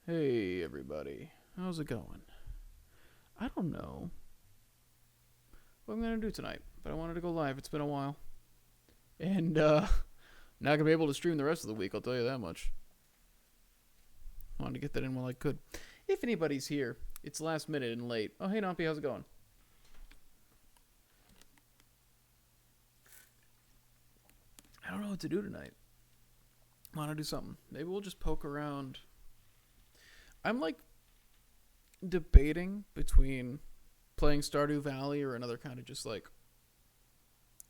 Hey everybody, how's it going? I don't know what I'm gonna do tonight, but I wanted to go live. It's been a while, and not gonna be able to stream the rest of the week. I'll tell you that much. Wanted to get that in while I could. If anybody's here, it's last minute and late. Oh hey Nompy, how's it going? I don't know what to do tonight. Want to do something? Maybe we'll just poke around. I'm like debating between playing Stardew Valley or another kind of just like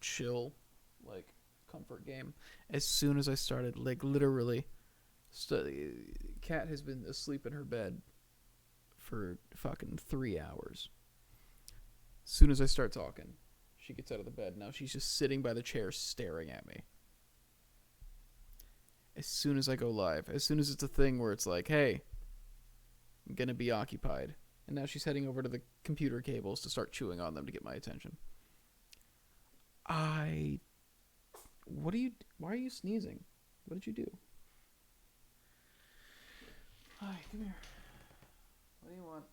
chill, like comfort game. As soon as I started, like literally, Cat has been asleep in her bed for fucking 3 hours. As soon as I start talking, she gets out of the bed. Now she's just sitting by the chair staring at me. As soon as I go live, as soon as it's a thing where it's like, hey, I'm gonna be occupied. And now she's heading over to the computer cables to start chewing on them to get my attention. Why are you sneezing? What did you do? Hi, come here. What do you want?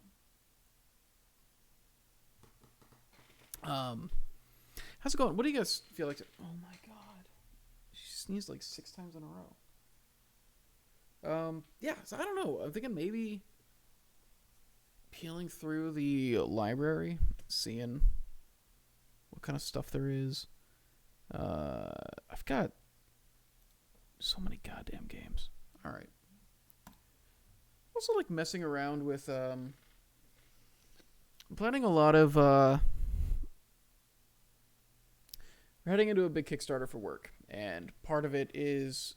How's it going? What do you guys feel like? Oh my god. She sneezed like 6 times in a row. Yeah, so I don't know. I'm thinking maybe peeling through the library, seeing what kind of stuff there is. I've got so many goddamn games. All right. Also, like messing around with. I'm planning a lot of. We're heading into a big Kickstarter for work, and part of it is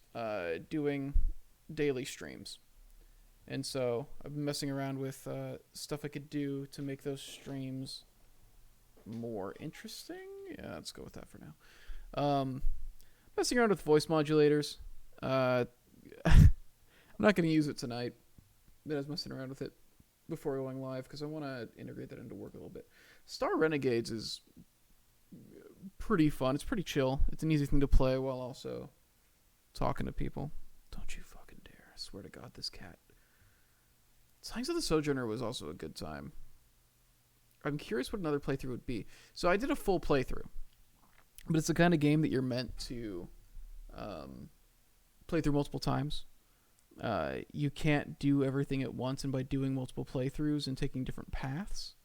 doing daily streams. And so I've been messing around with stuff I could do to make those streams more interesting. Yeah, let's go with that for now. Messing around with voice modulators. I'm not going to use it tonight, but I was messing around with it before going live because I want to integrate that into work a little bit. Star Renegades is pretty fun. It's pretty chill. It's an easy thing to play while also talking to people. Don't you fucking dare. I swear to God, this cat. Signs of the Sojourner was also a good time. I'm curious what another playthrough would be. So I did a full playthrough, but it's the kind of game that you're meant to play through multiple times. You can't do everything at once, and by doing multiple playthroughs and taking different paths,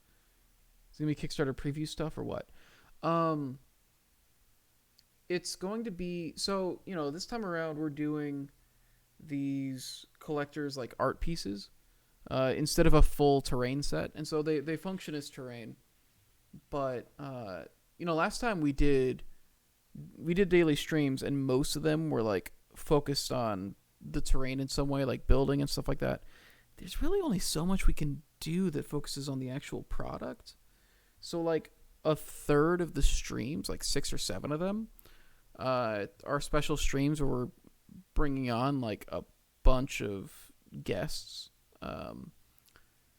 it's gonna be Kickstarter preview stuff or what? It's going to be so this time around we're doing these collectors like art pieces. Instead of a full terrain set. And so they function as terrain. But, last time we did daily streams, and most of them were, like, focused on the terrain in some way, like building and stuff like that. There's really only so much we can do that focuses on the actual product. So, like, a third of the streams, like 6 or 7 of them, are special streams where we're bringing on, like, a bunch of guests.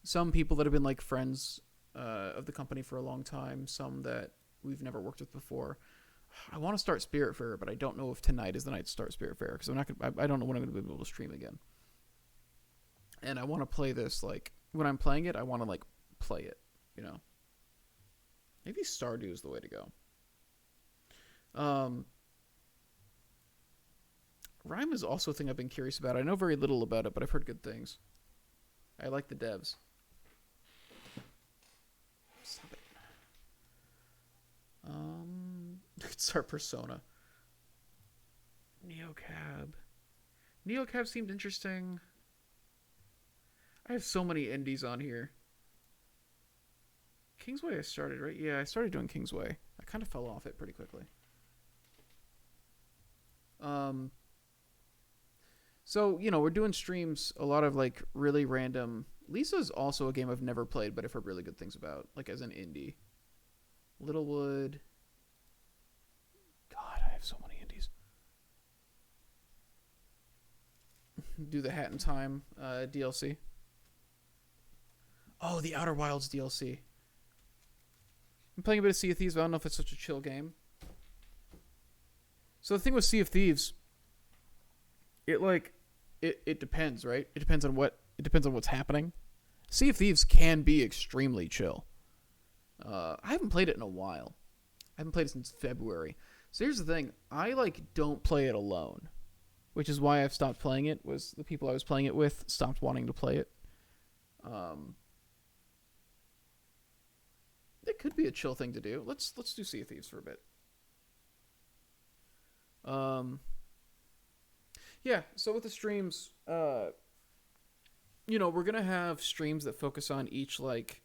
Some people that have been like friends of the company for a long time, some that we've never worked with before. I want to start Spiritfarer, but I don't know if tonight is the night to start Spiritfarer because I don't know when I'm going to be able to stream again. And I want to play this like when I'm playing it. I want to like play it, Maybe Stardew is the way to go. Rhyme is also a thing I've been curious about. I know very little about it, but I've heard good things. I like the devs. Stop it. It's our Persona. Neocab seemed interesting. I have so many indies on here. Kingsway I started, right? Yeah, I started doing Kingsway. I kind of fell off it pretty quickly. So, we're doing streams, a lot of, like, really random... Lisa's also a game I've never played, but I've heard really good things about, like, as an indie. Littlewood. God, I have so many indies. Do the Hat in Time DLC. Oh, the Outer Wilds DLC. I'm playing a bit of Sea of Thieves, but I don't know if it's such a chill game. So the thing with Sea of Thieves, it depends, right? It depends on what it depends on what's happening. Sea of Thieves can be extremely chill. I haven't played it in a while. I haven't played it since February. So here's the thing. I, like, don't play it alone. Which is why I've stopped playing it, was the people I was playing it with stopped wanting to play it. It could be a chill thing to do. Let's do Sea of Thieves for a bit. Yeah, so with the streams, you know, we're going to have streams that focus on each, like,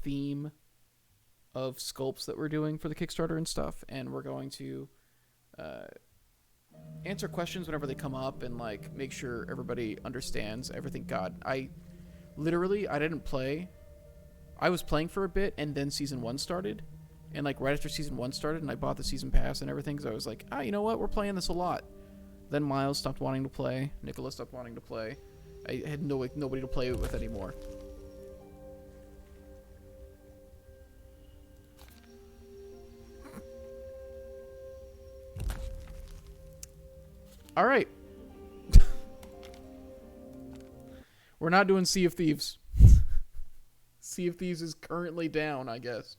theme of sculpts that we're doing for the Kickstarter and stuff, and we're going to answer questions whenever they come up and, like, make sure everybody understands everything. God, I didn't play. I was playing for a bit, and then Season 1 started, and, like, right after Season 1 started, and I bought the Season Pass and everything, because I was like, you know what, we're playing this a lot. Then Miles stopped wanting to play. Nicholas stopped wanting to play. I had nobody to play it with anymore. All right. We're not doing Sea of Thieves. Sea of Thieves is currently down, I guess.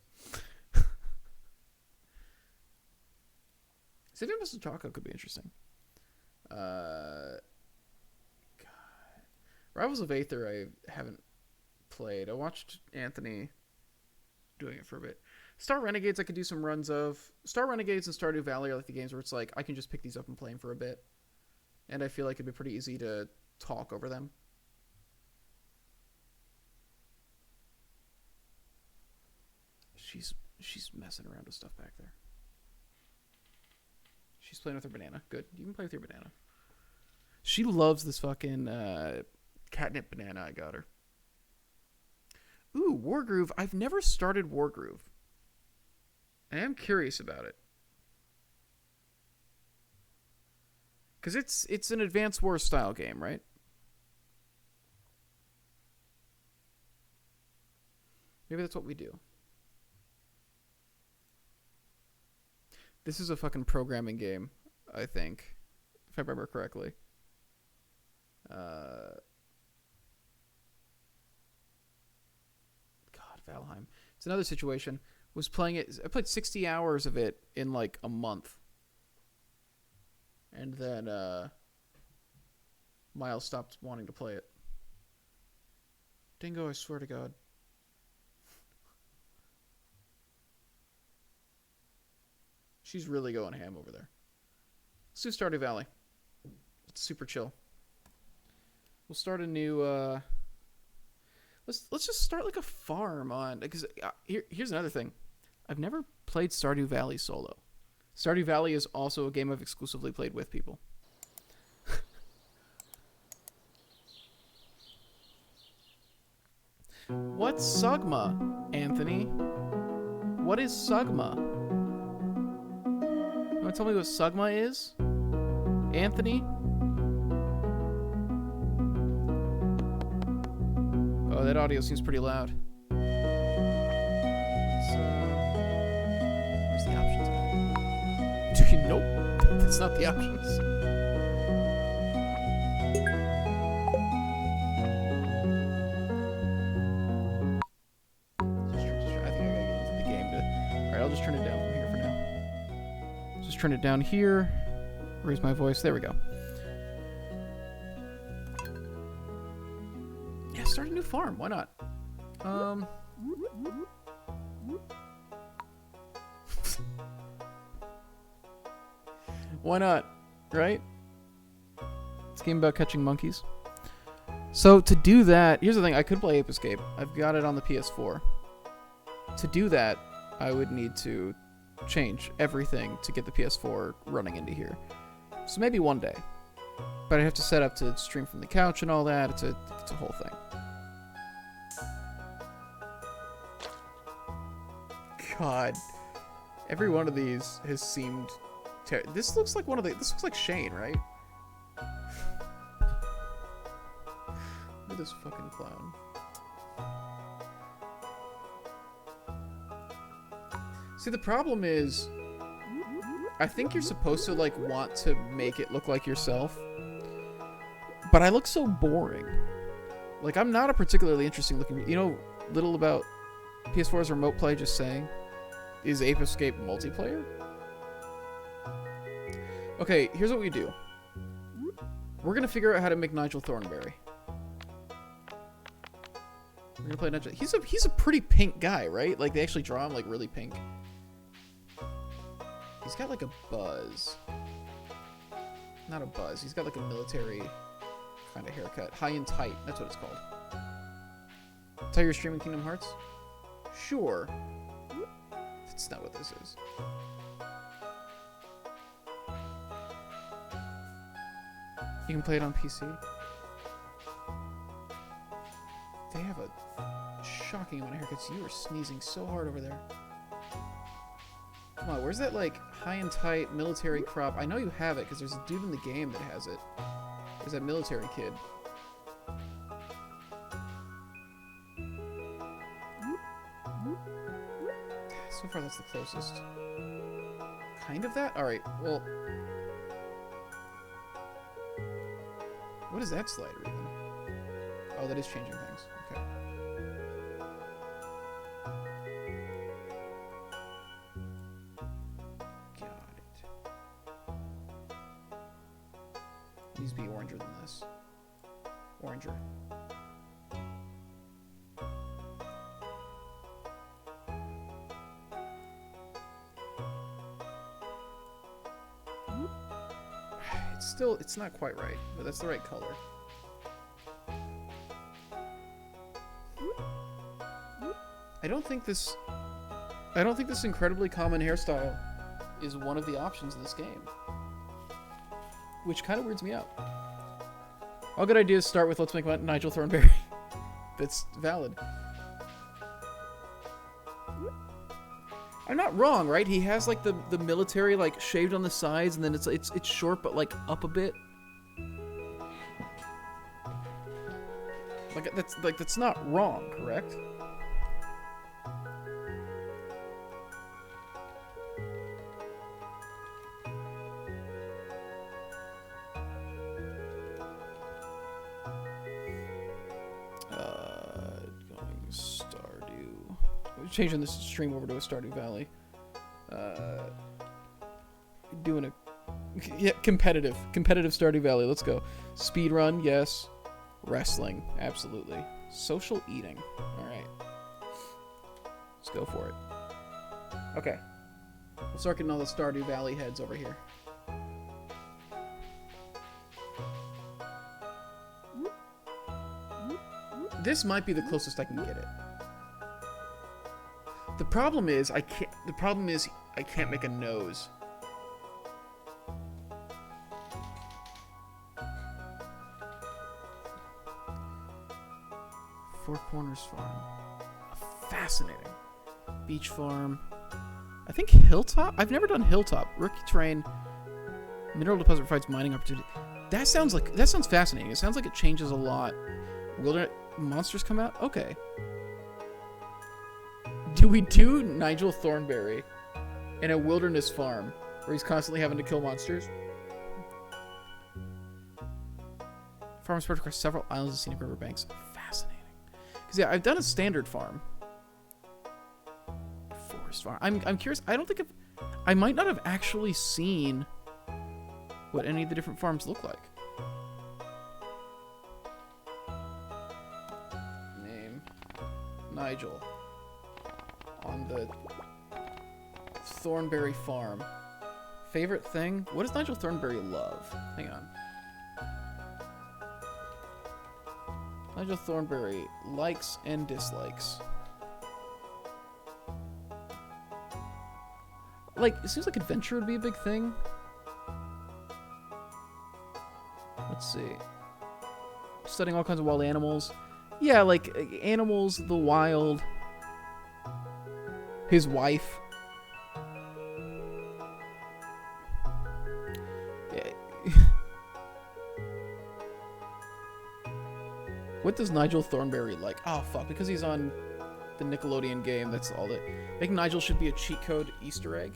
City of Mr. Taco could be interesting. God. Rivals of Aether I haven't played. I watched Anthony doing it for a bit. Star Renegades I could do some runs of. Star Renegades and Stardew Valley are like the games where it's like I can just pick these up and play them for a bit. And I feel like it'd be pretty easy to talk over them. She's messing around with stuff back there. She's playing with her banana. Good. You can play with your banana. She loves this fucking catnip banana I got her. Ooh, Wargroove. I've never started Wargroove. I am curious about it. Because it's an Advance Wars style game, right? Maybe that's what we do. This is a fucking programming game, I think. If I remember correctly. God, Valheim. It's another situation. Was playing it. I played 60 hours of it in like a month. And then Miles stopped wanting to play it. Dingo, I swear to God. She's really going ham over there. Let's do Stardew Valley. It's super chill. We'll start a new let's just start like a farm on, because here's another thing. I've never played Stardew Valley solo. Stardew Valley is also a game I've exclusively played with people. What's Sugma, Anthony? What is Sugma? You want to tell me what Sugma is? Anthony? Oh, that audio seems pretty loud. Where's the options at? Do you nope? That's not the options. I think I gotta get into the game to. Alright, I'll just turn it down from here for now. Just turn it down here. Raise my voice. There we go. Yeah, start a new farm. Why not? Why not? Right? It's a game about catching monkeys. So to do that, here's the thing. I could play Ape Escape. I've got it on the PS4. To do that, I would need to change everything to get the PS4 running into here. So maybe one day. But I have to set up to stream from the couch and all that. It's a whole thing. God. Every one of these has seemed... This looks like this looks like Shane, right? Look at this fucking clown. See, the problem is, I think you're supposed to, like, want to make it look like yourself. But I look so boring. Like, I'm not a particularly interesting looking... You know, little about PS4's remote play, just saying. Is Ape Escape multiplayer? Okay, here's what we do. We're gonna figure out how to make Nigel Thornberry. We're gonna play Nigel. He's a pretty pink guy, right? Like, they actually draw him, like, really pink. He's got, like, a buzz. Not a buzz. He's got, like, a military kind of haircut. High and tight. That's what it's called. That's how you're streaming Kingdom Hearts? Sure. That's not what this is. You can play it on PC. They have a shocking amount of haircuts. You are sneezing so hard over there. Come on, where's that, like, high and tight military crop? I know you have it, because there's a dude in the game that has it. There's that military kid. So far, that's the closest. Kind of that? Alright, well... What is that slider even? Oh, that is changing things. Okay. Got it. Needs to be oranger than this. Oranger. It's not quite right, but that's the right color. I don't think this incredibly common hairstyle is one of the options in this game, which kind of weirds me out. All good ideas start with let's make Nigel Thornberry. That's valid. I'm not wrong, right? He has like the military like shaved on the sides, and then it's short but like up a bit. That's not wrong, correct? Going Stardew. We're changing this stream over to a Stardew Valley. Doing a competitive Stardew Valley. Let's go. Speedrun, yes. Wrestling, absolutely. Social eating. All right. Let's go for it. Okay. We'll start getting all the Stardew Valley heads over here. This might be the closest I can get it. The problem is I can't make a nose. Four Corners Farm. Fascinating. Beach Farm. I think Hilltop? I've never done Hilltop. Rookie terrain. Mineral deposit provides mining opportunity. That sounds fascinating. It sounds like it changes a lot. Wilderness monsters come out? Okay. Do we do Nigel Thornberry in a wilderness farm where he's constantly having to kill monsters? Farm spread across several islands and scenic riverbanks. Fascinating. Because yeah, I've done a standard farm. Forest farm. I'm curious. I don't think I might not have actually seen what any of the different farms look like. Name Nigel on the Thornberry farm. Favorite thing? What does Nigel Thornberry love? Hang on. Nigel Thornberry likes and dislikes. Like, it seems like adventure would be a big thing. Let's see. Studying all kinds of wild animals. Yeah, like animals, the wild. His wife. Yeah. What does Nigel Thornberry like? Oh, fuck. Because he's on the Nickelodeon game. That's all that. Making Nigel should be a cheat code Easter egg.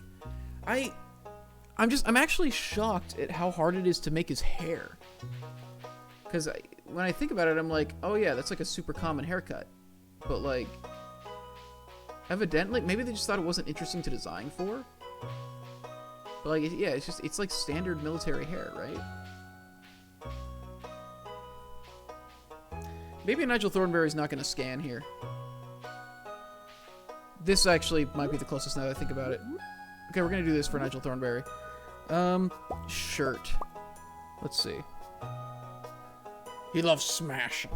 I'm actually shocked at how hard it is to make his hair. Because when I think about it, I'm like, oh yeah, that's like a super common haircut. But like, evidently, maybe they just thought it wasn't interesting to design for. But like, yeah, it's like standard military hair, right? Maybe Nigel Thornberry's not going to scan here. This actually might be the closest now that I think about it. Okay, we're going to do this for Nigel Thornberry. Shirt. Let's see. He loves smashing.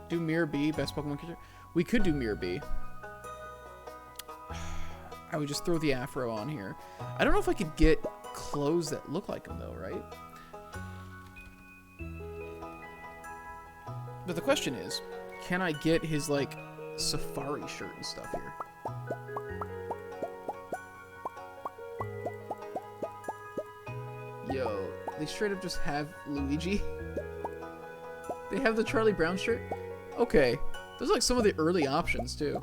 Do Mirror B, best Pokemon character. We could do Mirror B. I would just throw the afro on here. I don't know if I could get clothes that look like him, though, right? But the question is, can I get his, like, safari shirt and stuff here? Yo, they straight up just have Luigi. They have the Charlie Brown shirt? Okay. Those are like some of the early options, too.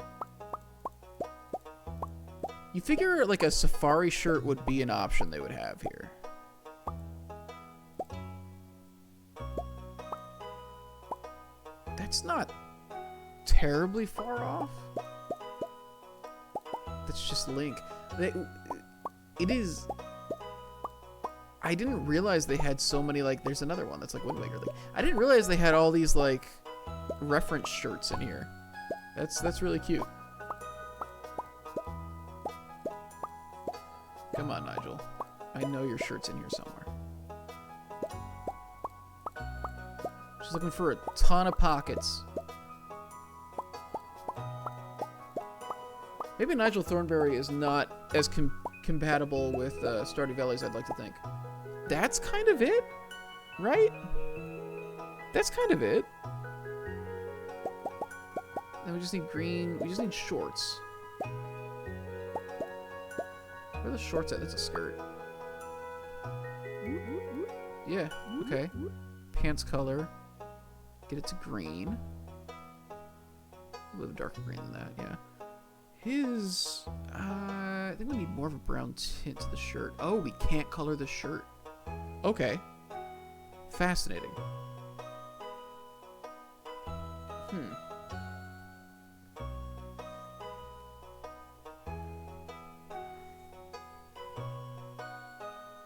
You figure like a safari shirt would be an option they would have here. That's not terribly far off. That's just Link. It is... I didn't realize they had so many, like, there's another one that's like Wind Waker. Like, I didn't realize they had all these, like, reference shirts in here. That's really cute. Come on, Nigel. I know your shirt's in here somewhere. Just looking for a ton of pockets. Maybe Nigel Thornberry is not as compatible with Stardew Valley as I'd like to think. That's kind of it, right? That's kind of it. Then we just need green. We just need shorts. Where are the shorts at? That's a skirt. Yeah, okay. Pants color. Get it to green. A little darker green than that, yeah. His... I think we need more of a brown tint to the shirt. Oh, we can't color the shirt. Okay. Fascinating.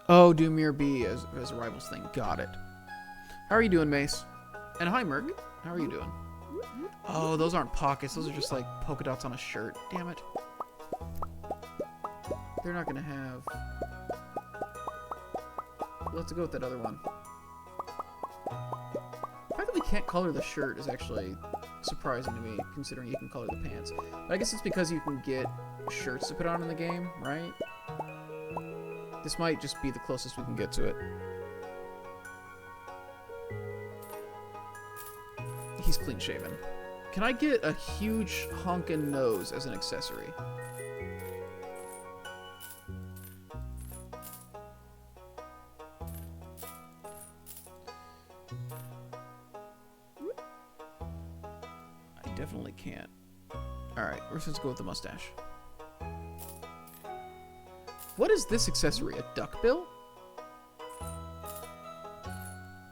Oh, do Mirror B as a rivals thing. Got it. How are you doing, Mace? And hi, Merc. How are you doing? Oh, those aren't pockets. Those are just like polka dots on a shirt. Damn it. They're not going to have... Let's go with that other one. The fact that we can't color the shirt is actually surprising to me, considering you can color the pants. But I guess it's because you can get shirts to put on in the game, right? This might just be the closest we can get to it. He's clean shaven. Can I get a huge honkin' nose as an accessory? I definitely can't. Alright, we're supposed to go with the mustache. What is this accessory? A duckbill?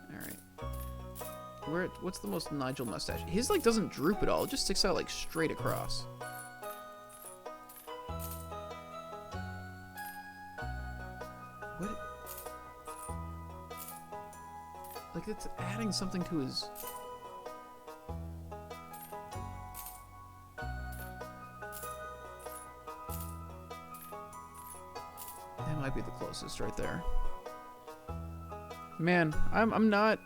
Alright. What's the most Nigel mustache? His, like, doesn't droop at all. It just sticks out, like, straight across. What? Like, it's adding something to his... That might be the closest right there. Man, I'm not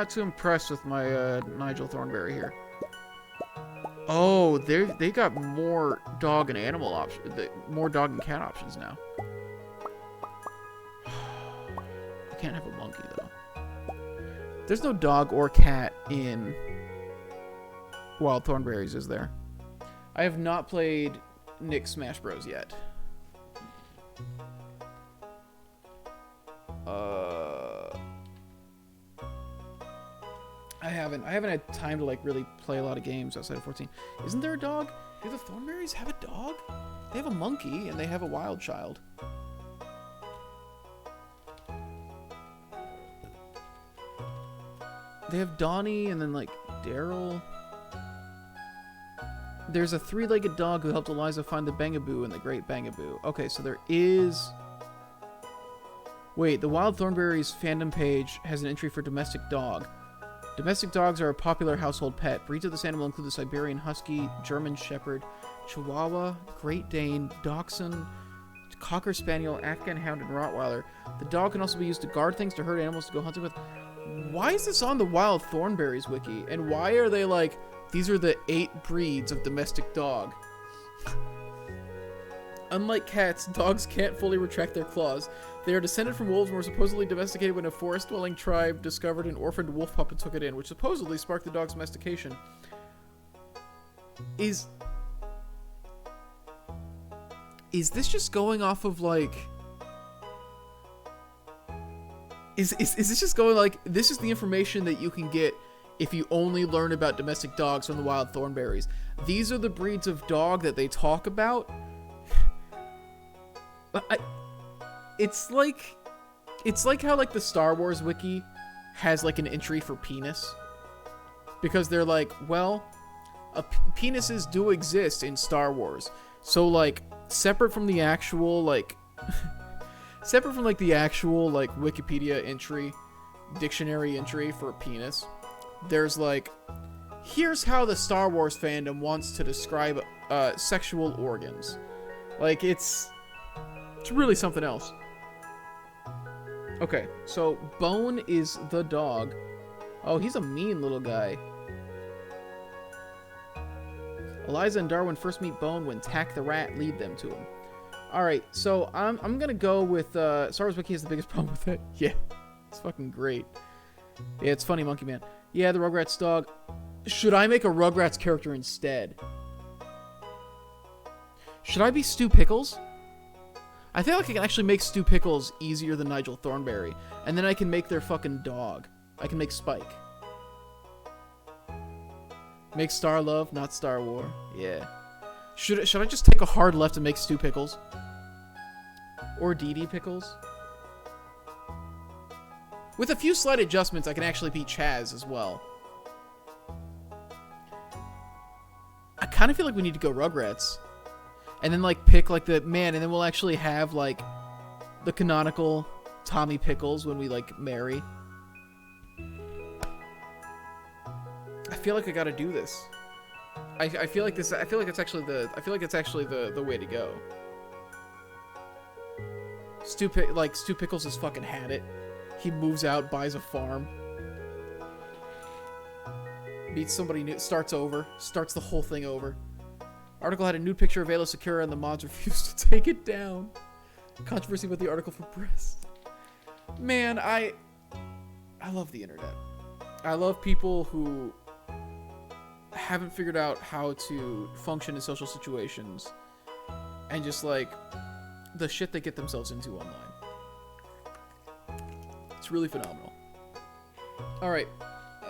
too impressed with my Nigel Thornberry here. Oh, they got more dog and animal options, more dog and cat options now. I can't have a monkey though. There's no dog or cat in Wild Thornberries, is there? I have not played Nick Smash Bros yet. I haven't had time to like really play a lot of games outside of 14. Isn't there a dog? Do the Thornberries have a dog? They have a monkey and they have a wild child. They have Donnie and then like Daryl. There's a 3-legged dog who helped Eliza find the Bangaboo in the Great Bangaboo. Okay, so there is... Wait, the Wild Thornberries fandom page has an entry for domestic dog. Domestic dogs are a popular household pet. Breeds of this animal include the Siberian Husky, German Shepherd, Chihuahua, Great Dane, Dachshund, Cocker Spaniel, Afghan Hound, and Rottweiler. The dog can also be used to guard things, to herd animals, to go hunting with. Why is this on the Wild Thornberries wiki? And why are they like, these are the 8 breeds of domestic dog? Unlike cats, dogs can't fully retract their claws. They are descended from wolves and were supposedly domesticated when a forest-dwelling tribe discovered an orphaned wolf pup and took it in, which supposedly sparked the dog's domestication. Is this just going off of, like... Is this just going, like, this is the information that you can get if you only learn about domestic dogs from the Wild Thornberries. These are the breeds of dog that they talk about? It's like how, like, the Star Wars wiki has, like, an entry for penis. Because they're like, well, penises do exist in Star Wars. So, like, separate from the actual, like... separate from, like, the actual, like, Wikipedia entry, dictionary entry for a penis, there's, like, here's how the Star Wars fandom wants to describe sexual organs. Like, it's really something else. Okay, so Bone is the dog. Oh, he's a mean little guy. Eliza and Darwin first meet Bone when Tack the Rat lead them to him. Alright, so I'm gonna go with, Star Wars Wiki has the biggest problem with it. Yeah, it's fucking great. Yeah, it's funny, Monkey Man. Yeah, the Rugrats dog. Should I make a Rugrats character instead? Should I be Stu Pickles? I feel like I can actually make Stu Pickles easier than Nigel Thornberry. And then I can make their fucking dog. I can make Spike. Make Star Love, not Star War. Yeah. Should I just take a hard left and make Stu Pickles? Or Dee Dee Pickles? With a few slight adjustments, I can actually be Chaz as well. I kind of feel like we need to go Rugrats. And then, like, pick, like, the... Man, and then we'll actually have, like, the canonical Tommy Pickles when we, like, marry. I feel like I gotta do this. I feel like this... I feel like it's actually the... I feel like it's actually the way to go. Stu Pickles has fucking had it. He moves out, buys a farm. Meets somebody new, starts over. Starts the whole thing over. Article had a nude picture of Ayla Secura and the mods refused to take it down. Controversy about the article for press. Man, I love the internet. I love people who haven't figured out how to function in social situations and just, like, the shit they get themselves into online. It's really phenomenal. Alright,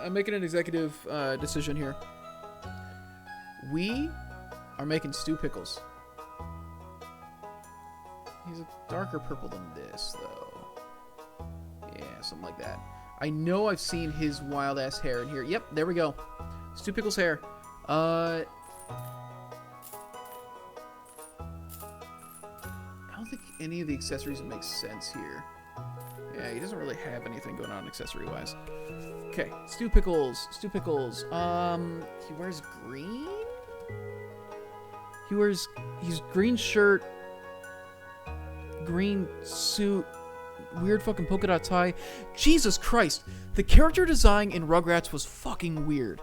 I'm making an executive decision here. We are making Stu Pickles. He's a darker purple than this, though. Yeah, something like that. I know I've seen his wild-ass hair in here. Yep, there we go. Stu Pickles' hair. I don't think any of the accessories would make sense here. Yeah, he doesn't really have anything going on accessory-wise. Okay, Stu Pickles. Stu Pickles. He wears green? He's green shirt, green suit, weird fucking polka dot tie. Jesus Christ, the character design in Rugrats was fucking weird.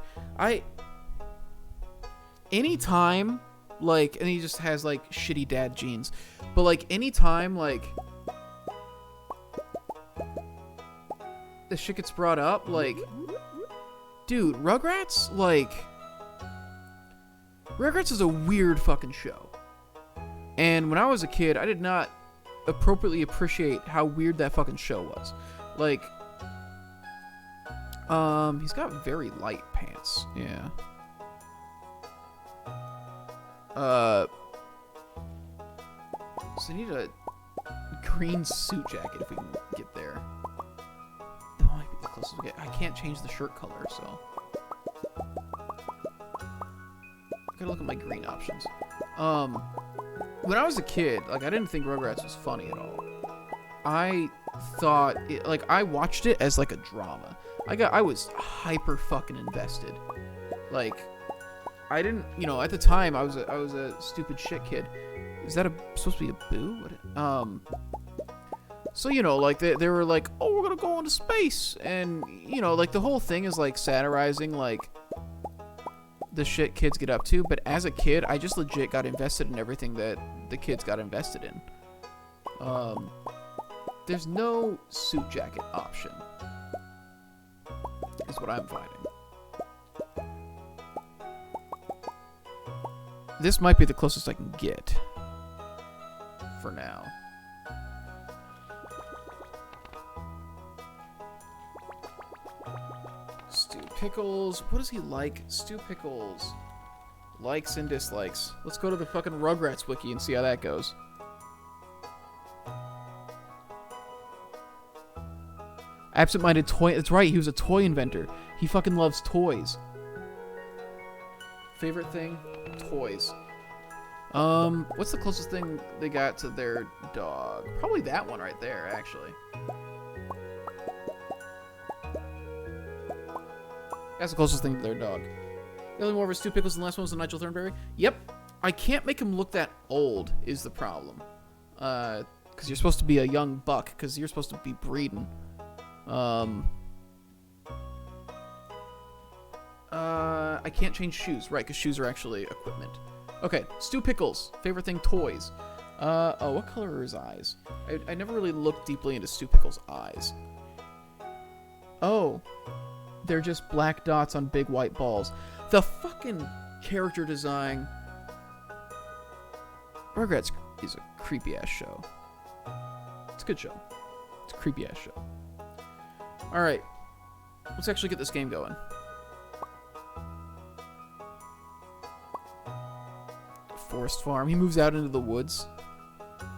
Anytime, like, and he just has, like, shitty dad jeans, but, like, anytime, like, this shit gets brought up, like, dude, Rugrats, like, Rugrats is a weird fucking show. And when I was a kid, I did not appropriately appreciate how weird that fucking show was. Like, he's got very light pants. Yeah. So I need a green suit jacket if we can get there. That might be the closest else? I can't change the shirt color, so I gotta look at my green options. When I was a kid, like I didn't think Rugrats was funny at all. I thought it, like I watched it as like a drama. I was hyper fucking invested. Like I didn't, at the time I was a stupid shit kid. Is that supposed to be a boo? So, like, they were like, oh, we're gonna go into space. And, like, the whole thing is, like, satirizing, like, the shit kids get up to. But as a kid, I just legit got invested in everything that the kids got invested in. There's no suit jacket option, is what I'm finding. This might be the closest I can get for now. Stu Pickles. What does he like? Stu Pickles. Likes and dislikes. Let's go to the fucking Rugrats wiki and see how that goes. Absent-minded toy. That's right, he was a toy inventor. He fucking loves toys. Favorite thing? Toys. What's the closest thing they got to their dog? Probably that one right there, actually. That's the closest thing to their dog. The only more of a Stu Pickles than the last one was the Nigel Thornberry. Yep. I can't make him look that old is the problem. Because you're supposed to be a young buck, because you're supposed to be breeding. I can't change shoes, right, because shoes are actually equipment. Okay, Stu Pickles. Favorite thing, toys. Oh, what color are his eyes? I never really looked deeply into Stu Pickles' eyes. Oh. They're just black dots on big white balls. The fucking character design. Rugrats is a creepy-ass show. It's a good show. It's a creepy-ass show. Alright. Let's actually get this game going. Forest farm. He moves out into the woods.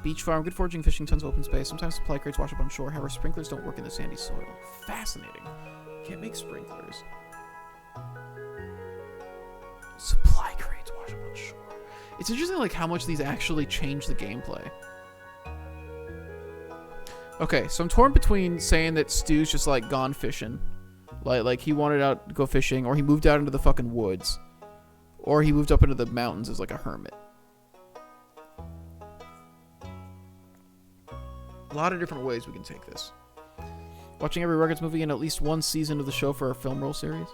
Beach farm. Good foraging, fishing, tons of open space. Sometimes supply crates wash up on shore. However, sprinklers don't work in the sandy soil. Fascinating. Can't make sprinklers. Supply crates wash up on shore. It's interesting, like, how much these actually change the gameplay. Okay, so I'm torn between saying that Stu's just, like, gone fishing. Like he wanted out to go fishing, or he moved out into the fucking woods. Or he moved up into the mountains as, like, a hermit. A lot of different ways we can take this. Watching every Rugrats movie and at least one season of the show for our film roll series.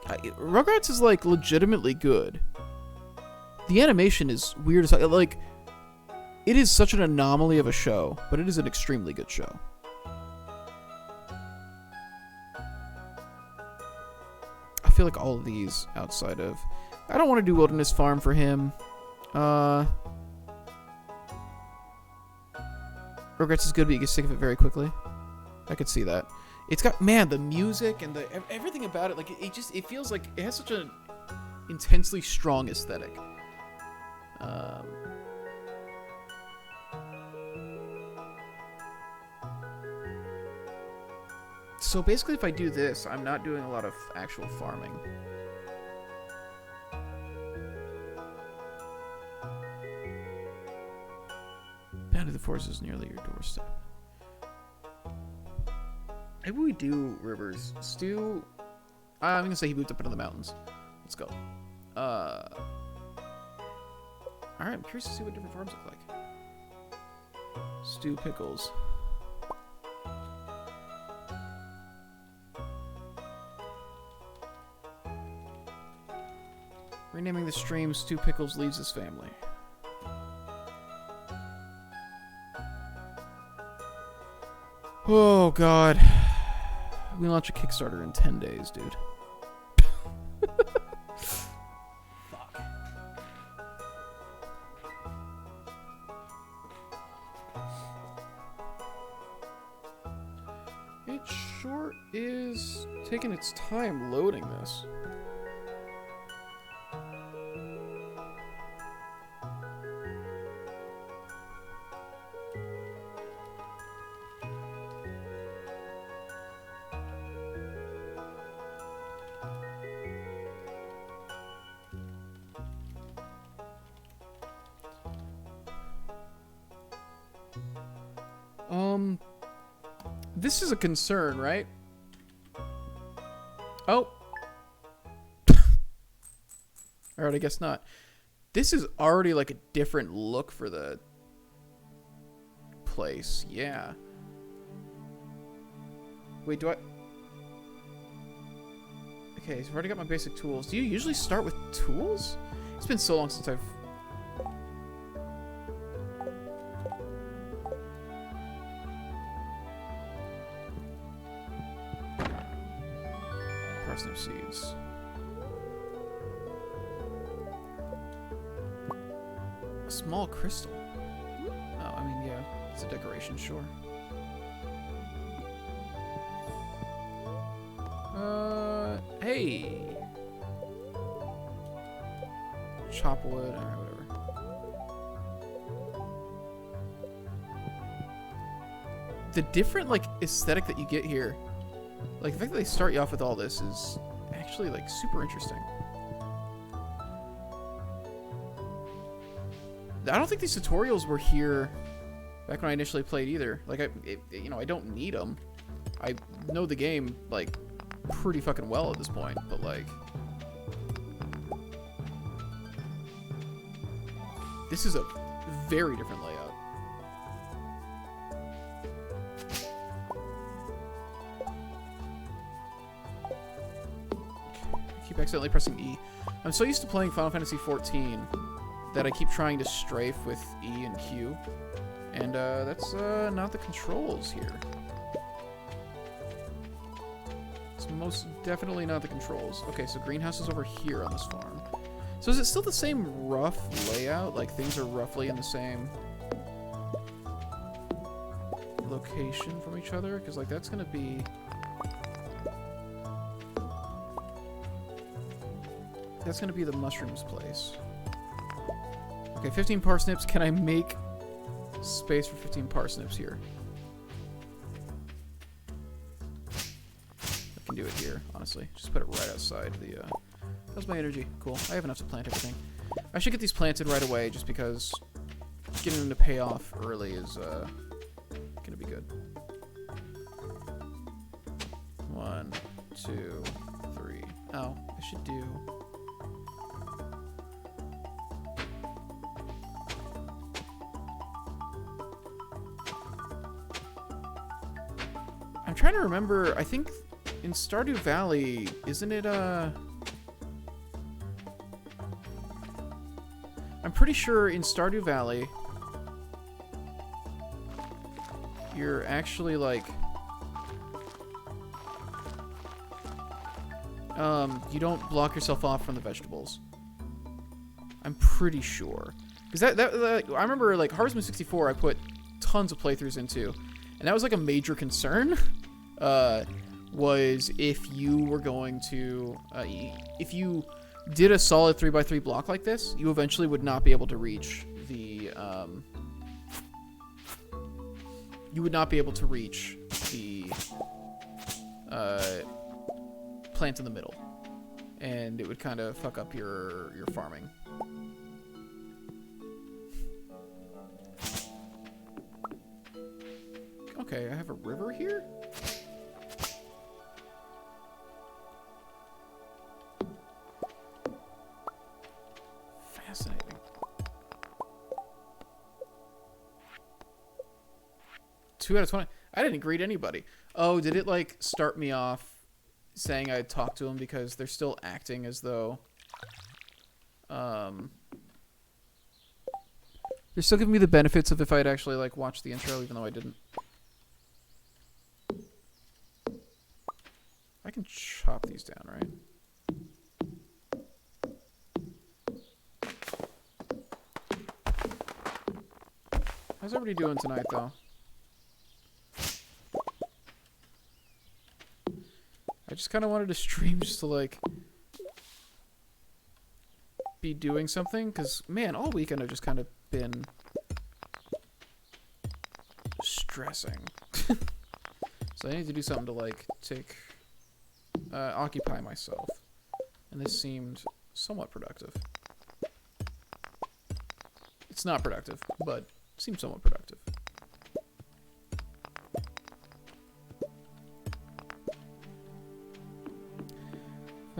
Rugrats is, like, legitimately good. The animation is weird as hell. Like, it is such an anomaly of a show, but it is an extremely good show. I feel like all of these outside of... I don't want to do Wilderness Farm for him. Rugrats is good, but you get sick of it very quickly. I could see that. It's got, man, the music and everything about it, like, it feels like it has such an intensely strong aesthetic. So basically, if I do this, I'm not doing a lot of actual farming. Bound to the forest is nearly your doorstep. Maybe we do rivers. Stu, I'm gonna say he moved up into the mountains. Let's go. Alright, I'm curious to see what different farms look like. Stu Pickles. Renaming the stream, Stu Pickles leaves his family. Oh, God. We launch a Kickstarter in 10 days, dude. Fuck. It sure is taking its time loading this. This is a concern, right? Oh. Alright, I guess not. This is already like a different look for the place. Yeah. Wait, do I... Okay, so I've already got my basic tools. Do you usually start with tools? It's been so long since I've... Parsnip seeds. A small crystal. Oh, I mean, yeah, it's a decoration, sure. Hey! Chop wood, alright, whatever. The different, like, aesthetic that you get here, like, the fact that they start you off with all this is actually, like, super interesting. I don't think these tutorials were here back when I initially played either. Like, you know, I don't need them. I know the game, like, pretty fucking well at this point, but, like... This is a very different layout. I keep accidentally pressing E. I'm so used to playing Final Fantasy XIV that I keep trying to strafe with E and Q. And that's not the controls here. It's most definitely not the controls. Okay, so greenhouse is over here on this farm. So is it still the same rough layout? Like things are roughly in the same location from each other? Because like that's gonna be... That's gonna be the mushrooms place. Okay, 15 parsnips. Can I make space for 15 parsnips here? I can do it here, honestly. Just put it right outside the... How's my energy? Cool. I have enough to plant everything. I should get these planted right away just because getting them to pay off early is gonna be good. 1, 2, 3. Oh, I should do... I'm trying to remember, I think in Stardew Valley, isn't it, I'm pretty sure in Stardew Valley, you're actually, like, you don't block yourself off from the vegetables. I'm pretty sure. Because I remember, like, Harvest Moon 64, I put tons of playthroughs into, and that was, like, a major concern. Was if you were going to, if you did a solid 3x3 block like this, you eventually would not be able to reach the, you would not be able to reach the, plant in the middle. And it would kind of fuck up your farming. Okay, I have a river here? Fascinating. Two out of 20. I didn't greet anybody. Oh, did it like start me off saying I'd talk to them because they're still acting as though they're still giving me the benefits of if I'd actually like watched the intro, even though I didn't. I can chop these down, right? How's everybody doing tonight, though? I just kind of wanted to stream just to, like, be doing something. Because, man, all weekend I've just kind of been stressing. So I need to do something to, like, occupy myself. And this seemed somewhat productive. It's not productive, but it seemed somewhat productive.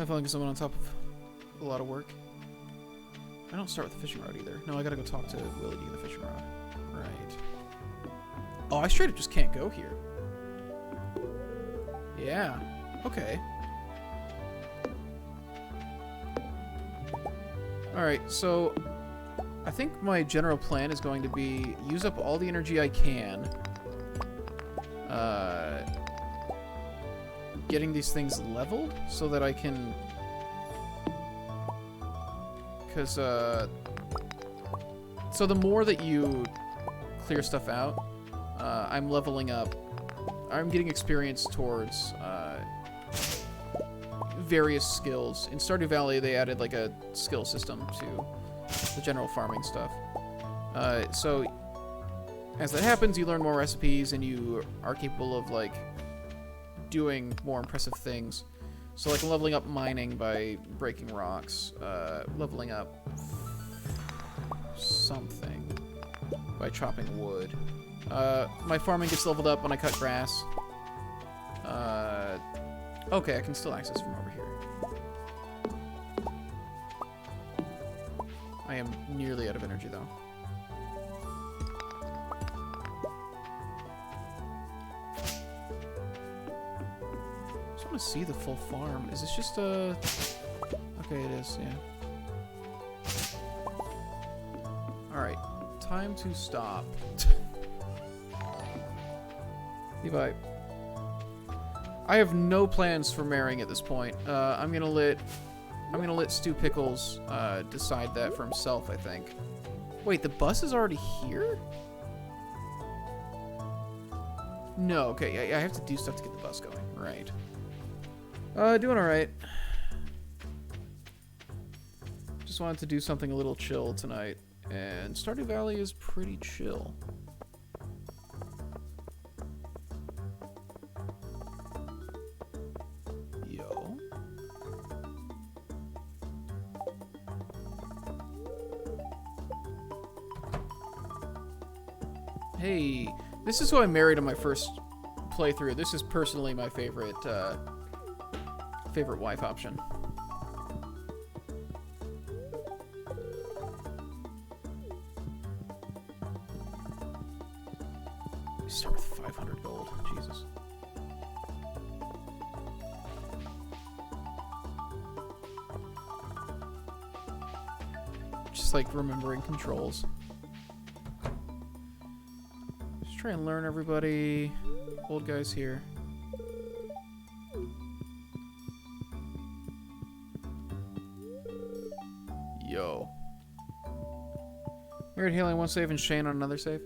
I feel like someone on top of a lot of work. I don't start with the fishing rod either. No, I gotta go talk to Willie to get the fishing rod. Right. Oh, I straight up just can't go here. Yeah. Okay. Alright, so I think my general plan is going to be use up all the energy I can. Getting these things leveled so that I can... Because, so the more that you clear stuff out, I'm leveling up. I'm getting experience towards various skills. In Stardew Valley, they added like a skill system to the general farming stuff. So as that happens, you learn more recipes and you are capable of like doing more impressive things. So like leveling up mining by breaking rocks, leveling up something by chopping wood. My farming gets leveled up when I cut grass. Okay, I can still access from over here. I am nearly out of energy though. I just want to see the full farm. Is this just a... Okay, it is, yeah. Alright, time to stop. Levi. I have no plans for marrying at this point. I'm gonna let Stu Pickles decide that for himself, I think. Wait, the bus is already here? No, okay, I have to do stuff to get the bus going. Right. Doing alright. Just wanted to do something a little chill tonight. And Stardew Valley is pretty chill. Yo. Hey, this is who I married on my first playthrough. This is personally my favorite, favorite wife option. Start with 500 gold. Jesus. Just like remembering controls. Just try and learn everybody. Old guys here. Yo. Married Haley on one save and Shane on another save.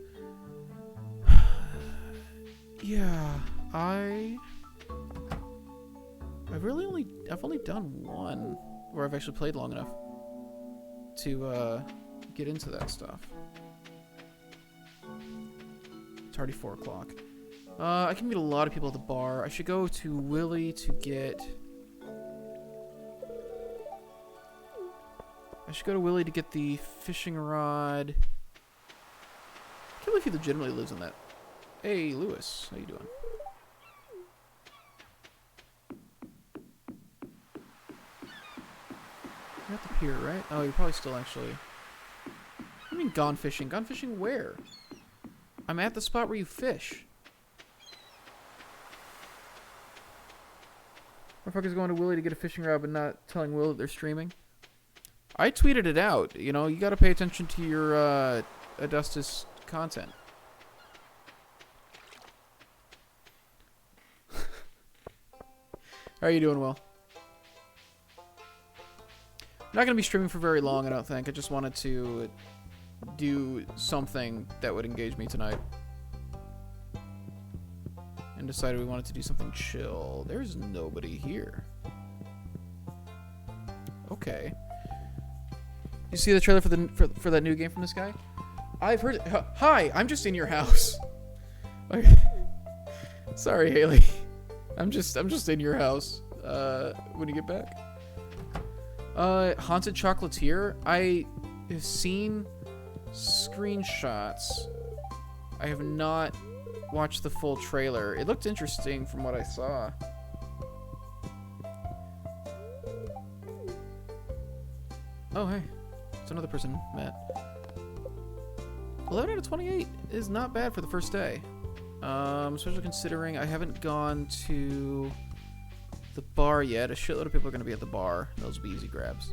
Yeah, I've only done one where I've actually played long enough to get into that stuff. It's already 4 o'clock. I can meet a lot of people at the bar. I should go to Willie to get... the fishing rod. I can't believe he legitimately lives in that. Hey, Lewis. How you doing? You're at the pier, right? Oh, you're probably still actually... I mean gone fishing. Gone fishing where? I'm at the spot where you fish. Motherfuckers going to Willie to get a fishing rod but not telling Will that they're streaming. I tweeted it out. You know, you gotta pay attention to your, Adustus content. How are you doing, Will? I'm not going to be streaming for very long, I don't think. I just wanted to do something that would engage me tonight. And decided we wanted to do something chill. There's nobody here. Okay. You see the trailer for that new game from this guy? I've heard it. Hi, I'm just in your house. Okay. Sorry, Haley. I'm just in your house. When you get back. Haunted Chocolatier. I have seen screenshots. I have not watched the full trailer. It looked interesting from what I saw. Oh, hey. It's another person, Matt. 11 out of 28 is not bad for the first day. Especially considering I haven't gone to the bar yet. A shitload of people are going to be at the bar. Those will be easy grabs.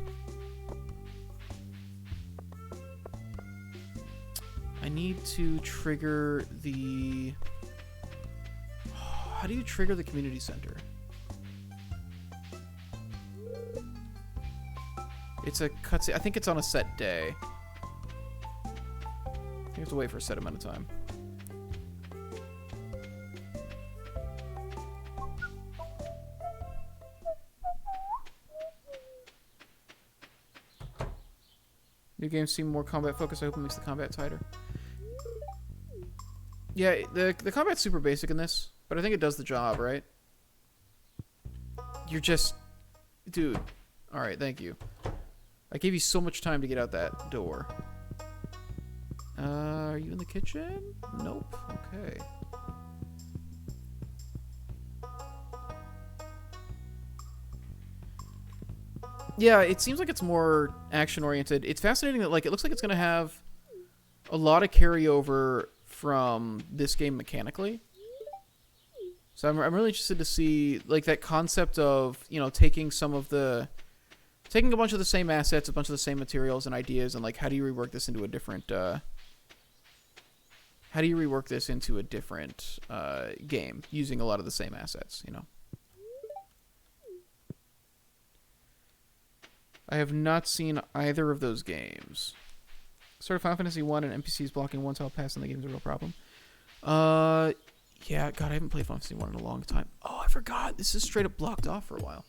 I need to trigger the... How do you trigger the community center? It's a cutscene. I think it's on a set day. You have to wait for a set amount of time. New games seem more combat focused. I hope it makes the combat tighter. Yeah, the combat's super basic in this, but I think it does the job, right? You're just... Dude. Alright, thank you. I gave you so much time to get out that door. Are you in the kitchen? Nope. Okay. Yeah, it seems like it's more action-oriented. It's fascinating that, like, it looks like it's going to have a lot of carryover from this game mechanically. So I'm really interested to see, like, that concept of, you know, taking a bunch of the same assets, a bunch of the same materials and ideas, and, like, how do you rework this into a different, game using a lot of the same assets, you know? I have not seen either of those games. Sort of Final Fantasy 1 and NPCs blocking one tile pass in the game is a real problem. Yeah, God, I haven't played Final Fantasy 1 in a long time. Oh, I forgot. This is straight up blocked off for a while.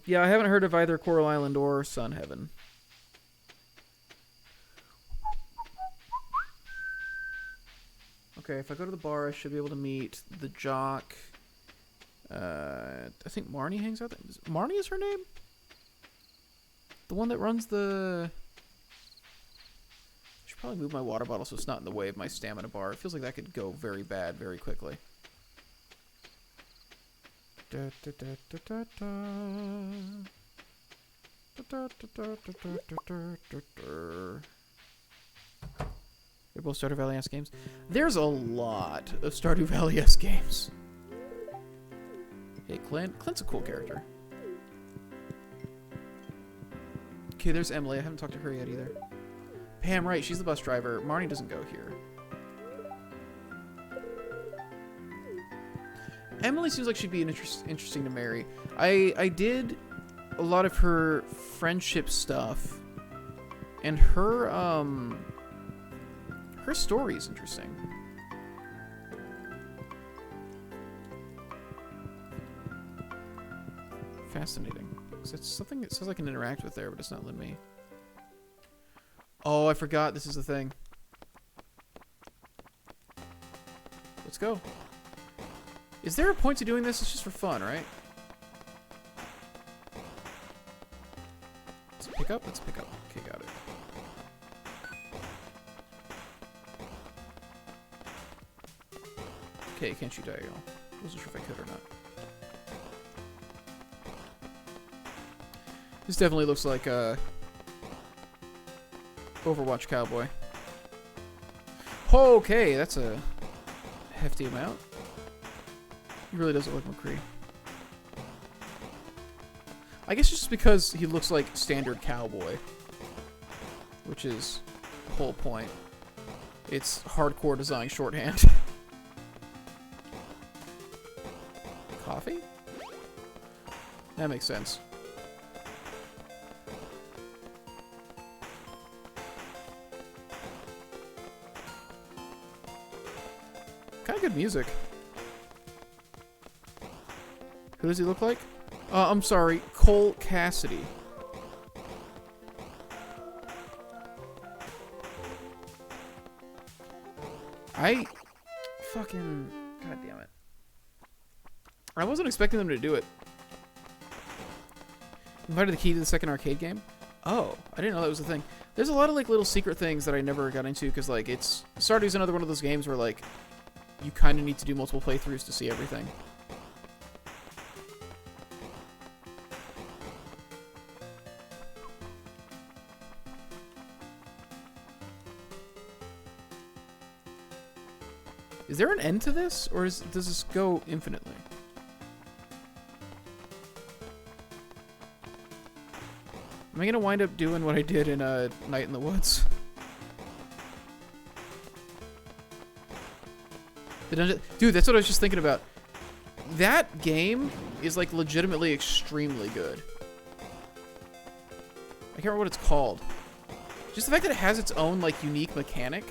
Yeah, I haven't heard of either Coral Island or Sun Heaven. Okay, if I go to the bar, I should be able to meet the jock. I think Marnie hangs out there. Marnie is her name? The one that runs the... I should probably move my water bottle so it's not in the way of my stamina bar. It feels like that could go very bad very quickly. They're both Stardew Valley-esque games. There's a lot of Stardew Valley-esque games. Hey, Clint. Clint's a cool character. Okay, there's Emily. I haven't talked to her yet either. Pam, right. She's the bus driver. Marnie doesn't go here. Emily seems like she'd be interesting to marry. I did a lot of her friendship stuff. And her story is interesting. Fascinating. It's something that says I can interact with there, but it's not letting me. Oh, I forgot this is the thing. Let's go. Is there a point to doing this? It's just for fun, right? Let's pick up. Let's pick up. Okay, got it. Okay, can't shoot diagonal. Wasn't sure if I could or not. This definitely looks like a Overwatch cowboy. Okay, that's a hefty amount. He really does look like McCree. I guess just because he looks like standard cowboy, which is the whole point. It's hardcore design shorthand. Coffee? That makes sense. Kind of good music. Who does he look like? I'm sorry, Cole Cassidy. Fucking... God damn it. I wasn't expecting them to do it. Invited the key to the second arcade game? Oh, I didn't know that was a thing. There's a lot of, like, little secret things that I never got into, because, like, it's... Stardew's another one of those games where, like, you kind of need to do multiple playthroughs to see everything. Is there an end to this, or does this go infinitely? Am I gonna wind up doing what I did in Night in the Woods? The dungeon, dude, that's what I was just thinking about. That game is like legitimately extremely good. I can't remember what it's called. Just the fact that it has its own like unique mechanic.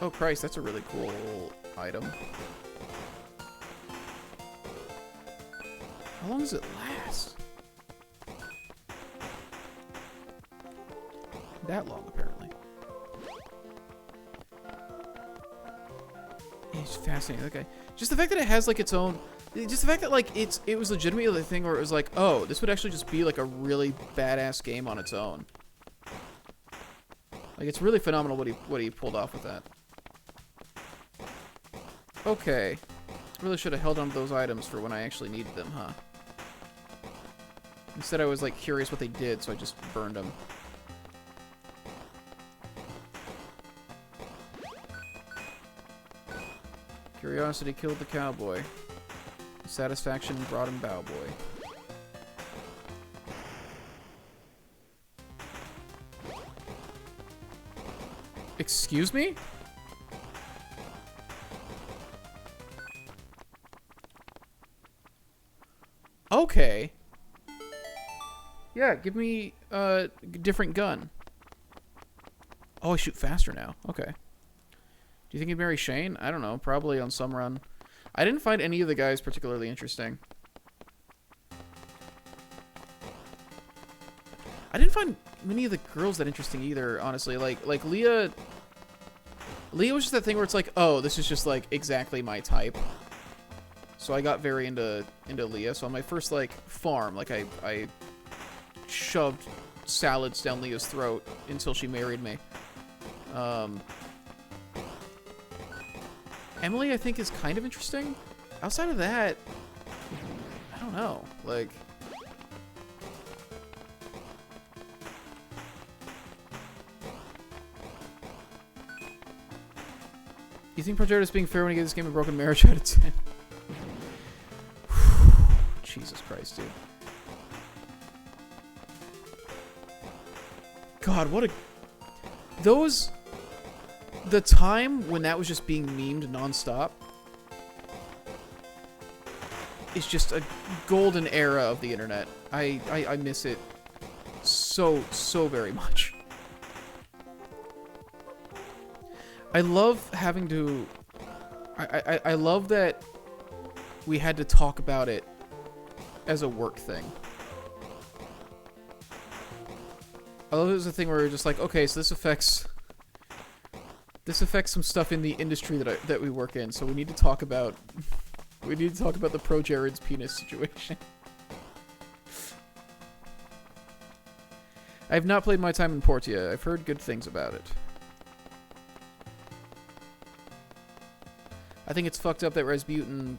Oh Christ, that's a really cool item. How long does it last? That long, apparently. It's fascinating. Okay, just the fact that it has like its own, just the fact that like it was legitimately a thing where it was like, oh, this would actually just be like a really badass game on its own. Like it's really phenomenal what he pulled off with that. Okay, really should have held on to those items for when I actually needed them, huh? Instead, I was like curious what they did, so I just burned them. Curiosity killed the cowboy. Satisfaction brought him bowboy. Excuse me? Okay. Yeah, give me a different gun. Oh, I shoot faster now. Okay. Do you think he'd marry Shane? I don't know. Probably on some run. I didn't find any of the guys particularly interesting. I didn't find many of the girls that interesting either, honestly. Like Leah... Leah was just that thing where it's like, oh, this is just, like, exactly my type. So I got very into Leah. So on my first, like, farm, like, I shoved salads down Leah's throat until she married me. Emily, I think, is kind of interesting. Outside of that, I don't know. Like... You think Project is being fair when he gives this game a broken marriage out of 10? Jesus Christ, dude. God, what a... Those... The time when that was just being memed nonstop is just a golden era of the internet. I miss it so very much. I love having to... I love that we had to talk about it as a work thing. I love it as a thing where we're just like, okay, so this affects some stuff in the industry that we work in, so we need to talk about the Pro Jared's penis situation. I have not played my time in Portia. I've heard good things about it. I think it's fucked up that Rasputin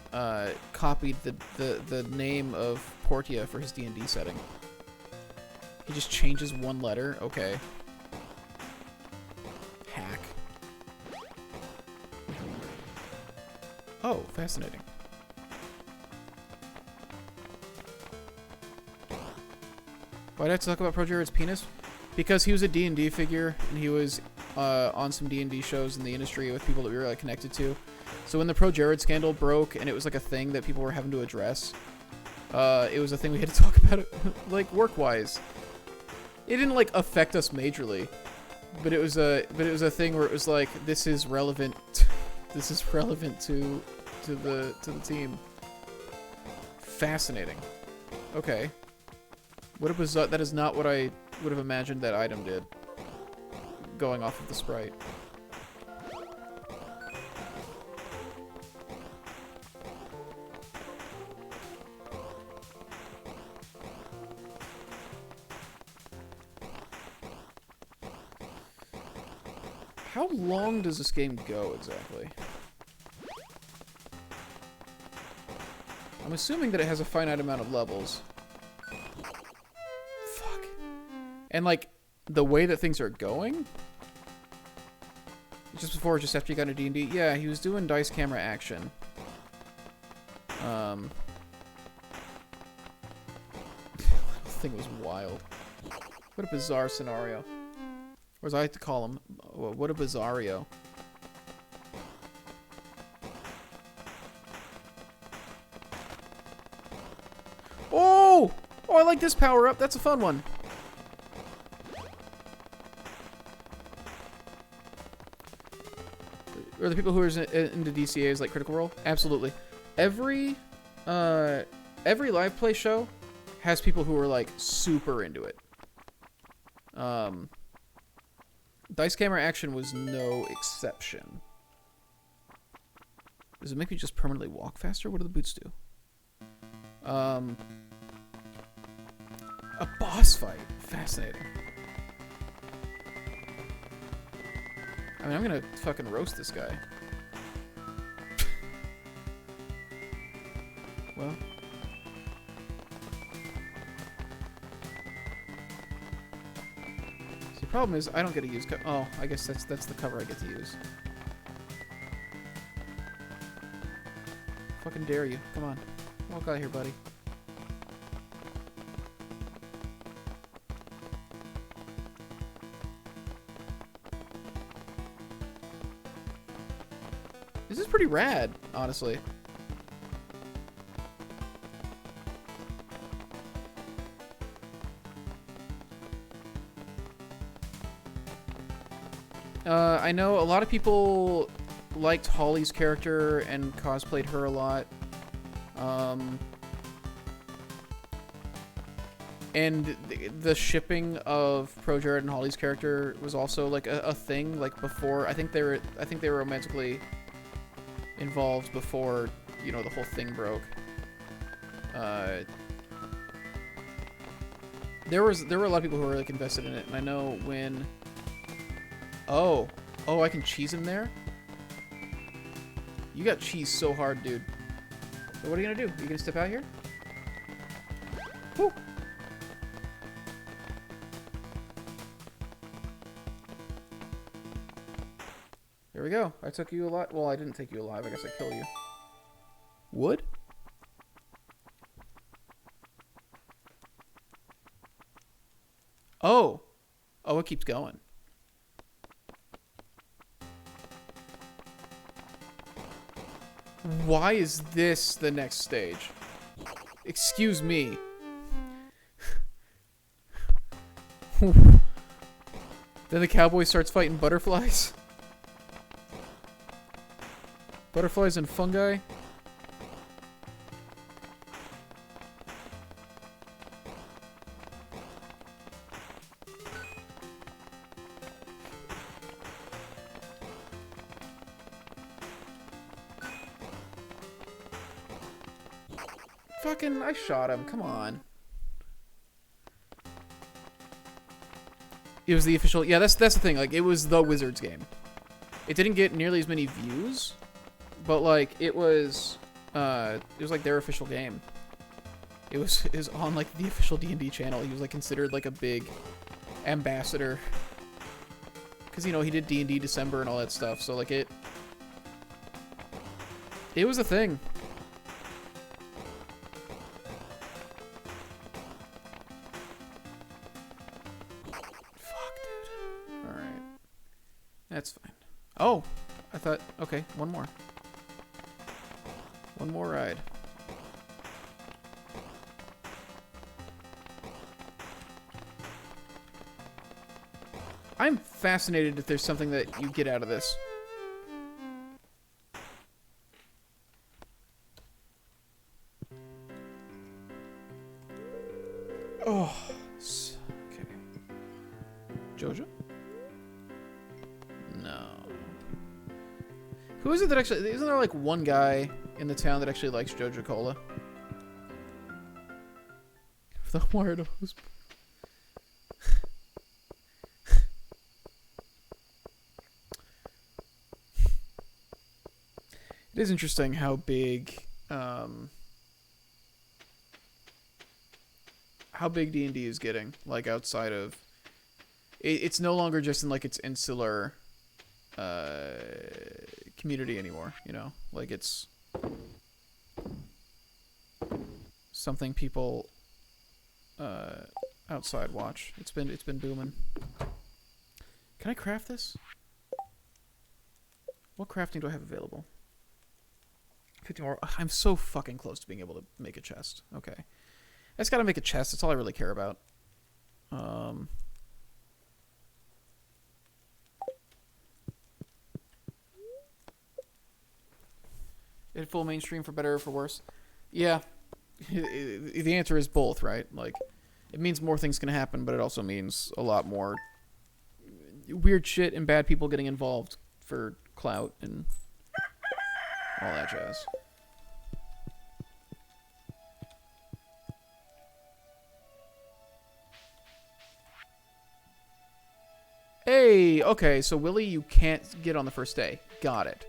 copied the name of Portia for his D&D setting. He just changes one letter. Okay. Hack. Oh, fascinating. Why'd I have to talk about Pro Jared's penis? Because he was a D&D figure, and he was on some D&D shows in the industry with people that we were like, connected to. So when the Pro Jared scandal broke, and it was like a thing that people were having to address, it was a thing we had to talk about, like work-wise. It didn't like affect us majorly, but it was a thing where it was like, this is relevant. This is relevant to the team. Fascinating. Okay. What was that is not what I would have imagined that item did. Going off of the sprite. How long does this game go exactly? I'm assuming that it has a finite amount of levels. Fuck. And like, the way that things are going Just before, just after you got into D&D? Yeah, he was doing dice camera action. The thing was wild. What a bizarre scenario. Or as I like to call him, what a bizarrio. Oh! Oh, I like this power up. That's a fun one. Or the people who are into DCAs like Critical Role? Absolutely. Every live play show has people who are like super into it. Dice camera action was no exception. Does it make me just permanently walk faster? What do the boots do? A boss fight. Fascinating. I mean, I'm gonna fucking roast this guy. Well. See, the problem is I don't get to use oh, I guess that's the cover I get to use. Fucking dare you. Come on. Walk out of here, buddy. This is pretty rad, honestly. I know a lot of people liked Holly's character and cosplayed her a lot. And the shipping of ProJared and Holly's character was also like a thing. Like before, I think they were romantically involved before, you know, the whole thing broke. There were a lot of people who were like invested in it, and I know when. Oh, I can cheese him there? You got cheese so hard, dude. So what are you gonna do? Are you gonna step out here? Woo! There we go. I took you alive. Well, I didn't take you alive. I guess I killed you. Wood? Oh! Oh, it keeps going. Why is this the next stage? Excuse me. Then the cowboy starts fighting butterflies. Butterflies and fungi. Fucking, I shot him. Come on. It was the official. Yeah, that's the thing. Like, it was the Wizards game. It didn't get nearly as many views, but like it was like their official game. It was on like the official D&D channel. He was like considered like a big ambassador because, you know, he did D&D December and all that stuff. So like it was a thing. That's fine. Oh, I thought, okay, one more. One more ride. I'm fascinated if there's something that you get out of this. Oh, okay. Jojo? No. Who is it that actually... Isn't there like one guy in the town that actually likes Jojo Cola? The Wardos. It is interesting how big D&D is getting, like outside of... It's no longer just in like its insular community anymore. You know, like it's something people outside watch. It's been booming. Can I craft this? What crafting do I have available? 50 more. I'm so fucking close to being able to make a chest. Okay. I just gotta make a chest. That's all I really care about. It full mainstream for better or for worse? Yeah. The answer is both, right? Like, it means more things can happen, but it also means a lot more weird shit and bad people getting involved for clout and all that jazz. Hey, okay, so Willie, you can't get on the first day. Got it.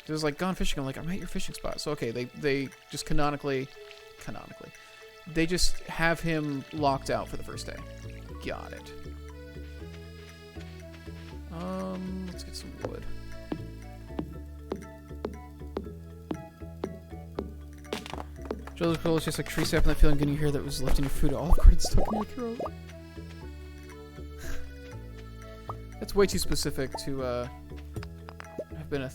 It was like, gone fishing. I'm like, I'm at your fishing spot. So, okay, they just canonically, they just have him locked out for the first day. Got it. Let's get some wood. Joe's Pickles is just like tree sap and that feeling good you hear that was left in your food. All of stuck in your throat. That's way too specific to have been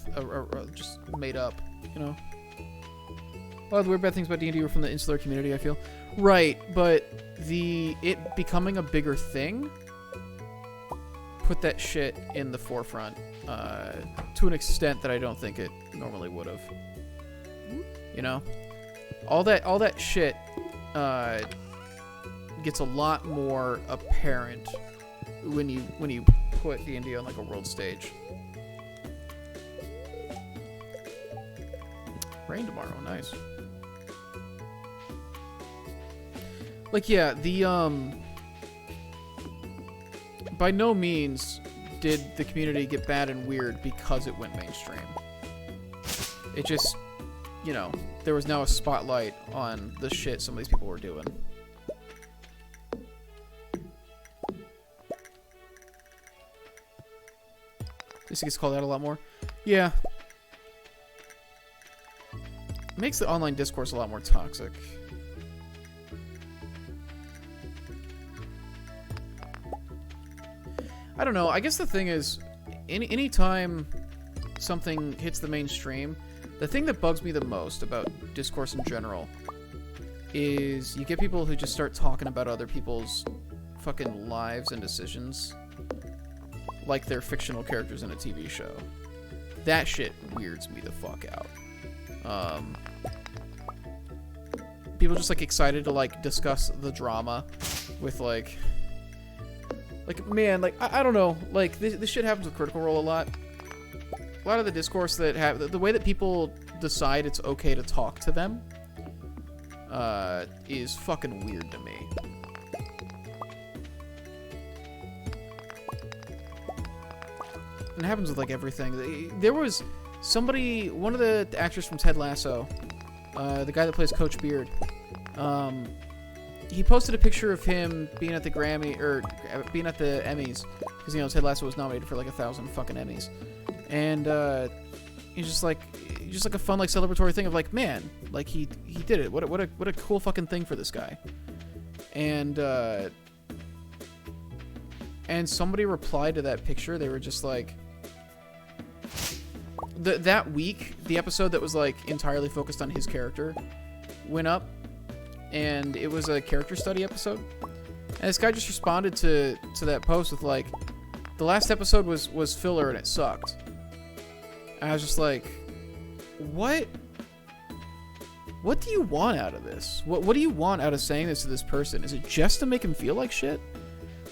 just made up, you know. A lot of the weird bad things about D&D were from the insular community, I feel. Right, but it becoming a bigger thing put that shit in the forefront to an extent that I don't think it normally would have. You know? All that shit gets a lot more apparent when you put D&D on like a world stage. Rain tomorrow, nice. Like yeah, by no means did the community get bad and weird because it went mainstream. It just, you know, there was now a spotlight on the shit some of these people were doing. At least it gets called out a lot more. Yeah. Makes the online discourse a lot more toxic. I don't know. I guess the thing is, any time something hits the mainstream, the thing that bugs me the most about discourse in general is you get people who just start talking about other people's fucking lives and decisions like they're fictional characters in a TV show. That shit weirds me the fuck out. People just like excited to like discuss the drama with like man, like I don't know, like this shit happens with Critical Role a lot. A lot of the discourse that have the way that people decide it's okay to talk to them is fucking weird to me. And it happens with like everything. There was somebody, one of the actors from Ted Lasso, the guy that plays Coach Beard, he posted a picture of him being at the Grammy, or being at the Emmys, because, you know, Ted Lasso was nominated for like 1,000 fucking Emmys. And he's just like a fun, like, celebratory thing of like, man, like he did it. What a cool fucking thing for this guy. And somebody replied to that picture. They were just like, that week, the episode that was like entirely focused on his character went up, and it was a character study episode. And this guy just responded to that post with like, the last episode was filler and it sucked. And I was just like, what do you want out of this? What do you want out of saying this to this person? Is it just to make him feel like shit?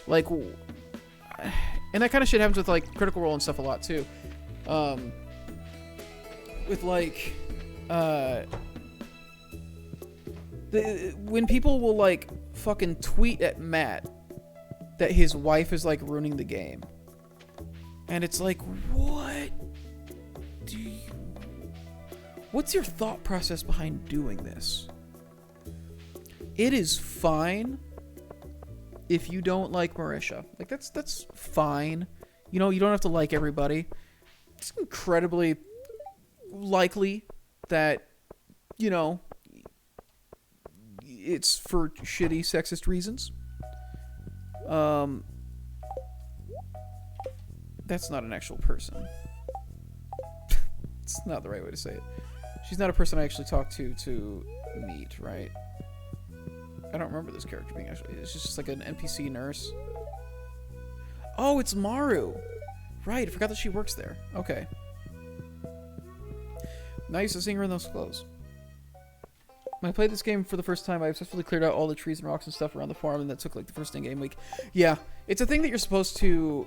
Like, and that kind of shit happens with like Critical Role and stuff a lot too. With like, when people will like fucking tweet at Matt that his wife is like ruining the game, and it's like, what's your thought process behind doing this? It is fine if you don't like Marisha. Like, that's fine. You know, you don't have to like everybody. It's incredibly likely that, you know, it's for shitty sexist reasons. That's not an actual person. It's not the right way to say it. She's not a person I actually talked to meet, right? I don't remember this character being actually... It's just like an NPC nurse. Oh, it's Maru! Right, I forgot that she works there. Okay. Nice to seeing her in those clothes. When I played this game for the first time, I successfully cleared out all the trees and rocks and stuff around the farm, and that took like the first in-game week. Yeah, it's a thing that you're supposed to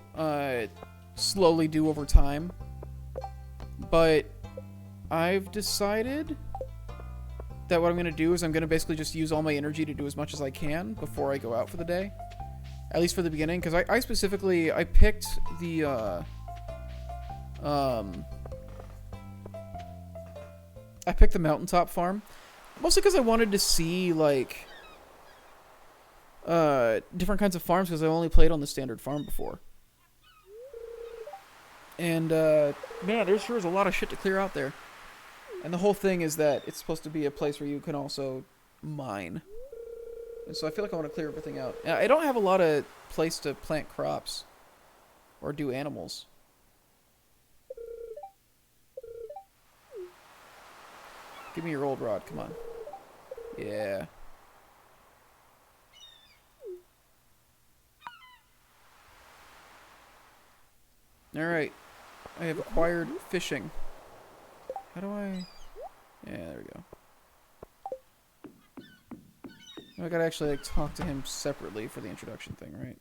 slowly do over time. But I've decided that what I'm going to do is I'm going to basically just use all my energy to do as much as I can before I go out for the day. At least for the beginning, because I specifically, I picked the, I picked the mountaintop farm. Mostly because I wanted to see, like, different kinds of farms, because I only played on the standard farm before. And, man, there sure is a lot of shit to clear out there. And the whole thing is that it's supposed to be a place where you can also mine. And so I feel like I want to clear everything out. And I don't have a lot of place to plant crops or do animals. Give me your old rod, come on. Yeah. Alright. I have acquired fishing. How do I... Yeah, there we go. I gotta actually like talk to him separately for the introduction thing, right?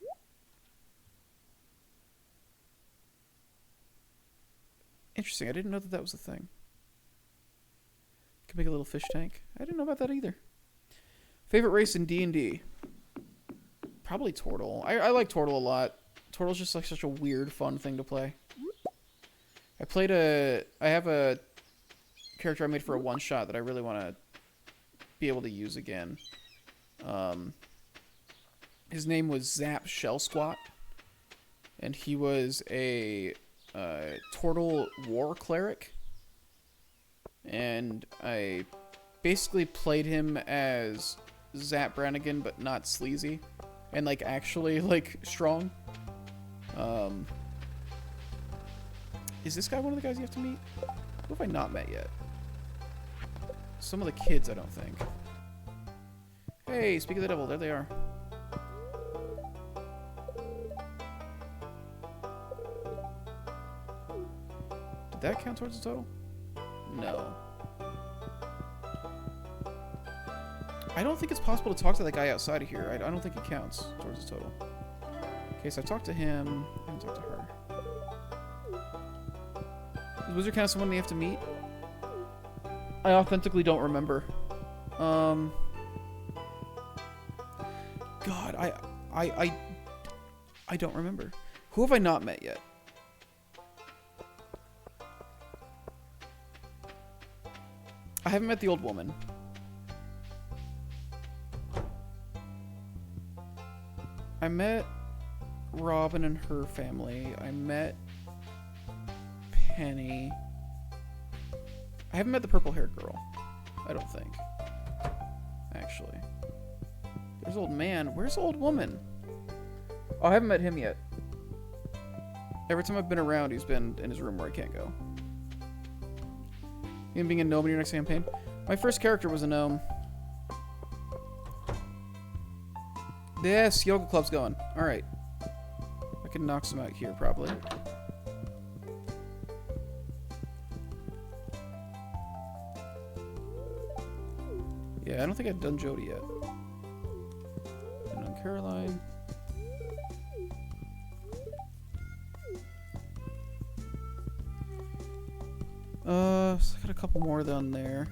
Interesting, I didn't know that that was a thing. Could make a little fish tank. I didn't know about that either. Favorite race in D&D? Probably Tortle. I like Tortle a lot. Tortle's just like such a weird, fun thing to play. I have a character I made for a one-shot that I really want to be able to use again. His name was Zap Shell Squat, and he was a Tortle War Cleric, and I basically played him as Zap Brannigan, but not sleazy, and like actually like strong. Is this guy one of the guys you have to meet? Who have I not met yet? Some of the kids, I don't think. Hey, speak of the devil, there they are. Did that count towards the total? No. I don't think it's possible to talk to that guy outside of here. I don't think it counts towards the total. Okay, so I talked to him. I haven't talked to her. Is Wizard kind of someone they have to meet? I authentically don't remember. God, I don't remember. Who have I not met yet? I haven't met the old woman. I met Robin and her family. I met Penny. I haven't met the purple-haired girl. I don't think. Actually. There's old man. Where's old woman? Oh, I haven't met him yet. Every time I've been around, he's been in his room where I can't go. Him being a gnome in your next campaign? My first character was a gnome. Yes, yoga club's going. Alright. I can knock some out here, probably. Yeah, I don't think I've done Jody yet. And on Caroline. So I got a couple more down there.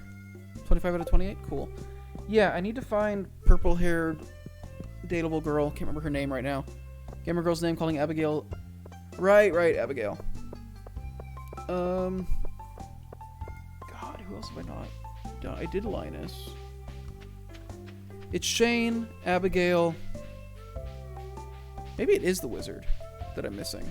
25 out of 28? Cool. Yeah, I need to find purple-haired dateable girl. Can't remember her name right now. Gamer girl's name, calling Abigail. Right, Abigail. God, who else have I not done? I did Linus. It's Shane, Abigail, Maybe it is the wizard that I'm missing.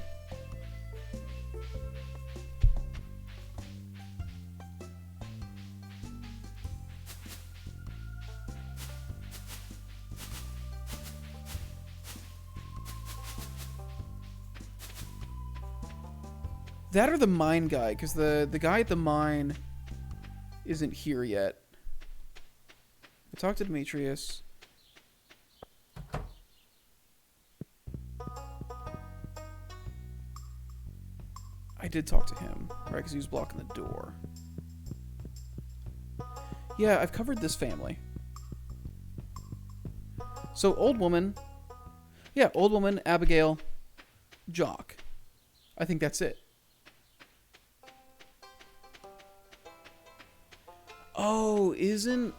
That or the mine guy, because the guy at the mine isn't here yet. I talked to Demetrius. I did talk to him, right, because he was blocking the door. Yeah, I've covered this family. So, old woman. Yeah, old woman, Abigail, Jock. I think that's it. Oh, isn't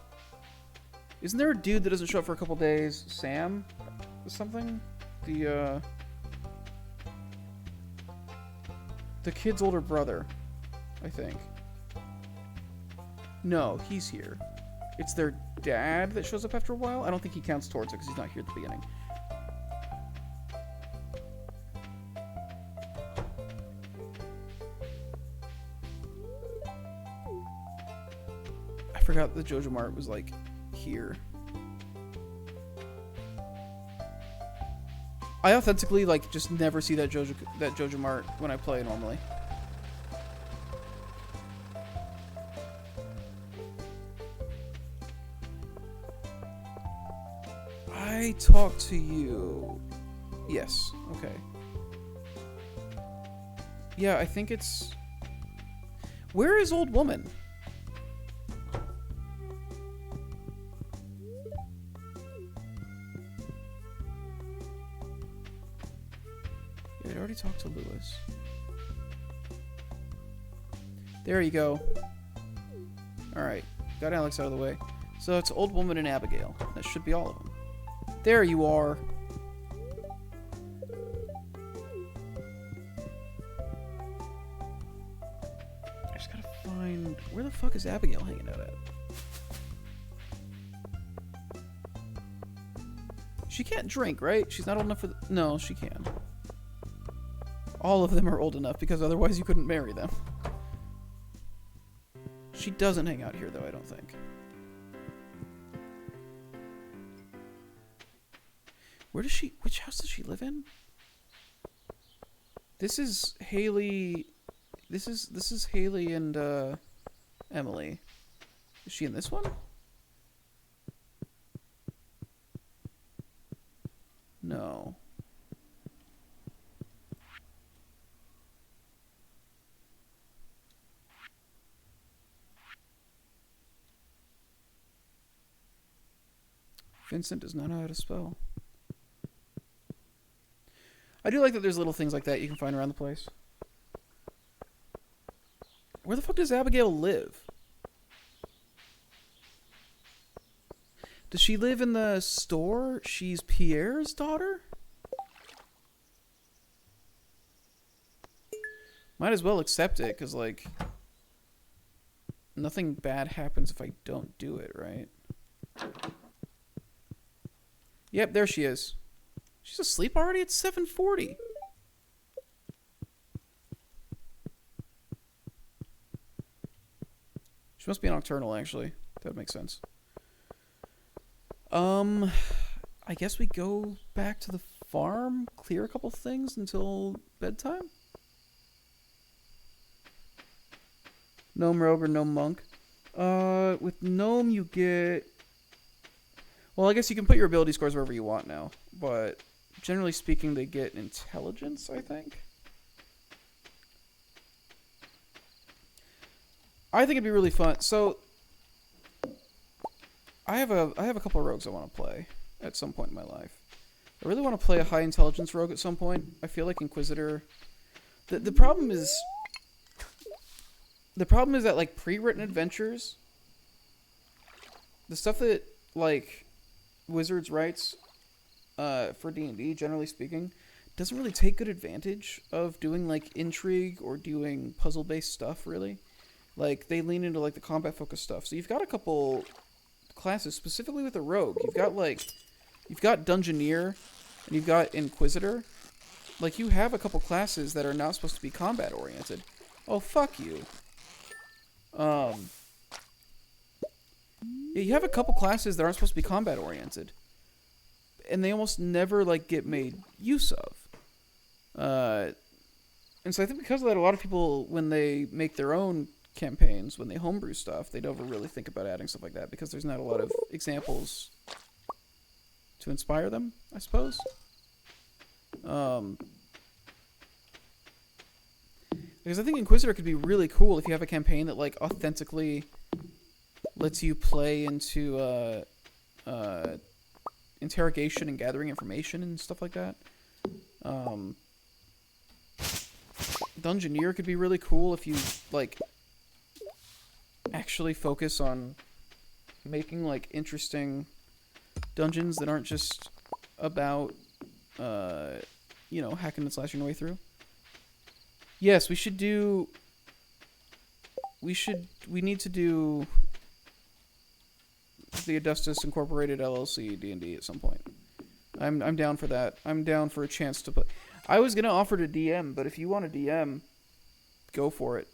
there a dude that doesn't show up for a couple days? Sam? Or something? The kid's older brother, I think. No, he's here. It's their dad that shows up after a while? I don't think he counts towards it because he's not here at the beginning. I forgot the Jojo Mart was, like, here. I authentically, like, just never see that Jojo Mart when I play normally. I talked to you. Yes, okay. Yeah, I think it's... Where is old woman? I already talked to Lewis. There you go. Alright, got Alex out of the way. So it's old woman and Abigail. That should be all of them. There you are. I just gotta find... Where the fuck is Abigail hanging out at? She can't drink, right? She's not old enough for... No, she can. All of them are old enough, because otherwise you couldn't marry them. She doesn't hang out here, though, I don't think. Where does she... Which house does she live in? This is Haley... This is Haley and, Emily. Is she in this one? No. Vincent does not know how to spell. I do like that there's little things like that you can find around the place. Where the fuck does Abigail live? Does she live in the store? She's Pierre's daughter? Might as well accept it, because, like, nothing bad happens if I don't do it, right? Yep, there she is. She's asleep already? It's 7:40. She must be nocturnal, actually. That would make sense. I guess we go back to the farm, clear a couple things until bedtime? Gnome rogue or gnome monk? With gnome you get... Well, I guess you can put your ability scores wherever you want now, but generally speaking, they get intelligence, I think. I think it'd be really fun. So, I have a couple of rogues I want to play at some point in my life. I really want to play a high intelligence rogue at some point. I feel like Inquisitor. The problem is that, like, pre-written adventures, the stuff that, like, Wizards writes for D&D, generally speaking, doesn't really take good advantage of doing, like, intrigue or doing puzzle-based stuff, really. Like, they lean into, like, the combat-focused stuff. So you've got a couple classes, specifically with the rogue. You've got Dungeoneer, and you've got Inquisitor, like, you have a couple classes that are not supposed to be combat oriented. Oh, fuck you. Yeah, you have a couple classes that aren't supposed to be combat oriented, and they almost never, like, get made use of. And so I think because of that, a lot of people, when they make their own campaigns, when they homebrew stuff, they don't really think about adding stuff like that because there's not a lot of examples to inspire them, I suppose. Because I think Inquisitor could be really cool if you have a campaign that, like, authentically lets you play into interrogation and gathering information and stuff like that. Dungeoneer could be really cool if you, like, actually focus on making, like, interesting dungeons that aren't just about, you know, hacking and slashing your way through. Yes, we should do... We need to do the Augustus Incorporated LLC D&D at some point. I'm down for that. I'm down for a chance to play. I was gonna offer to DM, but if you want to DM, go for it.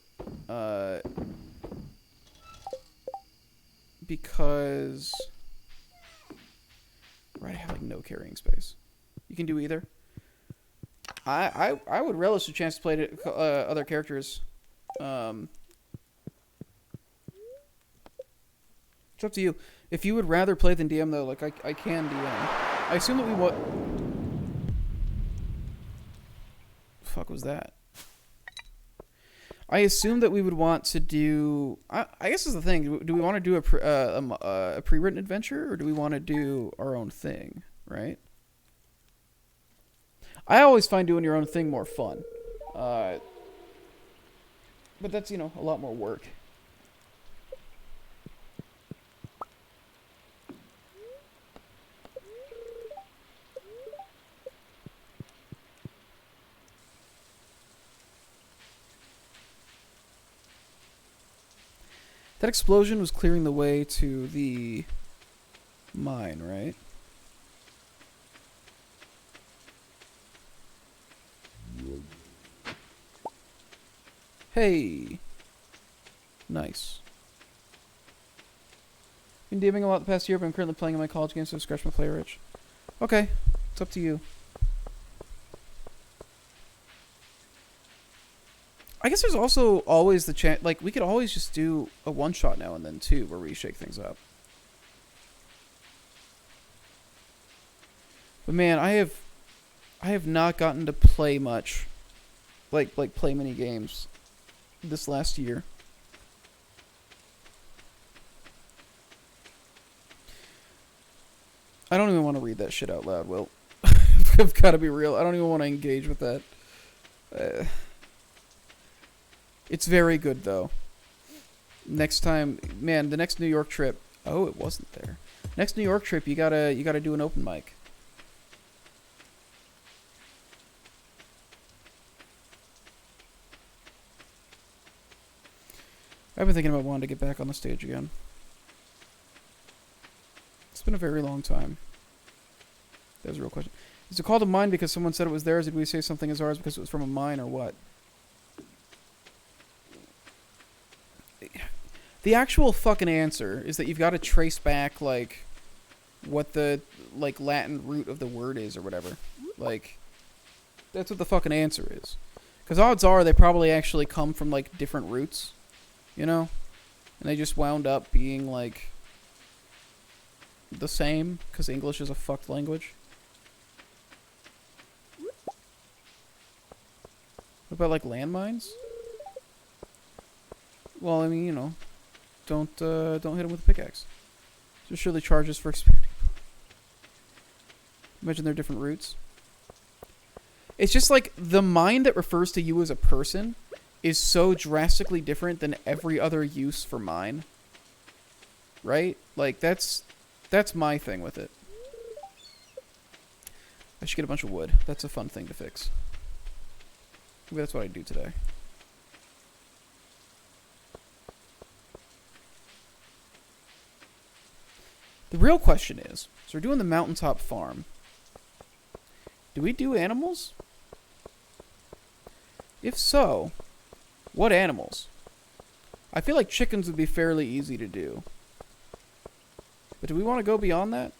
Because right, I have like no carrying space. You can do either. I would relish a chance to play other characters. It's up to you. If you would rather play than DM, though, like, I can DM. I assume that we what? Fuck was that? I assume that we would want to do... I guess is the thing. Do we want to do a pre-written adventure, or do we want to do our own thing, right? I always find doing your own thing more fun. But that's, you know, a lot more work. That explosion was clearing the way to the mine, right? Hey. Nice. Been DMing a lot the past year, but I'm currently playing in my college games, so scratch my player itch. Okay. It's up to you. I guess there's also always the chance, like, we could always just do a one-shot now and then, too, where we shake things up. But man, I have not gotten to play much, like play many games this last year. I don't even want to read that shit out loud, Will. I've got to be real. I don't even want to engage with that. It's very good, though. Next time, man, the next New York trip. Oh, it wasn't there. Next New York trip, you gotta do an open mic. I've been thinking about wanting to get back on the stage again. It's been a very long time. That was a real question. Is it called a mine because someone said it was theirs? Did we say something is ours because it was from a mine or what? The actual fucking answer is that you've got to trace back, like, what the, like, Latin root of the word is or whatever. Like, that's what the fucking answer is. Because odds are they probably actually come from, like, different roots, you know? And they just wound up being, like, the same, because English is a fucked language. What about, like, landmines? Well, I mean, you know, don't hit him with a pickaxe. Just surely charges for expanding. Imagine their different roots. It's just like the mine that refers to you as a person is so drastically different than every other use for mine. Right? Like, that's my thing with it. I should get a bunch of wood. That's a fun thing to fix. Maybe that's what I do today. The real question is, so we're doing the mountaintop farm. Do we do animals? If so, what animals? I feel like chickens would be fairly easy to do. But do we want to go beyond that?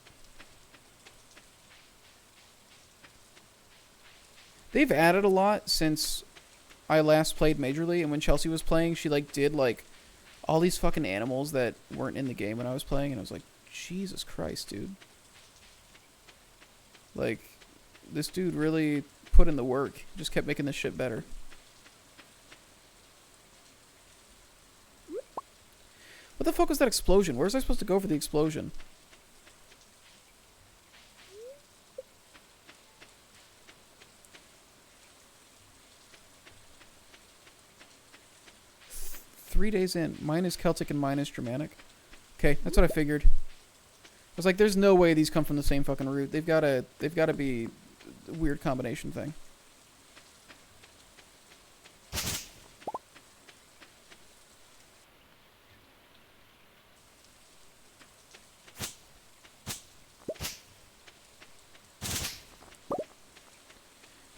They've added a lot since I last played Majorly, and when Chelsea was playing, she like did like all these fucking animals that weren't in the game when I was playing, and I was like, Jesus Christ, dude. Like, this dude really put in the work. Just kept making this shit better. What the fuck was that explosion? Where was I supposed to go for the explosion? Three days in. Mine is Celtic and mine is Germanic. Okay, that's what I figured. I was like, there's no way these come from the same fucking root. They've gotta be a weird combination thing.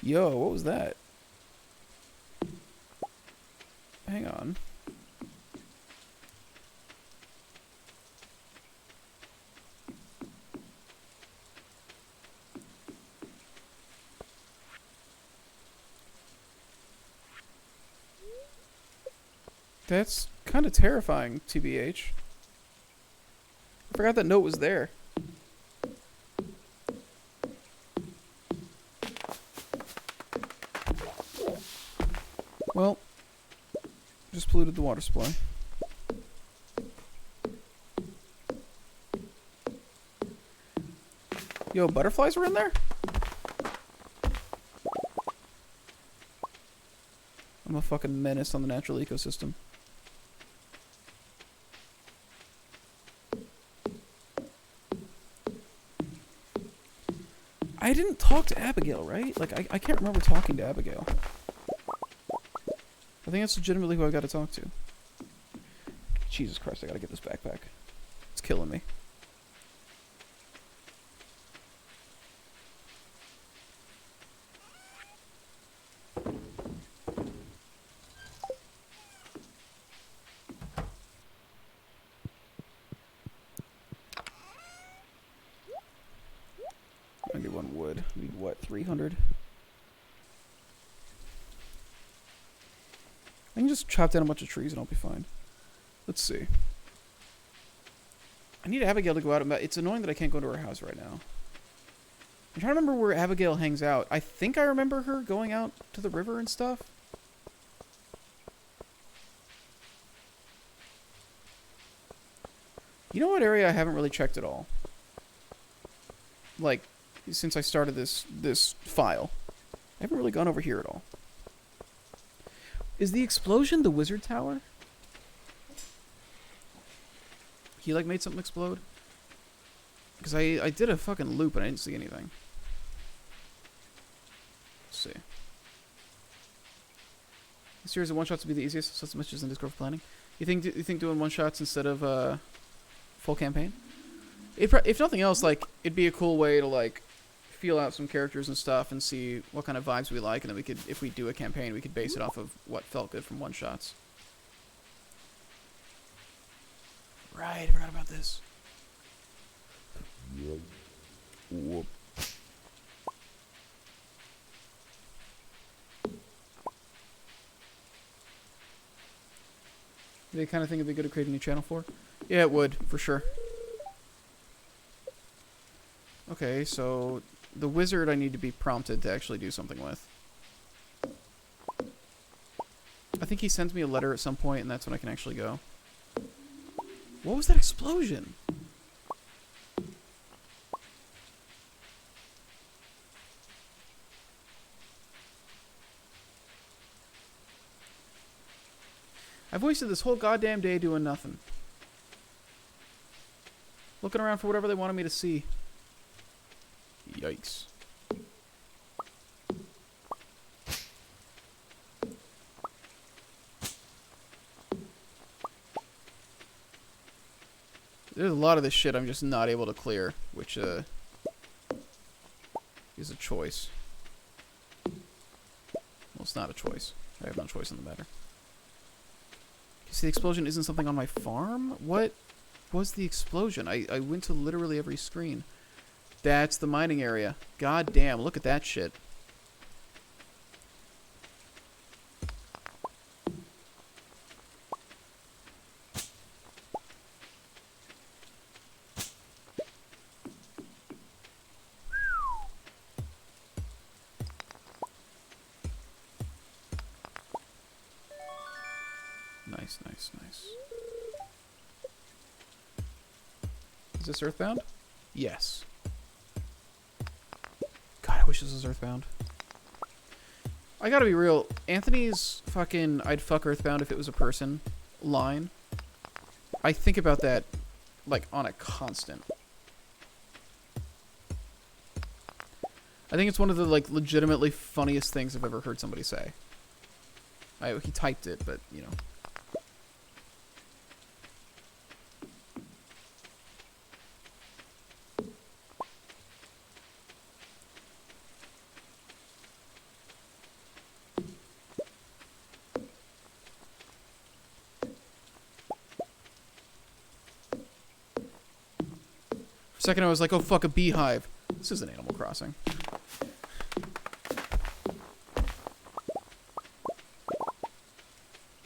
Yo, what was that? Hang on. That's kind of terrifying, TBH. I forgot that note was there. Well, just polluted the water supply. Yo, butterflies were in there? I'm a fucking menace on the natural ecosystem. I didn't talk to Abigail, right? Like, I can't remember talking to Abigail. I think that's legitimately who I gotta talk to. Jesus Christ, I gotta get this backpack. It's killing me. I need one wood. I need what, 300? I can just chop down a bunch of trees and I'll be fine. Let's see. I need Abigail to go out. It's annoying that I can't go to her house right now. I'm trying to remember where Abigail hangs out. I think I remember her going out to the river and stuff. You know what area I haven't really checked at all? Like, since I started this file. I haven't really gone over here at all. Is the explosion the wizard tower? He like made something explode? Because I did a fucking loop and I didn't see anything. Let's see. The series of one-shots would be the easiest, so much as in Discord for planning. You think doing one-shots instead of full campaign? If nothing else, like, it'd be a cool way to like feel out some characters and stuff and see what kind of vibes we like, and then we could, if we do a campaign, we could base it off of what felt good from one-shots. Right, I forgot about this. Whoop. The kind of thing it'd be good to create a new channel for? Yeah, it would, for sure. Okay, so the wizard I need to be prompted to actually do something with. I think he sends me a letter at some point, and that's when I can actually go. What was that explosion? I've wasted this whole goddamn day doing nothing. Looking around for whatever they wanted me to see. Yikes. There's a lot of this shit I'm just not able to clear, which is a choice. Well, it's not a choice. I have no choice in the matter. You see, the explosion isn't something on my farm? What was the explosion? I went to literally every screen. That's the mining area. God damn, look at that shit. Nice, nice, nice. Is this Earthbound? Yes. God, I wish this was Earthbound. I gotta be real. Anthony's fucking I'd fuck Earthbound if it was a person line. I think about that, like, on a constant. I think it's one of the, like, legitimately funniest things I've ever heard somebody say. He typed it, but, you know. For a second I was like, oh fuck, a beehive. This is an Animal Crossing.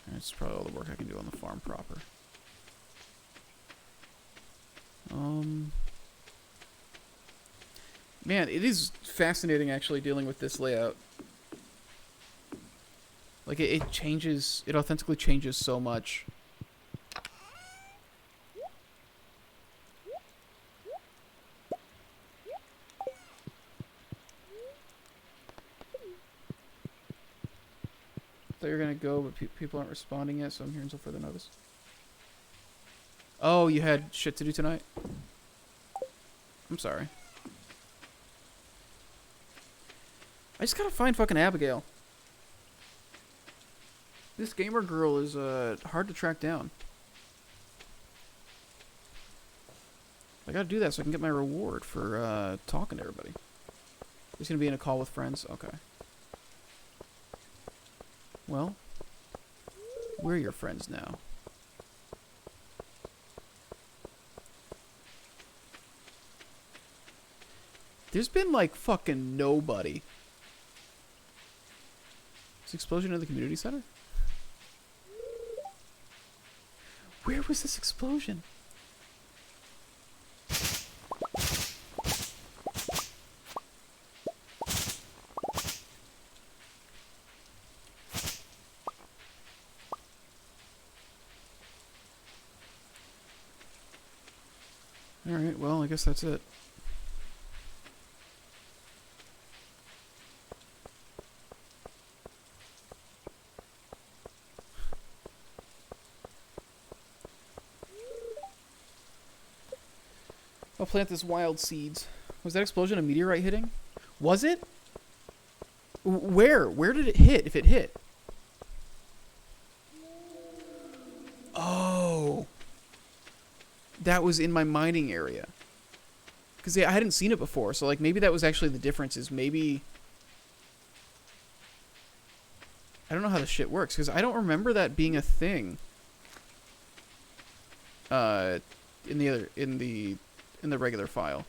That's probably all the work I can do on the farm proper. Man, it is fascinating actually dealing with this layout. Like, it changes, it authentically changes so much. Thought you were gonna go, but people aren't responding yet, so I'm here until further notice. Oh, you had shit to do tonight? I'm sorry. I just gotta find fucking Abigail. This gamer girl is hard to track down. I gotta do that so I can get my reward for talking to everybody. He's gonna be in a call with friends? Okay. Well, we're your friends now. There's been like fucking nobody. This explosion in the community center? Where was this explosion? Alright, well, I guess that's it. I'll plant this wild seeds. Was that explosion a meteorite hitting? Was it? Where? Where did it hit, if it hit? Oh. That was in my mining area. Because I hadn't seen it before, so like maybe that was actually the difference, is maybe... I don't know how this shit works, because I don't remember that being a thing. In the regular file.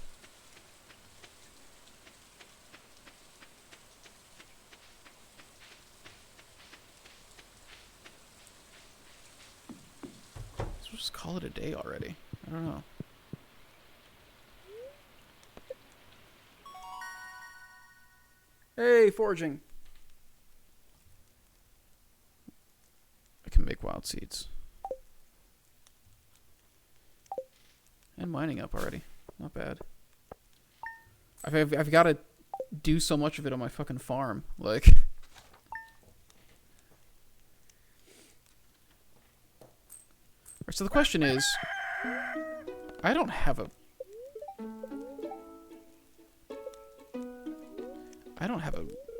Let's just call it a day already. I don't know. Hey, foraging. I can make wild seeds. And mining up already. Not bad. I've got to do so much of it on my fucking farm. Like... So the question is... I don't have a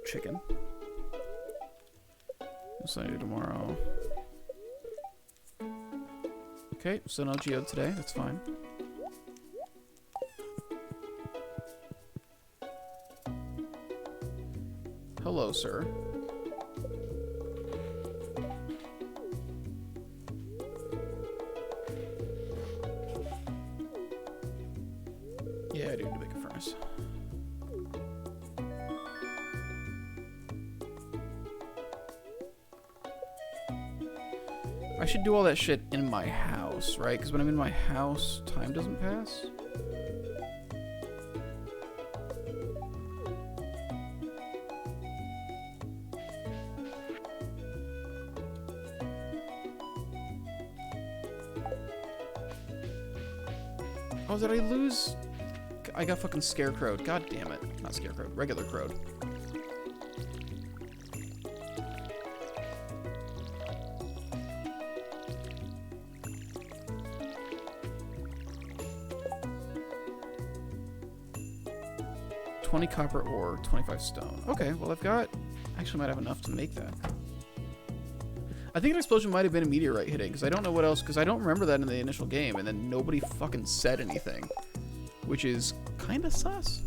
chicken. So I do tomorrow. Okay, so no geode today. That's fine. Hello, sir. Yeah, I do need to make a furnace. I should do all that shit in my house, right? Because when I'm in my house, time doesn't pass. Oh, did I lose? I got fucking scarecrowed. God damn it. Not scarecrowed. Regular crowed. $20 copper ore, 25 stone. Okay, well I've got... Actually might have enough to make that. I think an explosion might have been a meteorite hitting, because I don't know what else, because I don't remember that in the initial game, and then nobody fucking said anything. Which is kind of sus.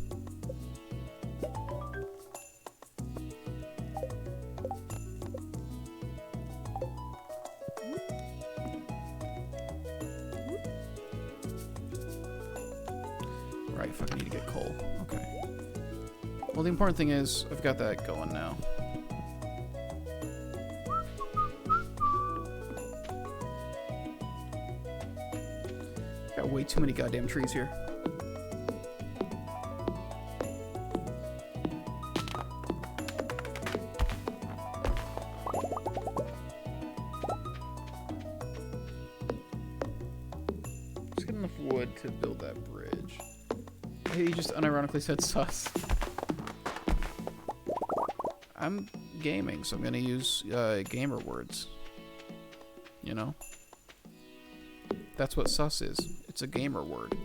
Right, fucking need to get coal. Okay. Well, the important thing is, I've got that going now. Got way too many goddamn trees here. Just get enough wood to build that bridge. He just unironically said sus. I'm gaming, so I'm gonna use gamer words. You know? That's what sus is. It's a gamer word.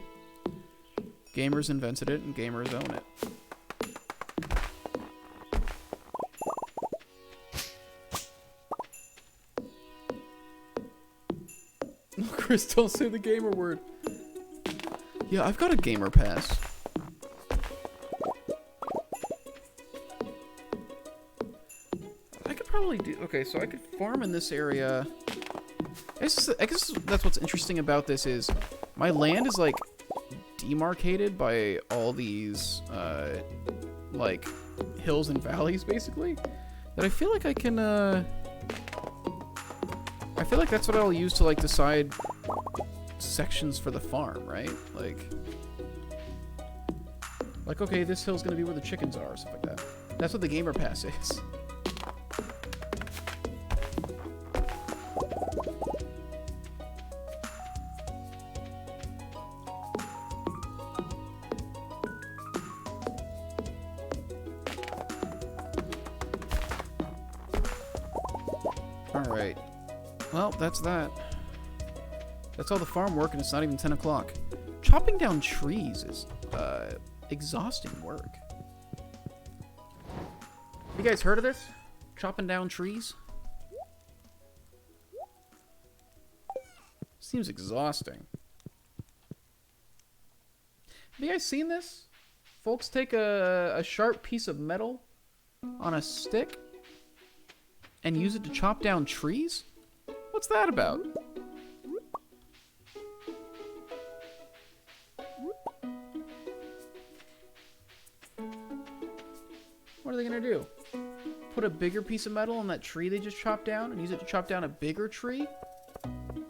Gamers invented it, and gamers own it. Chris, don't say the gamer word. Yeah, I've got a gamer pass. I could probably do... Okay, so I could farm in this area... I guess that's what's interesting about this is my land is like demarcated by all these like hills and valleys basically that I feel like I can I feel like that's what I'll use to like decide sections for the farm, right? Like okay, this hill's gonna be where the chickens are or stuff like that. That's what the gamer pass is. Alright. Well, that's that. That's all the farm work, and it's not even 10 o'clock. Chopping down trees is, exhausting work. You guys heard of this? Chopping down trees? Seems exhausting. Have you guys seen this? Folks take a sharp piece of metal on a stick and use it to chop down trees? What's that about? What are they gonna do? Put a bigger piece of metal on that tree they just chopped down and use it to chop down a bigger tree? I'm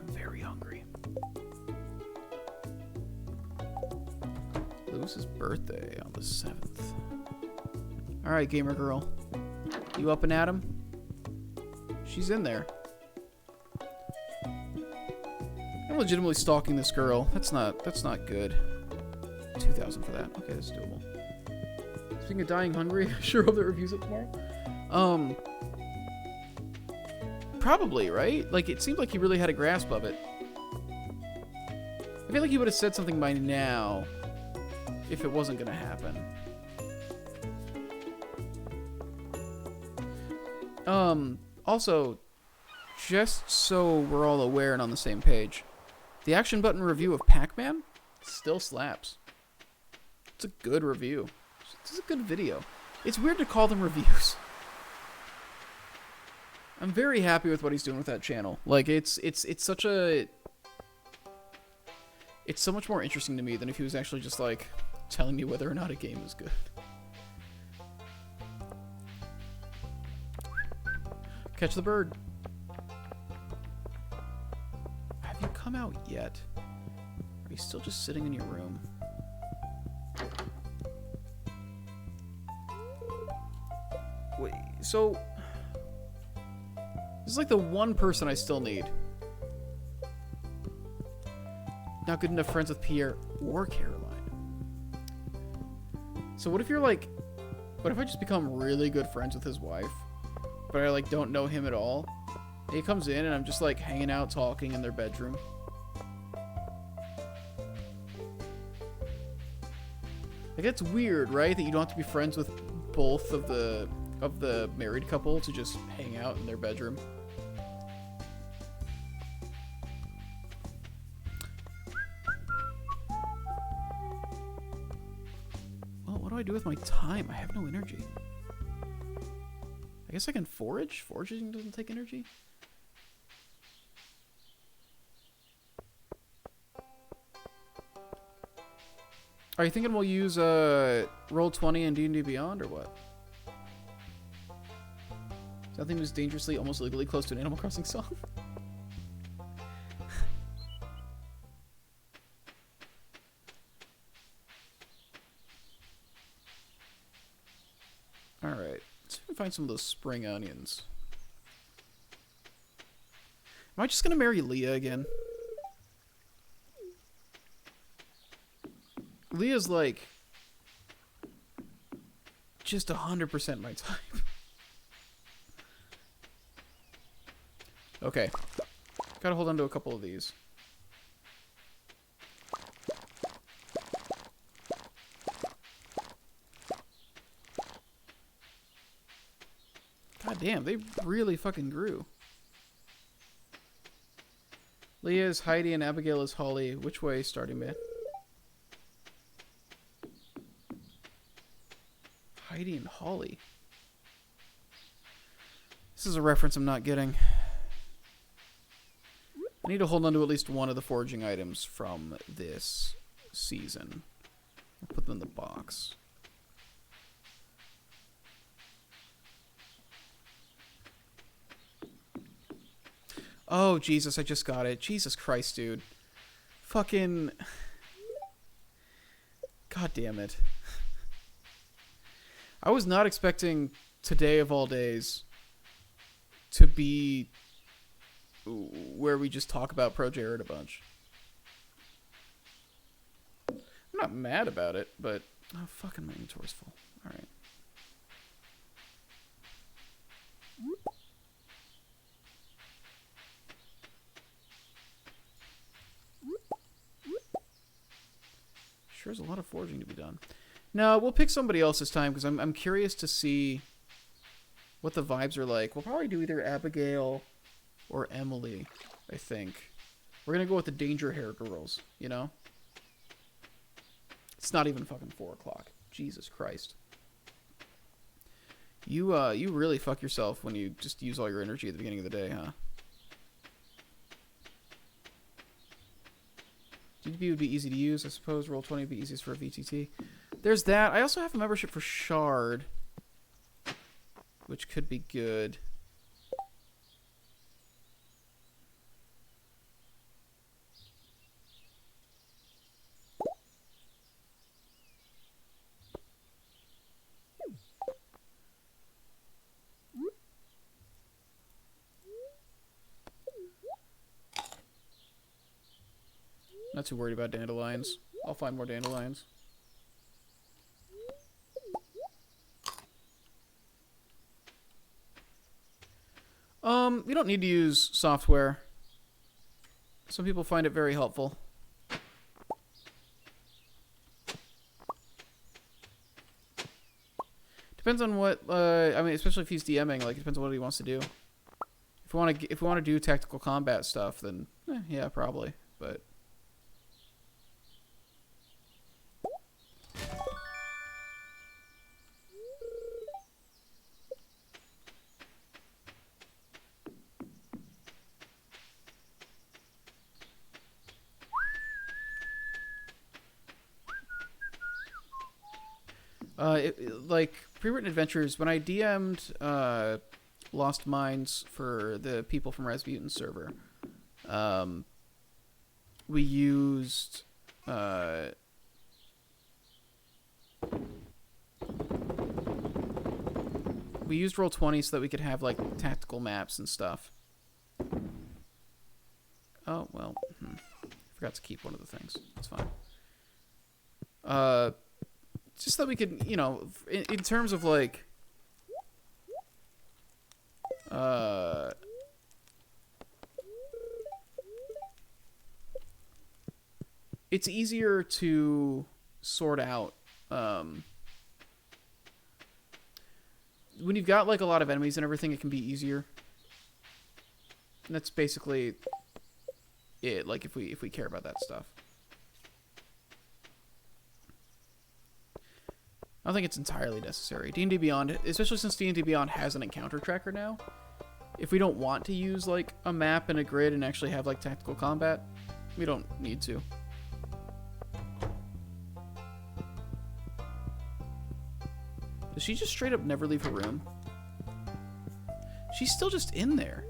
very hungry. Lewis's birthday on the 7th. Alright, gamer girl. You up and at 'em? She's in there. I'm legitimately stalking this girl. That's not good. 2,000 for that. Okay, that's doable. Speaking of dying hungry, I sure hope that reviews it tomorrow. Probably, right? Like, it seemed like he really had a grasp of it. I feel like he would have said something by now if it wasn't gonna happen. Also, just so we're all aware and on the same page, the action button review of Pac-Man still slaps. It's a good review. It's a good video. It's weird to call them reviews. I'm very happy with what he's doing with that channel. Like, it's such a... It's so much more interesting to me than if he was actually just, like, telling me whether or not a game is good. Catch the bird. Have you come out yet? Are you still just sitting in your room? Wait, so... This is like the one person I still need. Not good enough friends with Pierre or Caroline. So what if you're like... What if I just become really good friends with his wife? But I like don't know him at all? And he comes in and I'm just like hanging out talking in their bedroom. Like that's weird, right? That you don't have to be friends with both of the married couple to just hang out in their bedroom. Well, what do I do with my time? I have no energy. I guess I can forage? Foraging doesn't take energy? Are you thinking we'll use Roll20 and D&D Beyond, or what? Something was dangerously, almost legally close to an Animal Crossing song. Alright, let's see if we can find some of those spring onions. Am I just gonna marry Leah again? Leah's like just 100% my type. Okay. Gotta hold on to a couple of these. God damn, they really fucking grew. Leah is Heidi and Abigail is Holly. Which way, Stardew man? Heidi and Holly. This is a reference I'm not getting. I need to hold on to at least one of the foraging items from this season. I'll put them in the box. Oh, Jesus, I just got it. Jesus Christ, dude. Fucking... God damn it. I was not expecting today of all days to be where we just talk about Pro Jared a bunch. I'm not mad about it, but... Oh, fucking my inventory's full. Alright. Sure is a lot of foraging to be done. No, we'll pick somebody else this time, because I'm curious to see what the vibes are like. We'll probably do either Abigail or Emily, I think. We're going to go with the Danger Hair girls, you know? It's not even fucking 4 o'clock. Jesus Christ. You really fuck yourself when you just use all your energy at the beginning of the day, huh? DDB would be easy to use, I suppose. Roll20 would be easiest for a VTT. There's that. I also have a membership for Shard, which could be good. Not too worried about dandelions. I'll find more dandelions. You don't need to use software. Some people find it very helpful. Depends on what, I mean, especially if he's DMing, like, it depends on what he wants to do. If we want to do tactical combat stuff, then, yeah, probably, but... Like pre-written adventures. When I DM'd Lost Mines for the people from Rasputin's server, um, we used Roll20 so that we could have like tactical maps and stuff. Oh well, forgot to keep one of the things. That's fine. Just that we could, you know, in terms of like, it's easier to sort out when you've got like a lot of enemies and everything. It can be easier. And that's basically it. Like if we care about that stuff. I don't think it's entirely necessary. D&D Beyond, especially since D&D Beyond has an encounter tracker now, if we don't want to use like a map and a grid and actually have like tactical combat, we don't need to. Does she just straight up never leave her room? She's still just in there.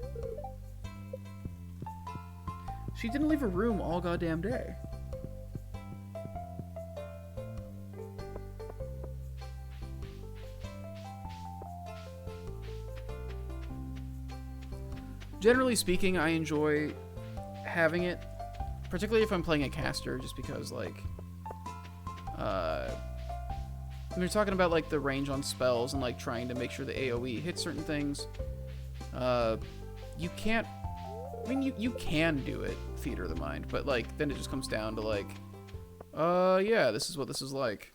She didn't leave her room all goddamn day. Generally speaking, I enjoy having it, particularly if I'm playing a caster, just because, like, when you're talking about, like, the range on spells and, like, trying to make sure the AoE hits certain things, you can't, I mean, you can do it, Theater of the Mind, but, like, then it just comes down to, like, yeah, this is what this is like.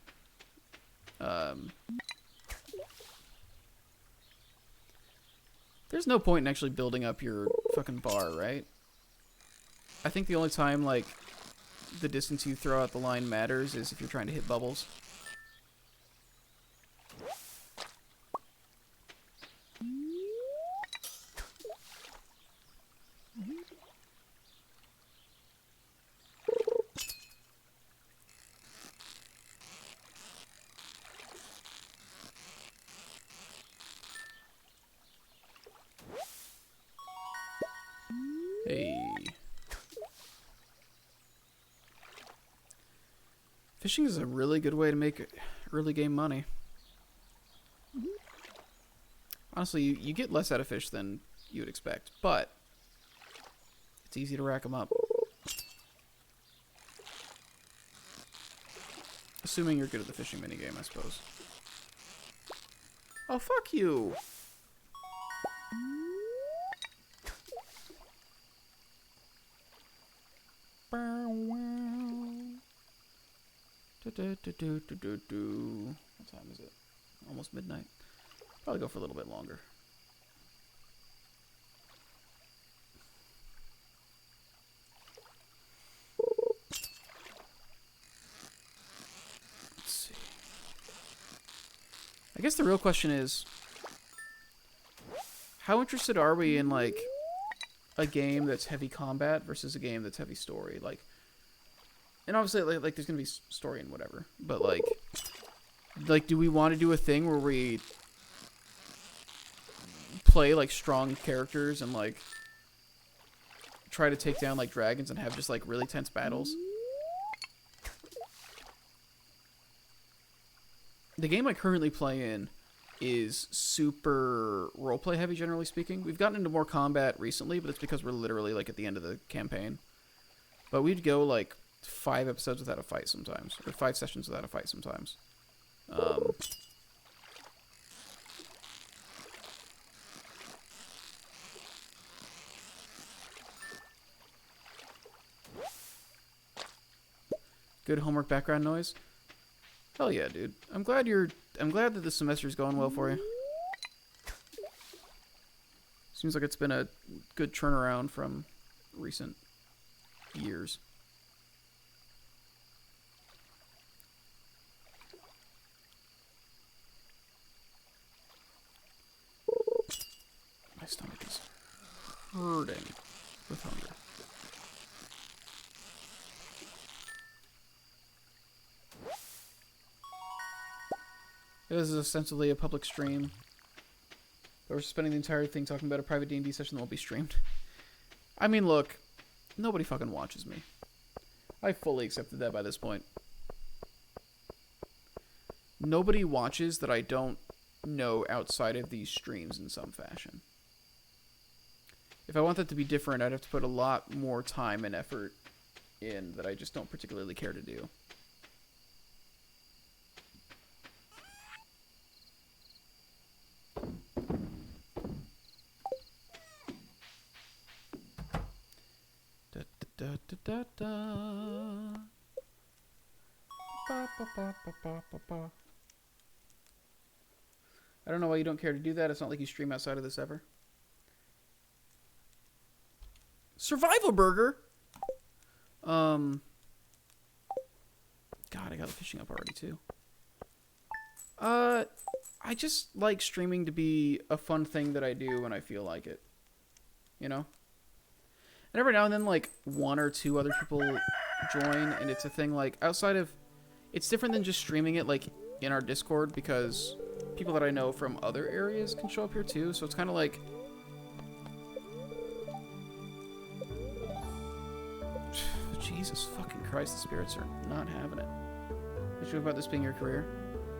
There's no point in actually building up your fucking bar, right? I think the only time, like, the distance you throw out the line matters is if you're trying to hit bubbles. Hey. Fishing is a really good way to make early game money. Honestly, you get less out of fish than you would expect, but it's easy to rack them up. Assuming you're good at the fishing minigame, I suppose. Oh, fuck you! What time is it? Almost midnight. Probably go for a little bit longer. Let's see. I guess the real question is, how interested are we in, like, a game that's heavy combat versus a game that's heavy story? Like, and obviously, like there's gonna be story and whatever, but like, do we want to do a thing where we play like strong characters and like try to take down like dragons and have just like really tense battles? The game I currently play in is super roleplay heavy, generally speaking. We've gotten into more combat recently, but it's because we're literally like at the end of the campaign. But we'd go like 5 episodes without a fight sometimes, or 5 sessions without a fight sometimes. Good homework background noise. Hell yeah, dude. I'm glad that this semester's going well for you. Seems like it's been a good turnaround from recent years. My stomach is hurting with hunger. This is ostensibly a public stream. But we're spending the entire thing talking about a private D&D session that won't be streamed. I mean, look. Nobody fucking watches me. I fully accepted that by this point. Nobody watches that I don't know outside of these streams in some fashion. If I want that to be different, I'd have to put a lot more time and effort in that I just don't particularly care to do. Da, da, da, da, da. Ba, ba, ba, ba, ba, ba, ba. I don't know why you don't care to do that. It's not like you stream outside of this ever. Survival burger? God, I got the fishing up already too. I just like streaming to be a fun thing that I do when I feel like it. You know? And every now and then, like, one or two other people join, and it's a thing, like, outside of... It's different than just streaming it, like, in our Discord, because people that I know from other areas can show up here too, so it's kind of like... Jesus fucking Christ, the spirits are not having it. Did you know about this being your career?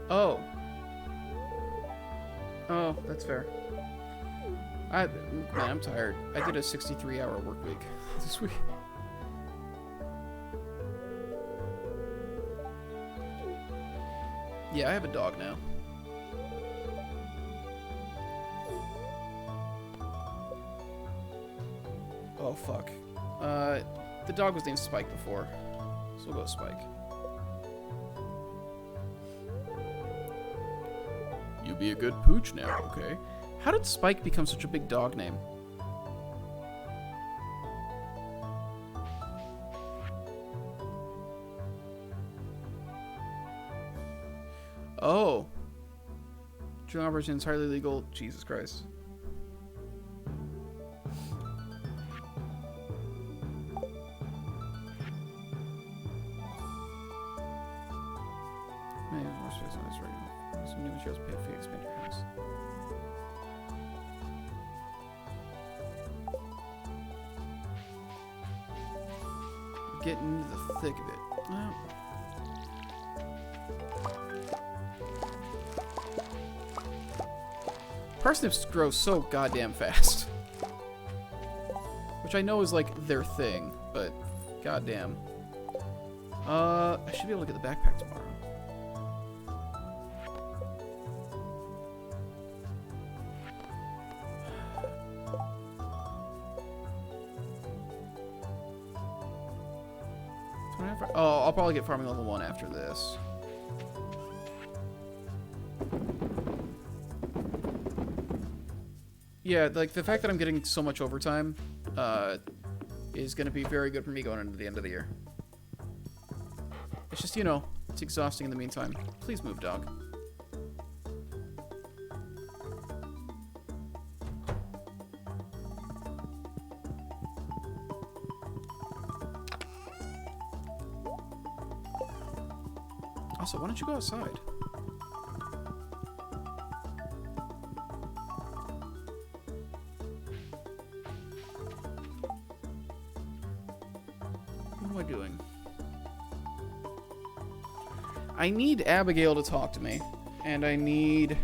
Oh. Oh, that's fair. Man, I'm tired. I did a 63-hour work week this week. Yeah, I have a dog now. Oh, fuck. The dog was named Spike before, so we'll go with Spike. You be a good pooch now, okay? How did Spike become such a big dog name? Oh. Drilling operation entirely legal. Jesus Christ. Some new materials pay fee, expand your house. Getting into the thick of it. Oh. Parsnips grow so goddamn fast. Which I know is like their thing, but goddamn. I should be able to get the backpack tomorrow. Oh, I'll probably get farming level 1 after this. Yeah, like, the fact that I'm getting so much overtime, is gonna be very good for me going into the end of the year. It's just, you know, it's exhausting in the meantime. Please move, dog. Also, why don't you go outside? What am I doing? I need Abigail to talk to me, and I need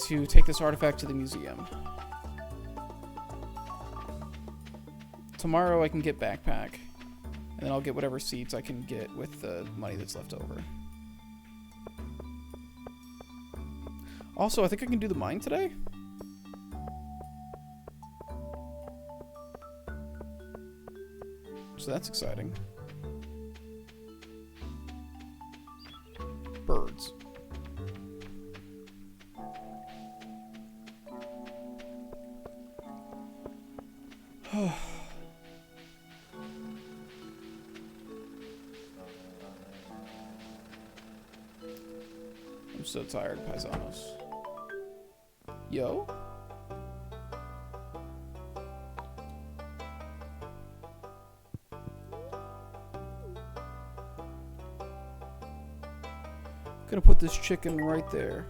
to take this artifact to the museum. Tomorrow I can get backpack. And then I'll get whatever seeds I can get with the money that's left over. Also, I think I can do the mine today. So that's exciting. Birds. I'm so tired, paisanos. Yo? Gonna put this chicken right there.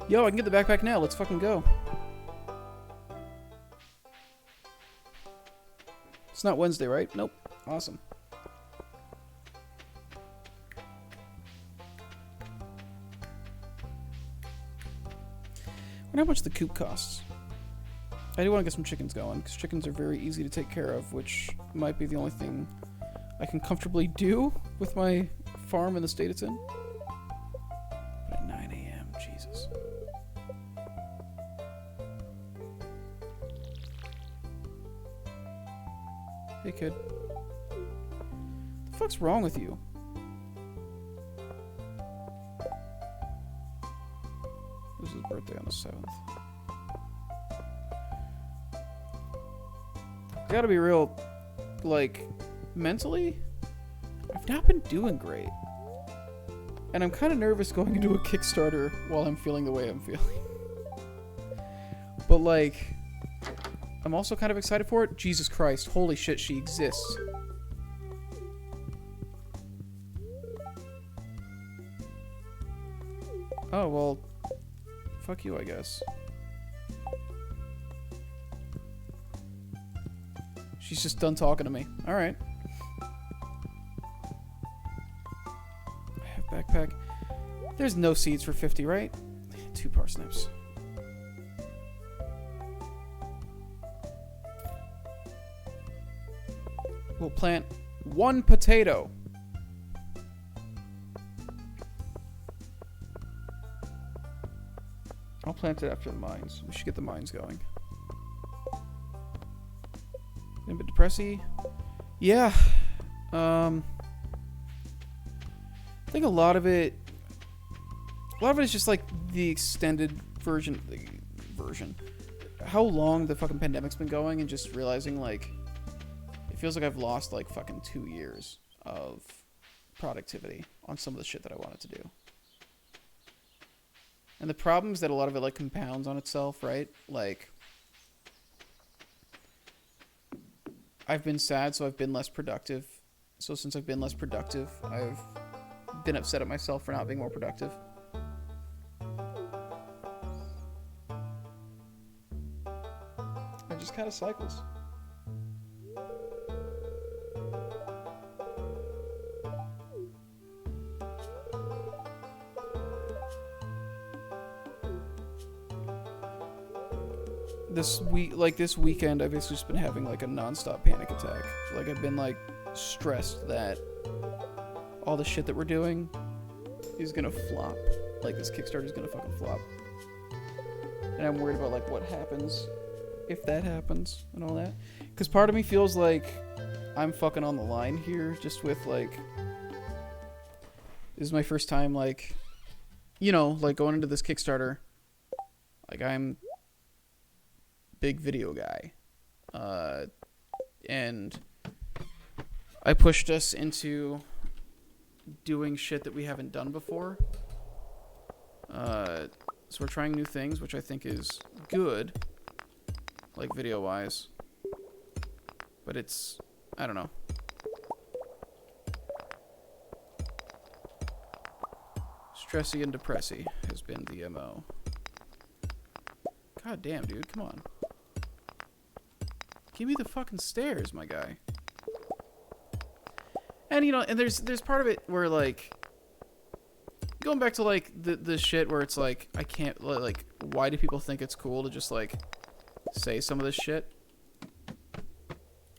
Yo, I can get the backpack now. Let's fucking go. It's not Wednesday, right? Nope. Awesome. I wonder how much the coop costs. I do want to get some chickens going, because chickens are very easy to take care of, which might be the only thing I can comfortably do with my farm in the state it's in. But at 9 a.m., Jesus. Hey, kid. What the fuck's wrong with you? It was his birthday on the 7th. Gotta be real, like, mentally, I've not been doing great. And I'm kind of nervous going into a Kickstarter while I'm feeling the way I'm feeling. But, like, I'm also kind of excited for it. Jesus Christ, holy shit, she exists. Oh, well, fuck you, I guess. She's just done talking to me. Alright. I have backpack. There's no seeds for 50, right? 2 parsnips. We'll plant 1 potato. I'll plant it after the mines. We should get the mines going. A bit depressy. Yeah. I think a lot of it is just like the extended version. How long the fucking pandemic's been going, and just realizing like it feels like I've lost like fucking 2 years of productivity on some of the shit that I wanted to do. And the problem is that a lot of it like compounds on itself, right? Like, I've been sad, so I've been less productive. So since I've been less productive, I've been upset at myself for not being more productive. It just kind of cycles. This weekend, I've basically just been having like a non-stop panic attack. Like, I've been like stressed that all the shit that we're doing is gonna flop. Like, this Kickstarter is gonna fucking flop. And I'm worried about like what happens if that happens and all that. Because part of me feels like I'm fucking on the line here, just with like, this is my first time like, you know, like going into this Kickstarter. Like, I'm big video guy, and I pushed us into doing shit that we haven't done before, so we're trying new things, which I think is good, like video wise, but it's, I don't know. Stressy and depressy has been the MO. God damn, dude, come on. Give me the fucking stairs, my guy. And, you know, and there's part of it where, like, going back to, like, the shit where it's, like, I can't, like, why do people think it's cool to just, like, say some of this shit?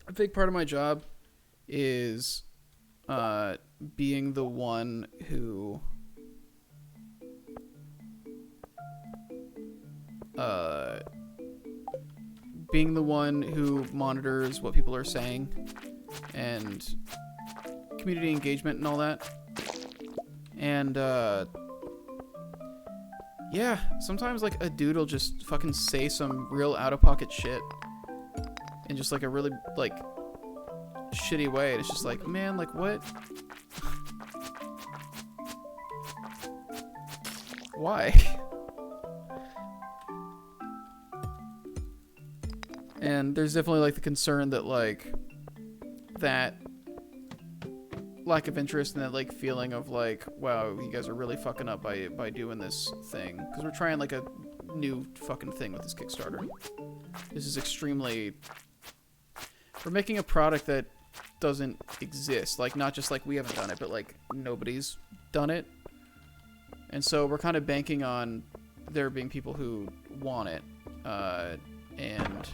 A big part of my job is being the one who monitors what people are saying and community engagement and all that. And yeah, sometimes like a dude will just fucking say some real out-of-pocket shit in just like a really like shitty way, and it's just like, man, like, what? Why? And there's definitely like the concern that like that lack of interest and that like feeling of like, wow, you guys are really fucking up by doing this thing, because we're trying like a new fucking thing with this Kickstarter. This is extremely, we're making a product that doesn't exist, like not just like we haven't done it, but like nobody's done it, and so we're kind of banking on there being people who want it, and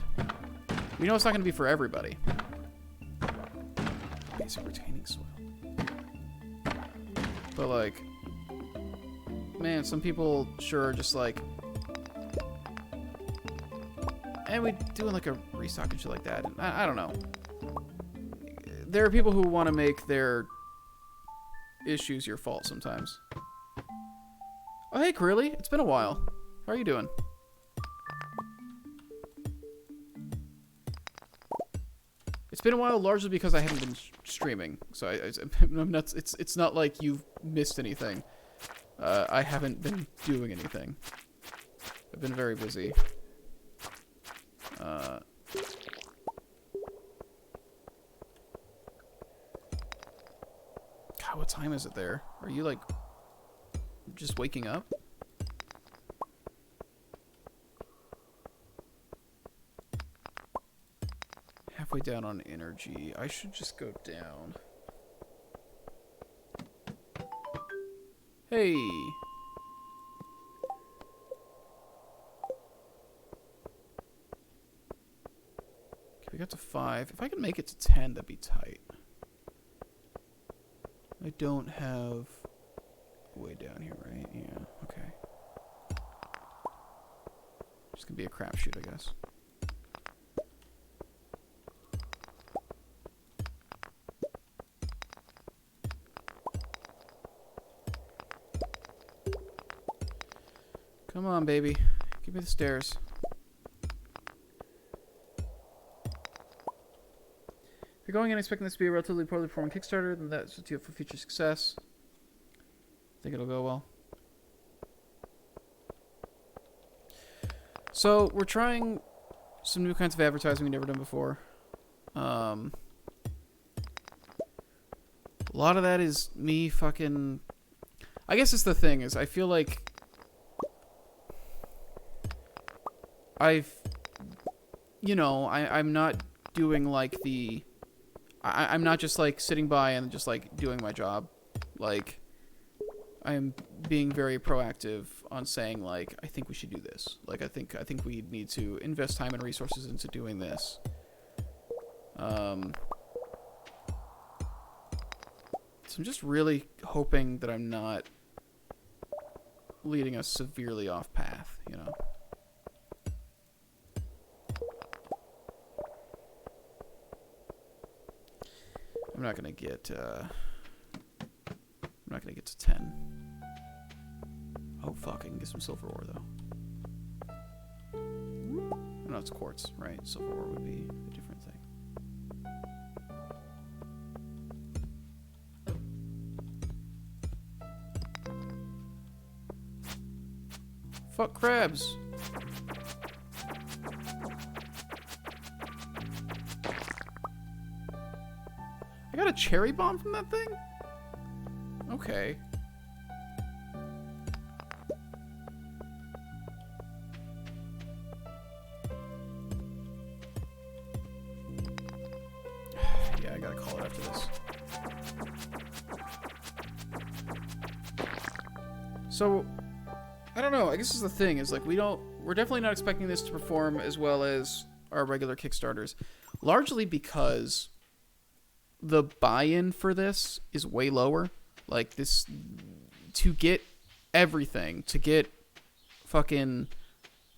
we know it's not going to be for everybody. Basic retaining soil. But, like, man, some people sure are just like, and we doing like a restock and shit like that. And I don't know. There are people who want to make their issues your fault sometimes. Oh, hey, Curly. It's been a while. How are you doing? It's been a while, largely because I haven't been streaming, so I'm not. It's not like you've missed anything. I haven't been doing anything. I've been very busy. God, what time is it there? Are you like just waking up? Halfway down on energy. I should just go down. Hey. Okay, we got to 5. If I can make it to 10, that'd be tight. I don't have way down here, right? Yeah, okay. Just gonna be a crapshoot, I guess. Come on, baby. Give me the stairs. If you're going in expecting this to be a relatively poorly performing Kickstarter, then that's what you have for future success. I think it'll go well. So, we're trying some new kinds of advertising we've never done before. A lot of that is me fucking... I guess it's the thing, is I feel like I'm not doing like the... I'm not just like sitting by and just like doing my job. Like, I'm being very proactive on saying like, I think we should do this. Like, I think we need to invest time and resources into doing this. So I'm just really hoping that I'm not leading us severely off path, you know? I'm not gonna get to 10. Oh fuck, I can get some silver ore though. Oh, no, it's quartz, right? Silver ore would be a different thing. Fuck crabs. I got a cherry bomb from that thing? Okay. Yeah, I gotta call it after this. So, I don't know. I guess this is the thing, is like we're definitely not expecting this to perform as well as our regular Kickstarters. Largely because the buy-in for this is way lower. Like, this, to get everything, to get fucking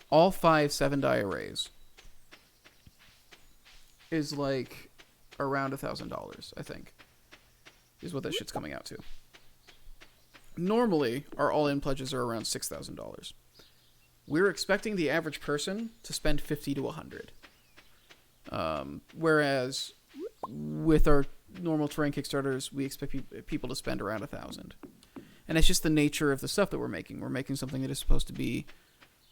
all 5 7-die arrays is like around $1,000, I think, is what that shit's coming out to. Normally, our all-in pledges are around $6,000. We're expecting the average person to spend $50 to $100. Whereas with our normal terrain Kickstarters, we expect people to spend around $1,000. And it's just the nature of the stuff that we're making. We're making something that is supposed to be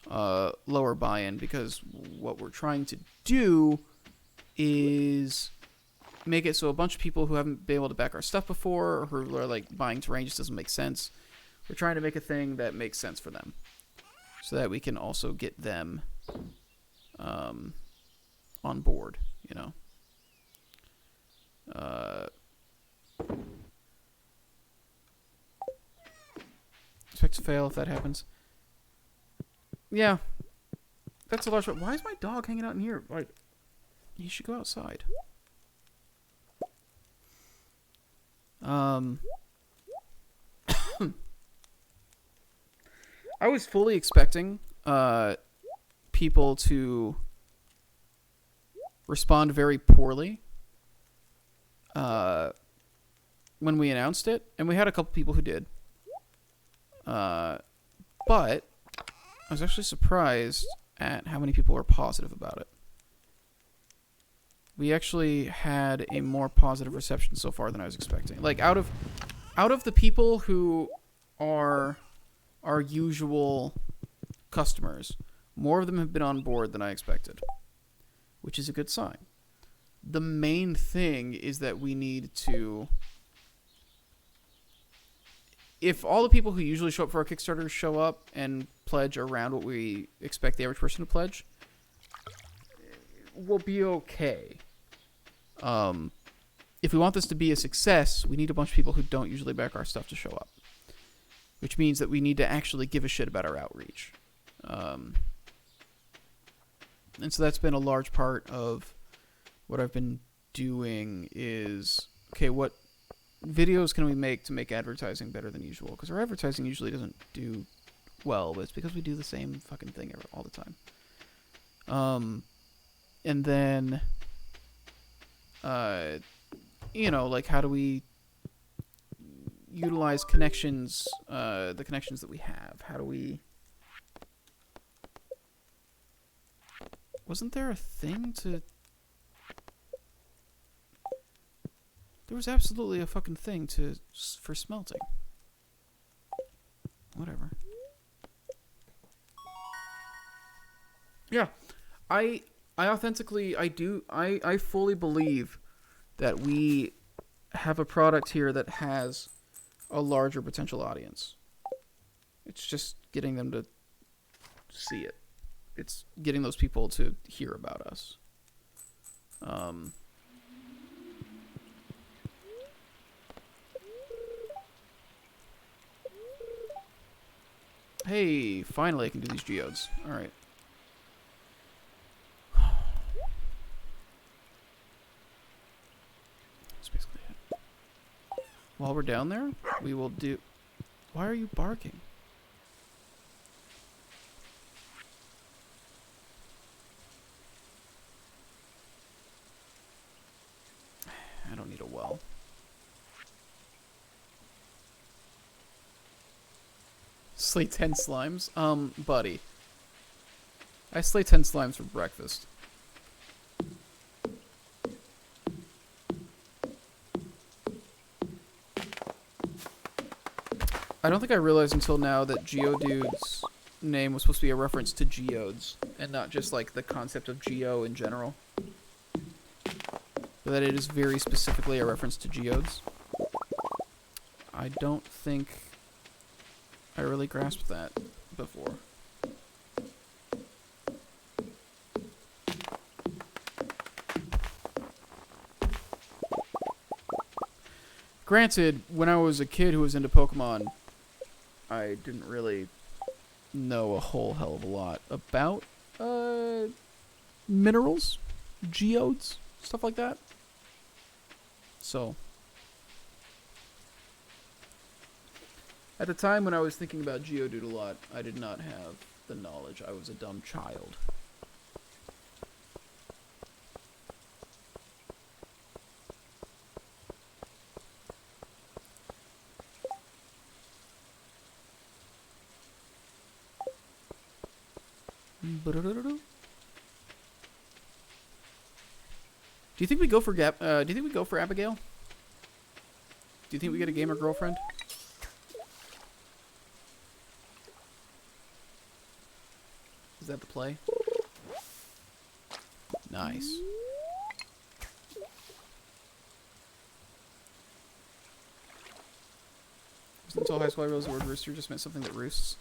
lower buy-in, because what we're trying to do is make it so a bunch of people who haven't been able to back our stuff before, or who are like buying terrain just doesn't make sense. We're trying to make a thing that makes sense for them, so that we can also get them on board. You know. Expect to fail if that happens. Yeah, that's a large. Why is my dog hanging out in here? Like, he should go outside. I was fully expecting people to respond very poorly when we announced it, and we had a couple people who did. But I was actually surprised at how many people were positive about it. We actually had a more positive reception so far than I was expecting. Like, out of the people who are our usual customers, more of them have been on board than I expected, which is a good sign. The main thing is that we need to... If all the people who usually show up for our Kickstarters show up and pledge around what we expect the average person to pledge, we'll be okay. If we want this to be a success, we need a bunch of people who don't usually back our stuff to show up. Which means that we need to actually give a shit about our outreach. And so that's been a large part of what I've been doing is, okay, what videos can we make to make advertising better than usual? Because our advertising usually doesn't do well, but it's because we do the same fucking thing all the time. And then, you know, like, how do we utilize connections, the connections that we have? How do we... Wasn't there a thing to... There was absolutely a fucking thing for smelting. Whatever. Yeah. I fully believe that we have a product here that has a larger potential audience. It's just getting them to see it. It's getting those people to hear about us. Hey, finally I can do these geodes. Alright. That's basically it. While we're down there, we will do... Why are you barking? I don't need a well. Slay 10 slimes? Buddy. I slay 10 slimes for breakfast. I don't think I realized until now that Geodude's name was supposed to be a reference to geodes, and not just, like, the concept of geo in general. But that it is very specifically a reference to geodes. I don't think I really grasped that before. Granted, when I was a kid who was into Pokemon, I didn't really know a whole hell of a lot about minerals, geodes, stuff like that. So, at the time when I was thinking about Geodude a lot, I did not have the knowledge. I was a dumb child. Do you think we go for do you think we go for Abigail? Do you think we get a gamer girlfriend? Is that the play? Nice. Until high school I realized the word rooster just meant something that roosts.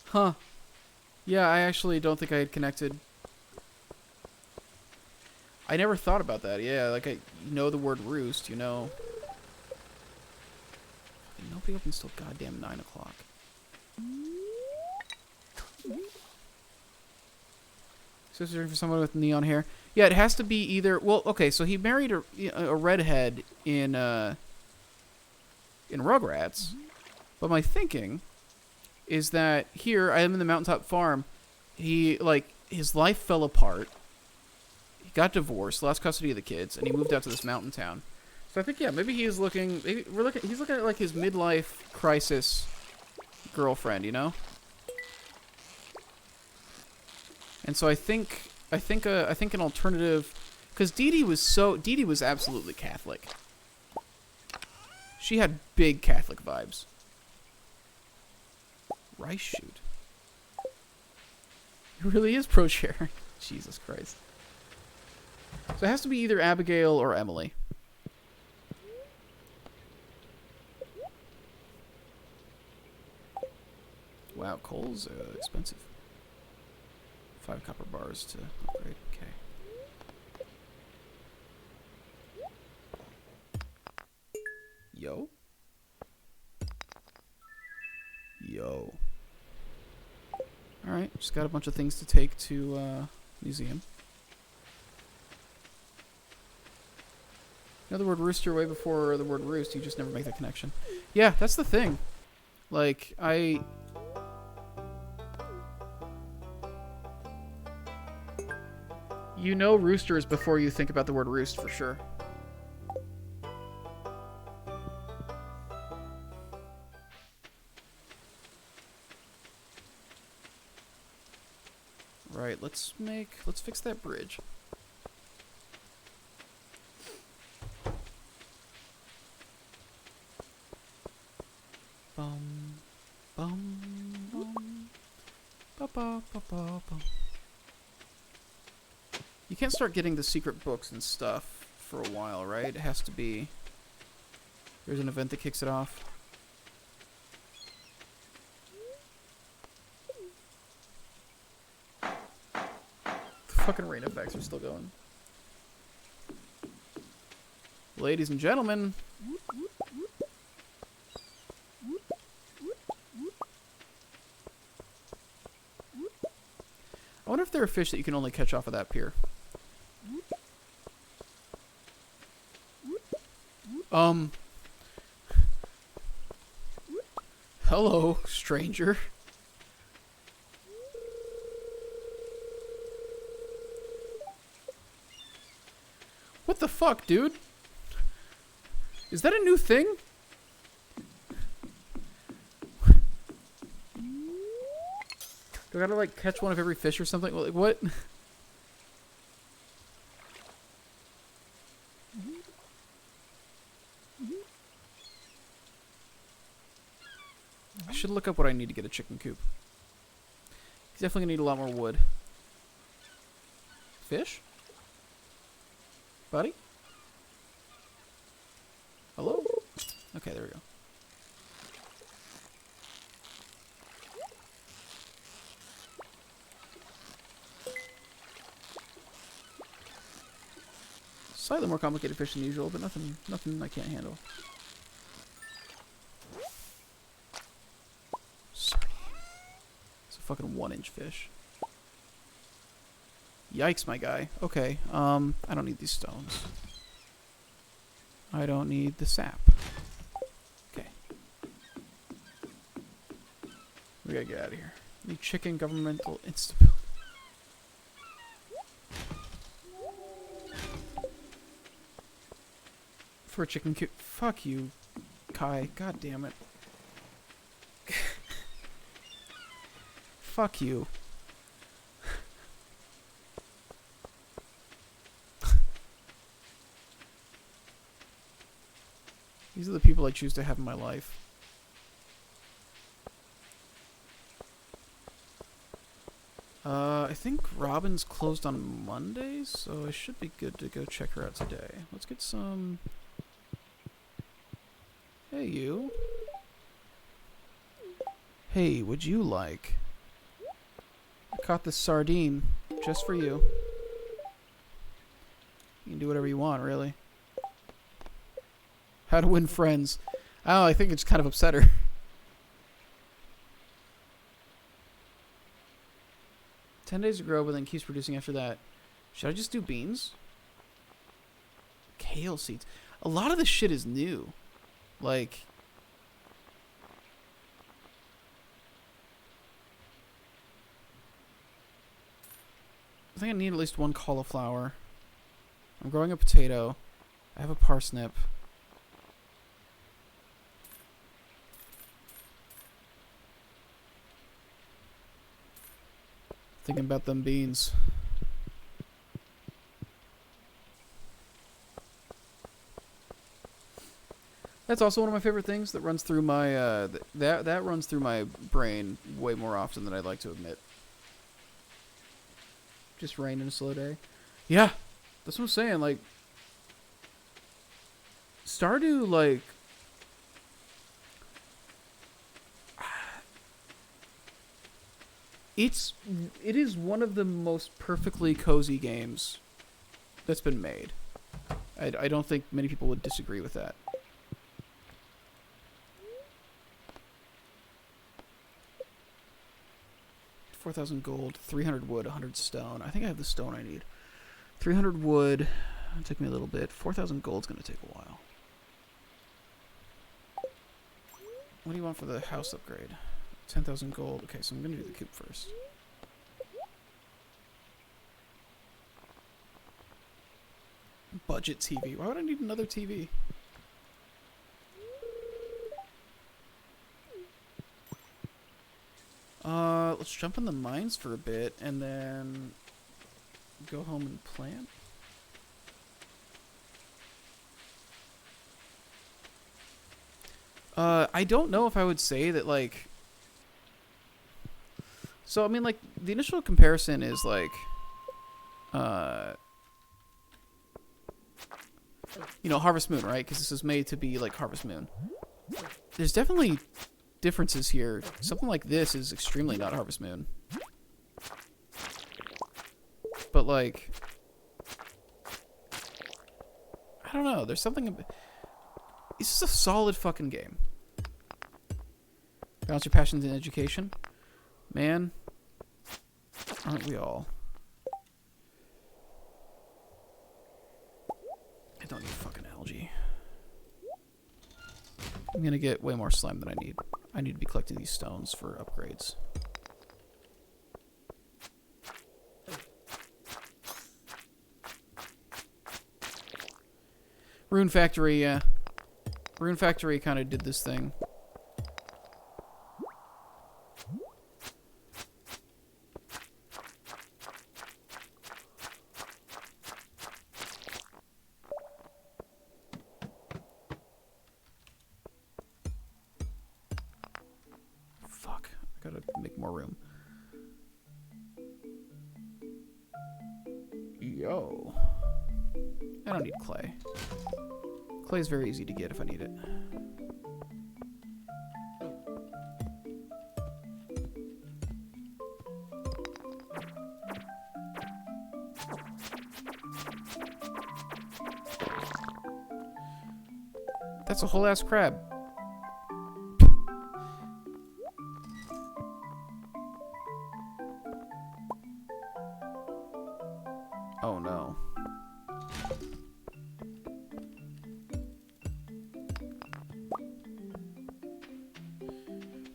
Huh. Yeah, I actually don't think I had connected. I never thought about that. Yeah, like I know the word roost, you know. Nobody opens till goddamn 9 o'clock. Sister for someone with neon hair. Yeah, it has to be either. Well, okay, so he married a redhead in Rugrats, but my thinking is that here I am in the mountaintop farm. He his life fell apart. He got divorced, lost custody of the kids, and he moved out to this mountain town. So I think maybe he is looking. Maybe he's looking at like his midlife crisis girlfriend, you know. And so I think an alternative, because Dee Dee was absolutely Catholic. She had big Catholic vibes. Rice shoot. It really is pro chair. Jesus Christ. So it has to be either Abigail or Emily. Wow, coal's expensive. 5 copper bars to upgrade. Okay. Yo. Alright, just got a bunch of things to take to museum. You know the word rooster way before the word roost, you just never make the connection. Yeah, that's the thing. Like, you know roosters before you think about the word roost for sure. Right, let's fix that bridge. Bum, bum, bum, ba ba ba ba bum. You can't start getting the secret books and stuff for a while, right? It has to be... There's an event that kicks it off. The fucking rain effects are still going. Ladies and gentlemen. I wonder if there are fish that you can only catch off of that pier. Hello, stranger. What the fuck, dude? Is that a new thing? Do I gotta, like, catch one of every fish or something? Like, what? I should look up what I need to get a chicken coop. Definitely gonna need a lot more wood. Fish? Buddy? Hello? Okay, there we go. Slightly more complicated fish than usual, but nothing I can't handle. Sorry. It's a fucking 1-inch fish. Yikes, my guy. Okay, I don't need these stones. I don't need the sap. Okay. We gotta get out of here. Need chicken, governmental instability. For a chicken coop. Fuck you, Kai. God damn it. Fuck you. These are the people I choose to have in my life. I think Robin's closed on Mondays, so I should be good to go check her out today. Let's get some... Hey, you. Hey, would you like... I caught this sardine just for you. You can do whatever you want, really. How to win friends. Oh, I think it's kind of upset her. $10 to grow, but then keeps producing after that. Should I just do beans? Kale seeds. A lot of this shit is new. Like... I think I need at least one cauliflower. I'm growing a potato. I have a parsnip. Thinking about them beans. That's also one of my favorite things that runs through my that runs through my brain way more often than I'd like to admit. Just rain in a slow day. Yeah, that's what I'm saying. Like Stardew, like it is one of the most perfectly cozy games that's been made. I don't think many people would disagree with that. $4,000 gold, 300 wood, 100 stone. I think I have the stone I need. 300 wood. It'll take me a little bit. 4,000 gold's gonna take a while. What do you want for the house upgrade? 10,000 gold. Okay, so I'm gonna do the coop first. Budget TV. Why would I need another TV? Let's jump in the mines for a bit and then go home and plant. I don't know if I would say that, like... So, I mean, like, the initial comparison is, like... you know, Harvest Moon, right? Because this is made to be like Harvest Moon. There's definitely differences here. Something like this is extremely not Harvest Moon. But, like... I don't know. There's something... It's just a solid fucking game. Balance your passions in education. Man. Aren't we all? I don't need fucking algae. I'm gonna get way more slime than I need. I need to be collecting these stones for upgrades. Rune Factory, yeah. Rune Factory kind of did this thing. Fuck. I gotta make more room. Yo. I don't need clay. Clay is very easy to get if I need it. That's a whole ass crab. Oh no.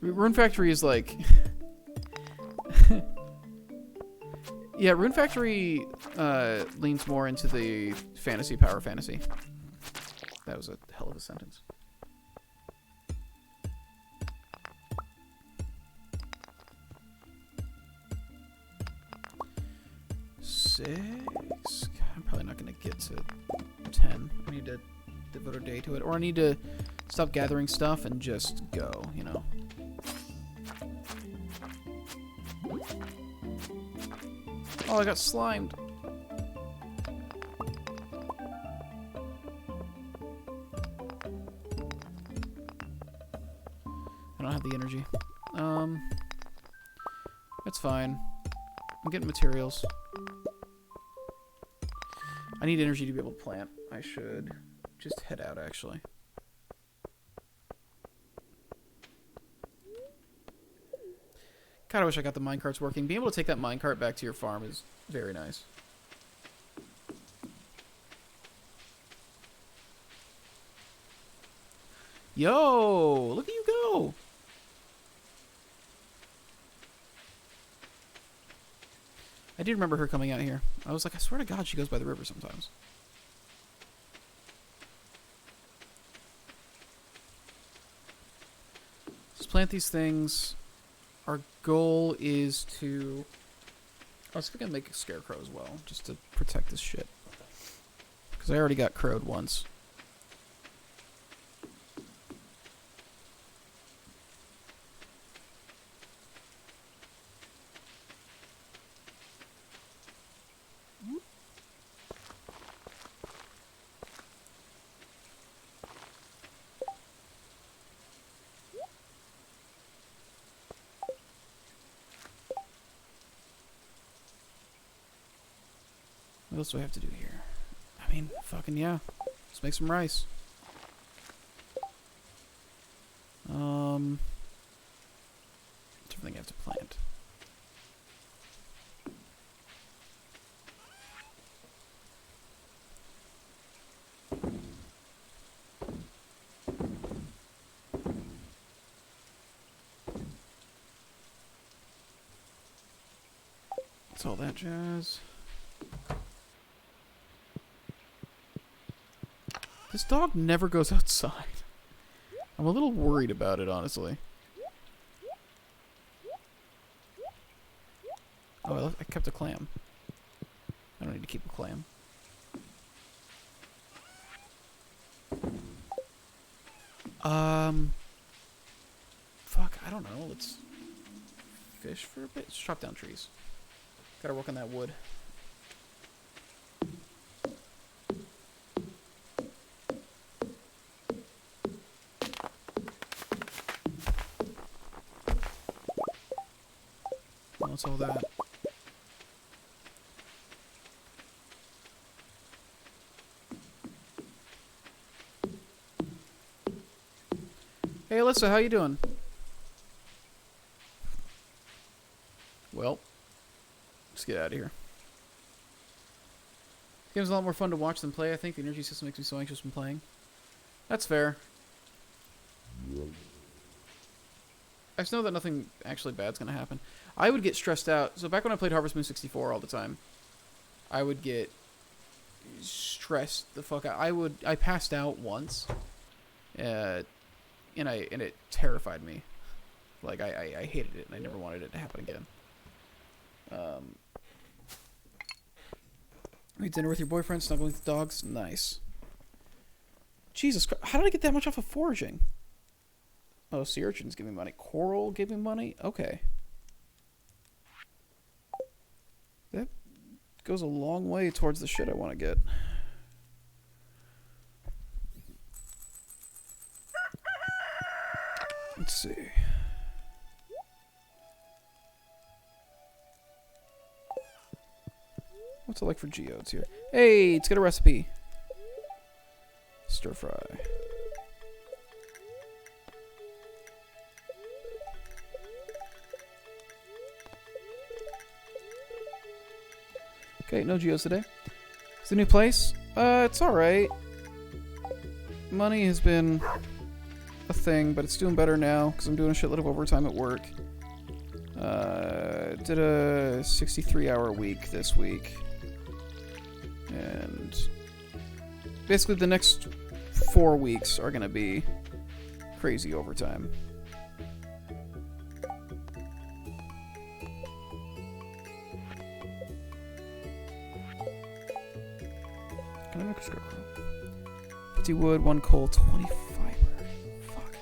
Rune Factory is like... yeah, Rune Factory leans more into the fantasy, power fantasy. That was a hell of a sentence. Six? I'm probably not going to get to 10. I need to devote a day to it. Or I need to stop gathering stuff and just go, you know. Oh, I got slimed. I don't have the energy. That's fine. I'm getting materials. I need energy to be able to plant. I should just head out, actually. God, I wish I got the minecarts working. Being able to take that minecart back to your farm is very nice. Yo! Look at you go! I do remember her coming out here. I was like, I swear to God, she goes by the river sometimes. Let's plant these things. Our goal is to... I was going to make a scarecrow as well, just to protect this shit. Because I already got crowed once. What else do I have to do here? I mean, fucking yeah. Let's make some rice. It's everything I have to plant. It's all that jazz. This dog never goes outside. I'm a little worried about it, honestly. Oh, I kept a clam. I don't need to keep a clam. Fuck, I don't know. Let's fish for a bit. Let's chop down trees. Gotta work on that wood. What's all that? Hey, Alyssa, how you doing? Well, let's get out of here. This game's a lot more fun to watch than play. I think the energy system makes me so anxious when playing. That's fair. I just know that nothing actually bad's gonna happen. I would get stressed out. So back when I played Harvest Moon 64 all the time, I would get stressed the fuck out. I passed out once, and it terrified me. Like I hated it, and I never wanted it to happen again. Eat dinner with your boyfriend, snuggling with the dogs. Nice. Jesus Christ, how did I get that much off of foraging? Oh, sea urchins give me money. Coral gave me money? Okay. That goes a long way towards the shit I want to get. Let's see. What's it like for geodes here? Hey, let's get a recipe. Stir fry. Okay, no geos today. It's the new place. It's alright. Money has been a thing, but it's doing better now because I'm doing a shitload of overtime at work. Did a 63-hour week this week. And basically the next 4 weeks are going to be crazy overtime. Can I make a scarecrow? 50 wood, 1 coal, 20 fiber. Fuck.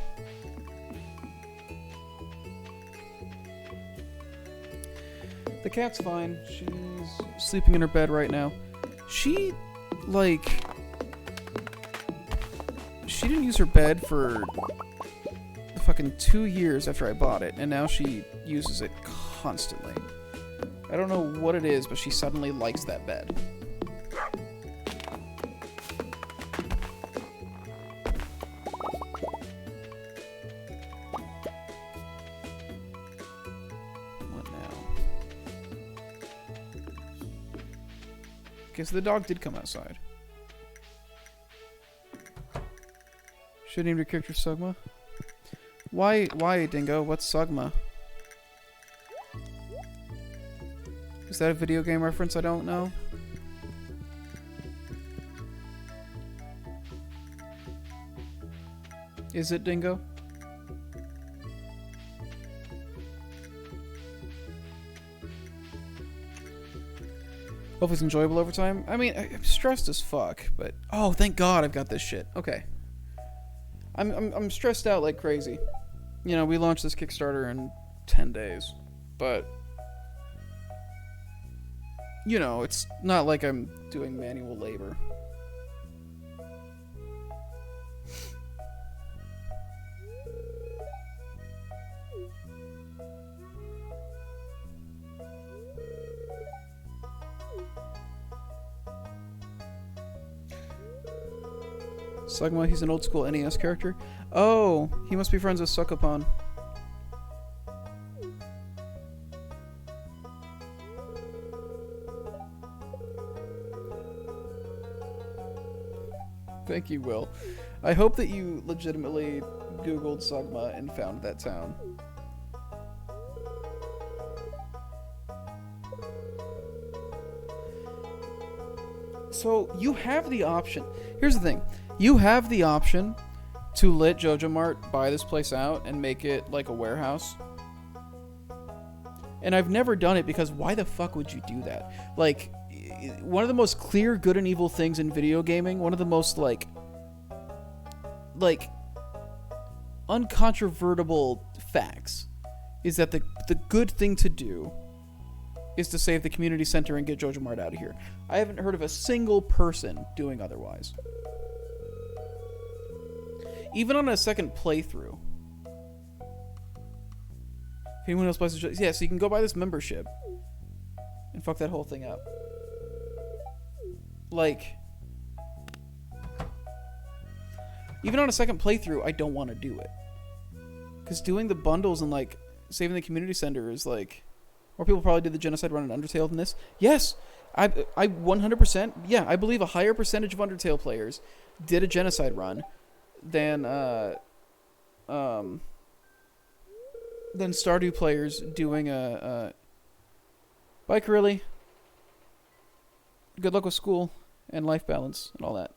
The cat's fine. She's sleeping in her bed right now. She, like... She didn't use her bed for fucking 2 years after I bought it, and now she uses it constantly. I don't know what it is, but she suddenly likes that bed. What now? Okay, so the dog did come outside. Should name your character Sugma? Why, Dingo? What's Sugma? Is that a video game reference I don't know? Is it, Dingo? Hopefully it's enjoyable over time. I mean, I'm stressed as fuck, but... Oh, thank God I've got this shit. Okay. I'm stressed out like crazy. You know, we launched this Kickstarter in 10 days, but you know, it's not like I'm doing manual labor. Sugma, he's an old school NES character. Oh, he must be friends with Suckupon. Thank you, Will. I hope that you legitimately Googled Sugma and found that town. So, you have the option. Here's the thing. You have the option to let Jojo Mart buy this place out and make it like a warehouse. And I've never done it because why the fuck would you do that? Like, one of the most clear good and evil things in video gaming, one of the most like uncontrovertible facts is that the good thing to do is to save the community center and get Jojo Mart out of here. I haven't heard of a single person doing otherwise. Even on a second playthrough. If anyone else buys the... Yeah, so you can go buy this membership and fuck that whole thing up. Like... Even on a second playthrough, I don't want to do it. Because doing the bundles and, like, saving the community center is, like... More people probably did the genocide run in Undertale than this. Yes! I 100%... Yeah, I believe a higher percentage of Undertale players did a genocide run than Stardew players doing a bye, Carilli. Good luck with school and life balance and all that.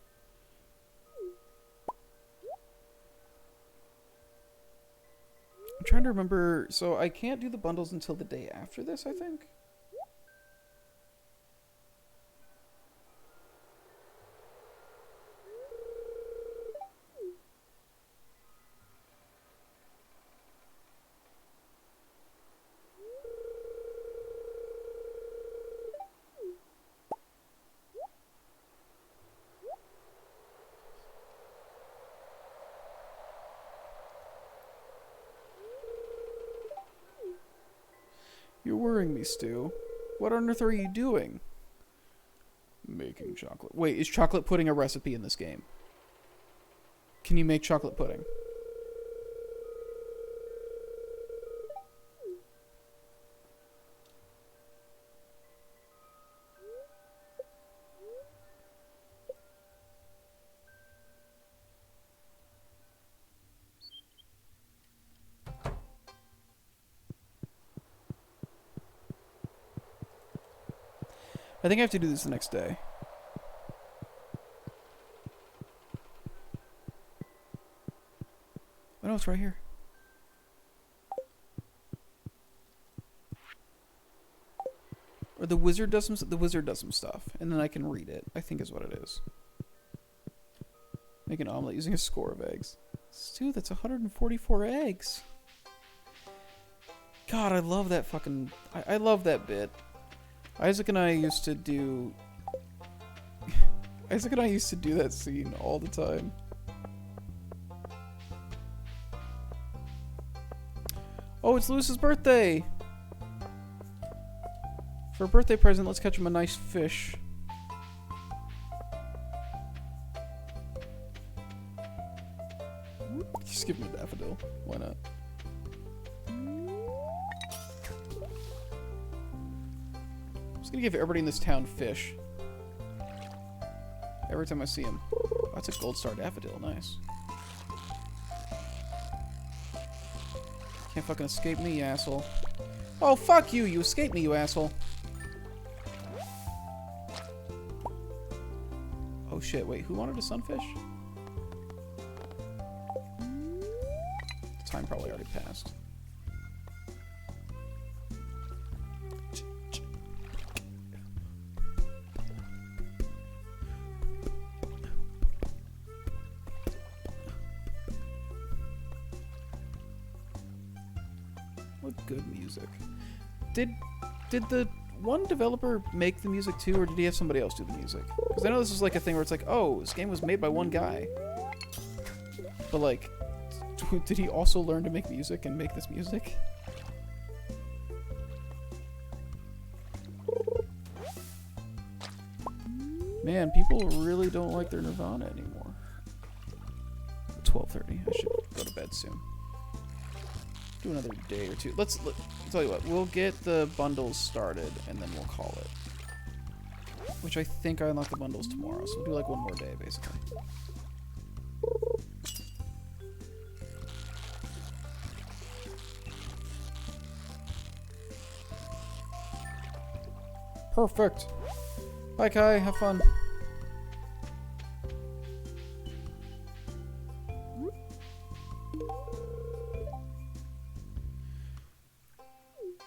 I'm trying to remember. So I can't do the bundles until the day after this, I think. You're worrying me, Stu. What on earth are you doing? Making chocolate. Wait, is chocolate pudding a recipe in this game? Can you make chocolate pudding? I think I have to do this the next day. Oh no, it's right here. Or the wizard does some stuff, and then I can read it, I think is what it is. Make an omelet using a score of eggs. Stu, that's 144 eggs. God, I love that fucking... I love that bit. Isaac and I used to do... Isaac and I used to do that scene all the time. Oh, it's Lewis's birthday! For a birthday present, let's catch him a nice fish. Just give him a daffodil. Why not? I'm just gonna give everybody in this town fish. Every time I see him. Oh, that's a gold star daffodil. Nice. Can't fucking escape me, you asshole. Oh, fuck you! You escaped me, you asshole. Oh shit, wait, who wanted a sunfish? Time probably already passed. What good music. Did the one developer make the music too, or did he have somebody else do the music? Because I know this is like a thing where it's like, oh, this game was made by one guy. But like, did he also learn to make music and make this music? Man, people really don't like their Nirvana anymore. 12:30. I should go to bed soon. Do another day or two. Let's tell you what. We'll get the bundles started and then we'll call it. Which I think I unlock the bundles tomorrow, so we'll do like one more day basically. Perfect. Bye, Kai. Have fun.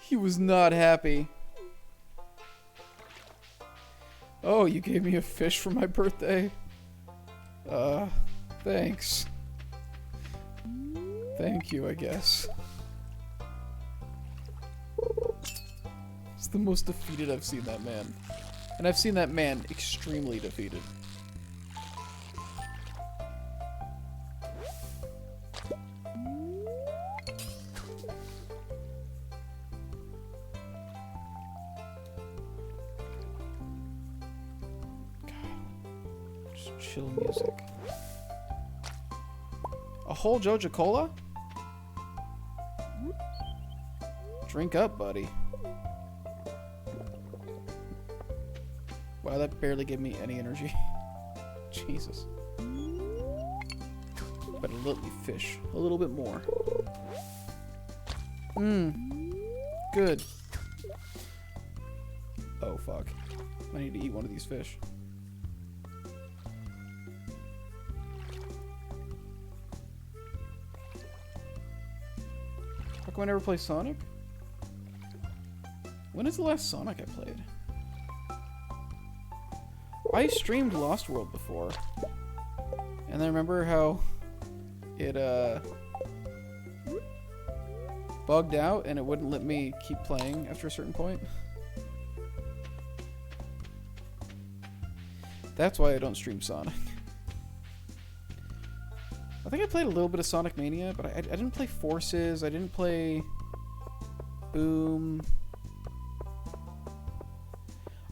He was not happy. Oh, you gave me a fish for my birthday? Thanks. Thank you, I guess. It's the most defeated I've seen that man. And I've seen that man extremely defeated. Chill music. A whole Joja Cola? Drink up, buddy. Wow, that barely gave me any energy. Jesus. Better let me fish a little bit more. Good. Oh, fuck. I need to eat one of these fish. How come I never play Sonic? When is the last Sonic I played? I streamed Lost World before. And I remember how it bugged out and it wouldn't let me keep playing after a certain point. That's why I don't stream Sonic. I think I played a little bit of Sonic Mania, but I didn't play Forces, I didn't play Boom.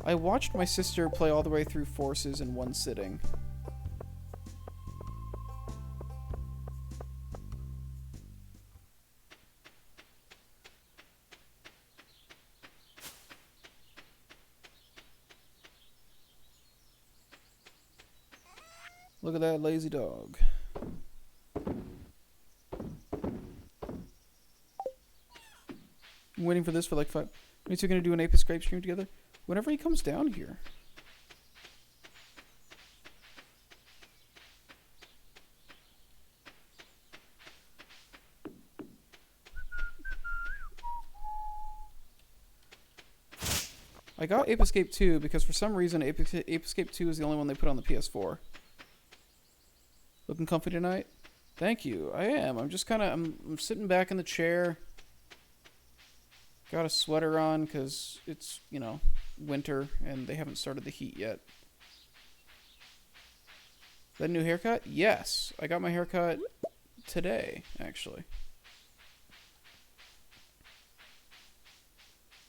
I watched my sister play all the way through Forces in one sitting. Look at that lazy dog. I'm waiting for this for like 5 minutes. We're gonna do an Ape Escape stream together. Whenever he comes down here. I got Ape Escape 2 because for some reason Ape Escape 2 is the only one they put on the PS4. Looking comfy tonight? Thank you. I am. I'm just kind of I'm sitting back in the chair. Got a sweater on because it's, winter and they haven't started the heat yet. That new haircut? Yes. I got my haircut today, actually.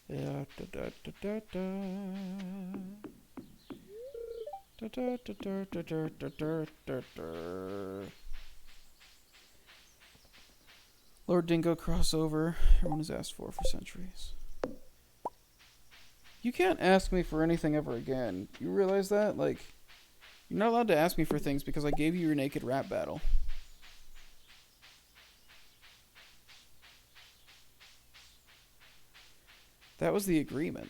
Da, da, da, da, da, da. Da, da, da, da, da, da, da, da, da. Lord Dingo crossover. Everyone has asked for centuries. You can't ask me for anything ever again. You realize that? Like, you're not allowed to ask me for things because I gave you your naked rap battle. That was the agreement.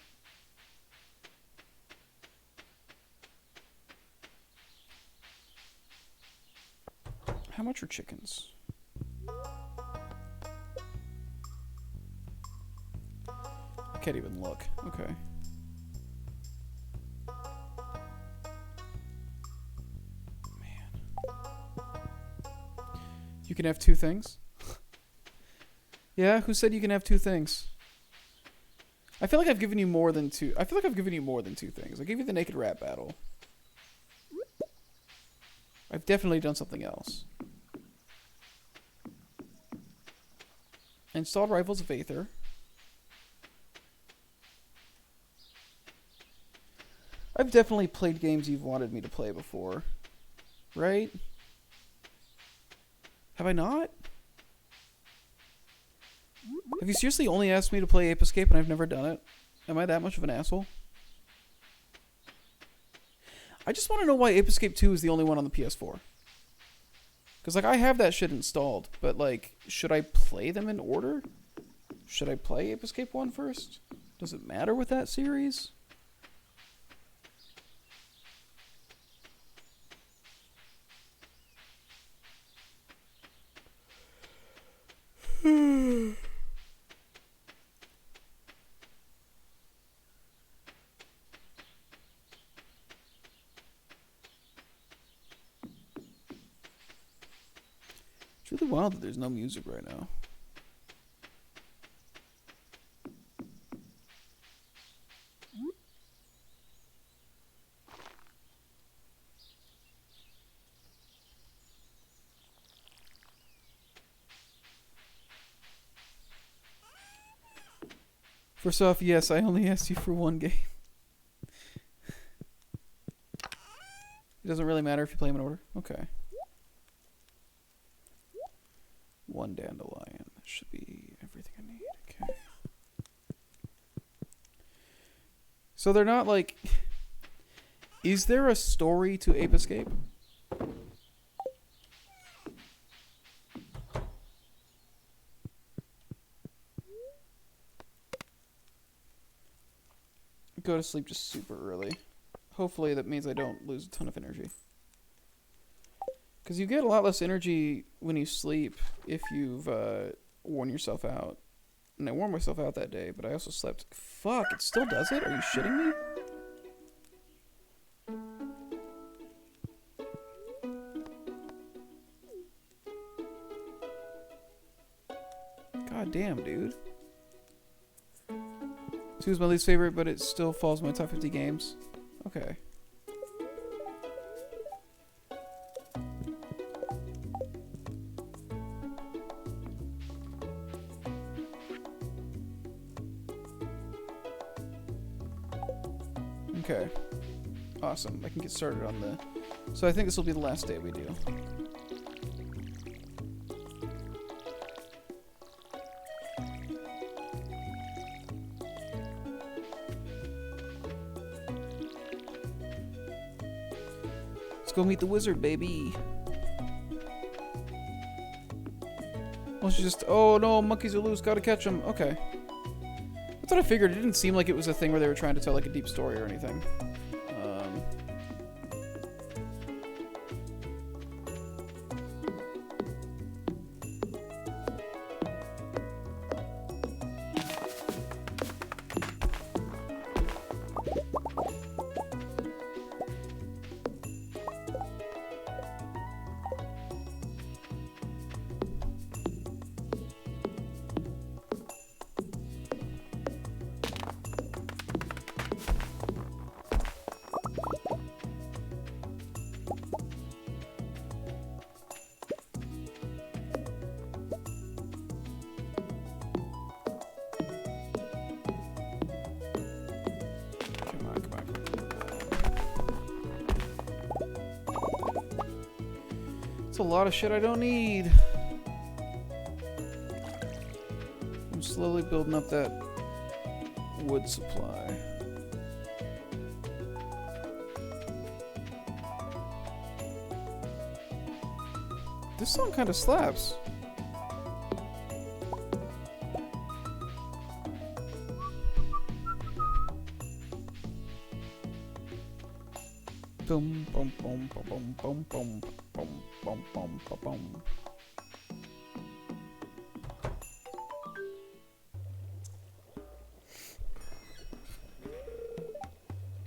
How much are chickens? I can't even look. Okay. Man. You can have two things? Yeah, who said you can have two things? I feel like I've given you more than two. I feel like I've given you more than two things. I gave you the naked rap battle. I've definitely done something else. Installed Rivals of Aether. I've definitely played games you've wanted me to play before. Right? Have I not? Have you seriously only asked me to play Ape Escape and I've never done it? Am I that much of an asshole? I just want to know why Ape Escape 2 is the only one on the PS4. Because, like, I have that shit installed, but, like, should I play them in order? Should I play Ape Escape 1 first? Does it matter with that series? It's really wild that there's no music right now. First off, yes, I only asked you for one game. It doesn't really matter if you play them in order. Okay. One dandelion. That should be everything I need. Okay. So they're not like... Is there a story to Ape Escape? Go to sleep just super early. Hopefully that means I don't lose a ton of energy. Because you get a lot less energy when you sleep if you've worn yourself out. And I wore myself out that day, but I also slept. Fuck, it still does it? Are you shitting me? God damn, dude. 2 is my least favorite, but it still falls in my top 50 games. Okay. Okay. Awesome. I can get started on the... So I think this will be the last day we do. Let's go meet the wizard, baby. Well, she just... Oh, no, monkeys are loose. Gotta catch them. Okay. That's what I figured. It didn't seem like it was a thing where they were trying to tell, like, a deep story or anything. a lot of shit I don't need. I'm slowly building up that wood supply. This song kind of slaps. Boom, boom, boom, boom, boom, boom, boom, boom, boom, boom, boom.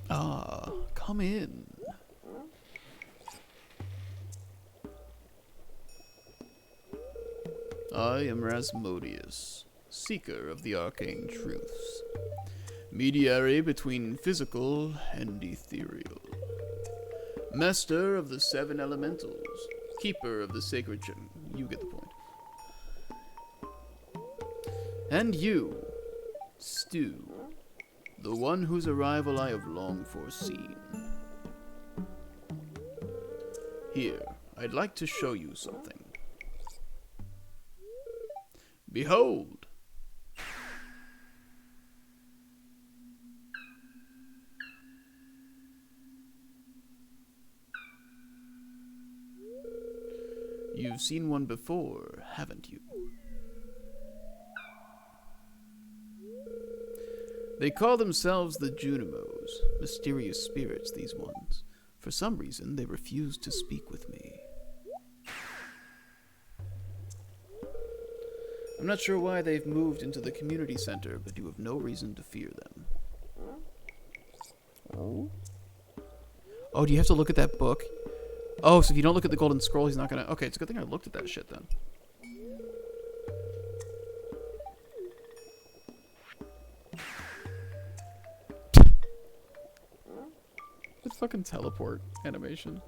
Ah, come in. I am Rasmodius, seeker of the arcane truths, mediary between physical and ethereal, master of the seven elementals, keeper of the sacred gem. You get the point. And you, Stu, the one whose arrival I have long foreseen. Here, I'd like to show you something. Behold! You've seen one before, haven't you? They call themselves the Junimos, mysterious spirits, these ones. For some reason, they refuse to speak with me. I'm not sure why they've moved into the community center, but you have no reason to fear them. Oh, do you have to look at that book? Oh, so if you don't look at the golden scroll, he's not gonna... Okay, it's a good thing I looked at that shit then. The fucking teleport animation.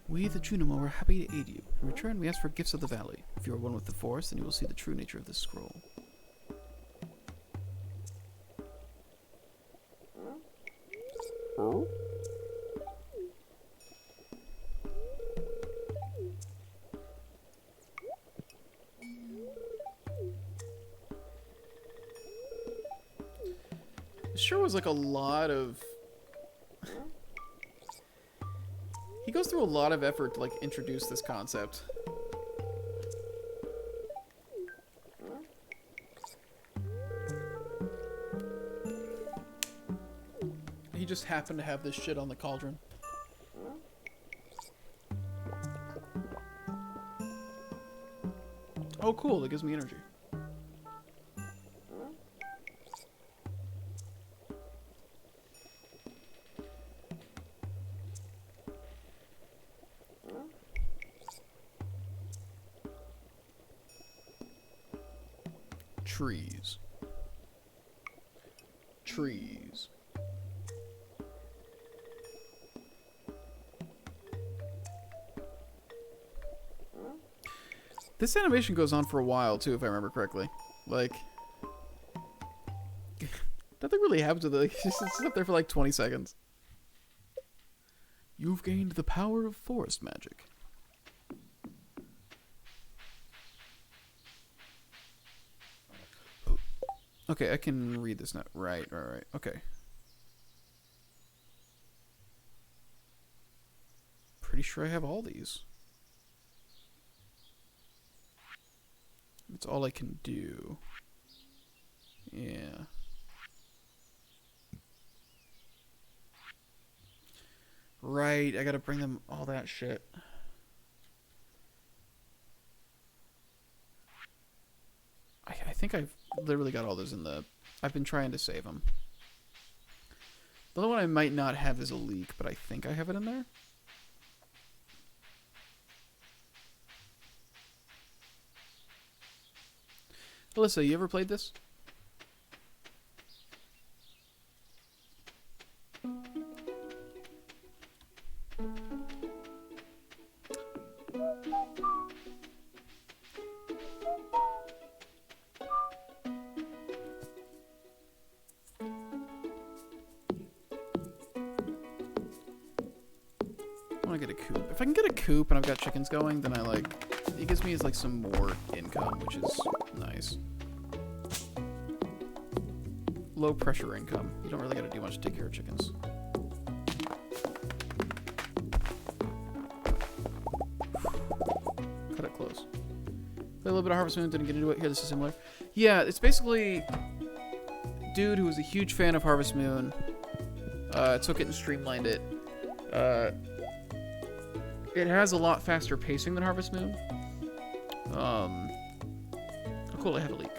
We, the Junimo, are happy to aid you. In return, we ask for gifts of the valley. If you are one with the forest, then you will see the true nature of this scroll. It sure was like a lot of... He goes through a lot of effort to like introduce this concept. He just happened to have this shit on the cauldron. Oh cool, that gives me energy. Trees. Trees. This animation goes on for a while too, if I remember correctly. Like, nothing really happens with it. It's just up there for like 20 seconds. You've gained the power of forest magic. Okay, I can read this now. Right. Okay. Pretty sure I have all these. That's all I can do. Yeah. Right, I gotta bring them all that shit. I think I've literally got all those in the... I've been trying to save them. The only one I might not have is a leak, but I think I have it in there. Alyssa, you ever played this? want to get a coop. If I can get a coop and I've got chickens going, then it gives me like some more income, which is nice. Low pressure income. You don't really got to do much to take care of chickens. Cut it close. Play a little bit of Harvest Moon, didn't get into it. Here, this is similar. Yeah, it's basically dude who was a huge fan of Harvest Moon. Took it and streamlined it. It has a lot faster pacing than Harvest Moon. Oh cool, I have a leak.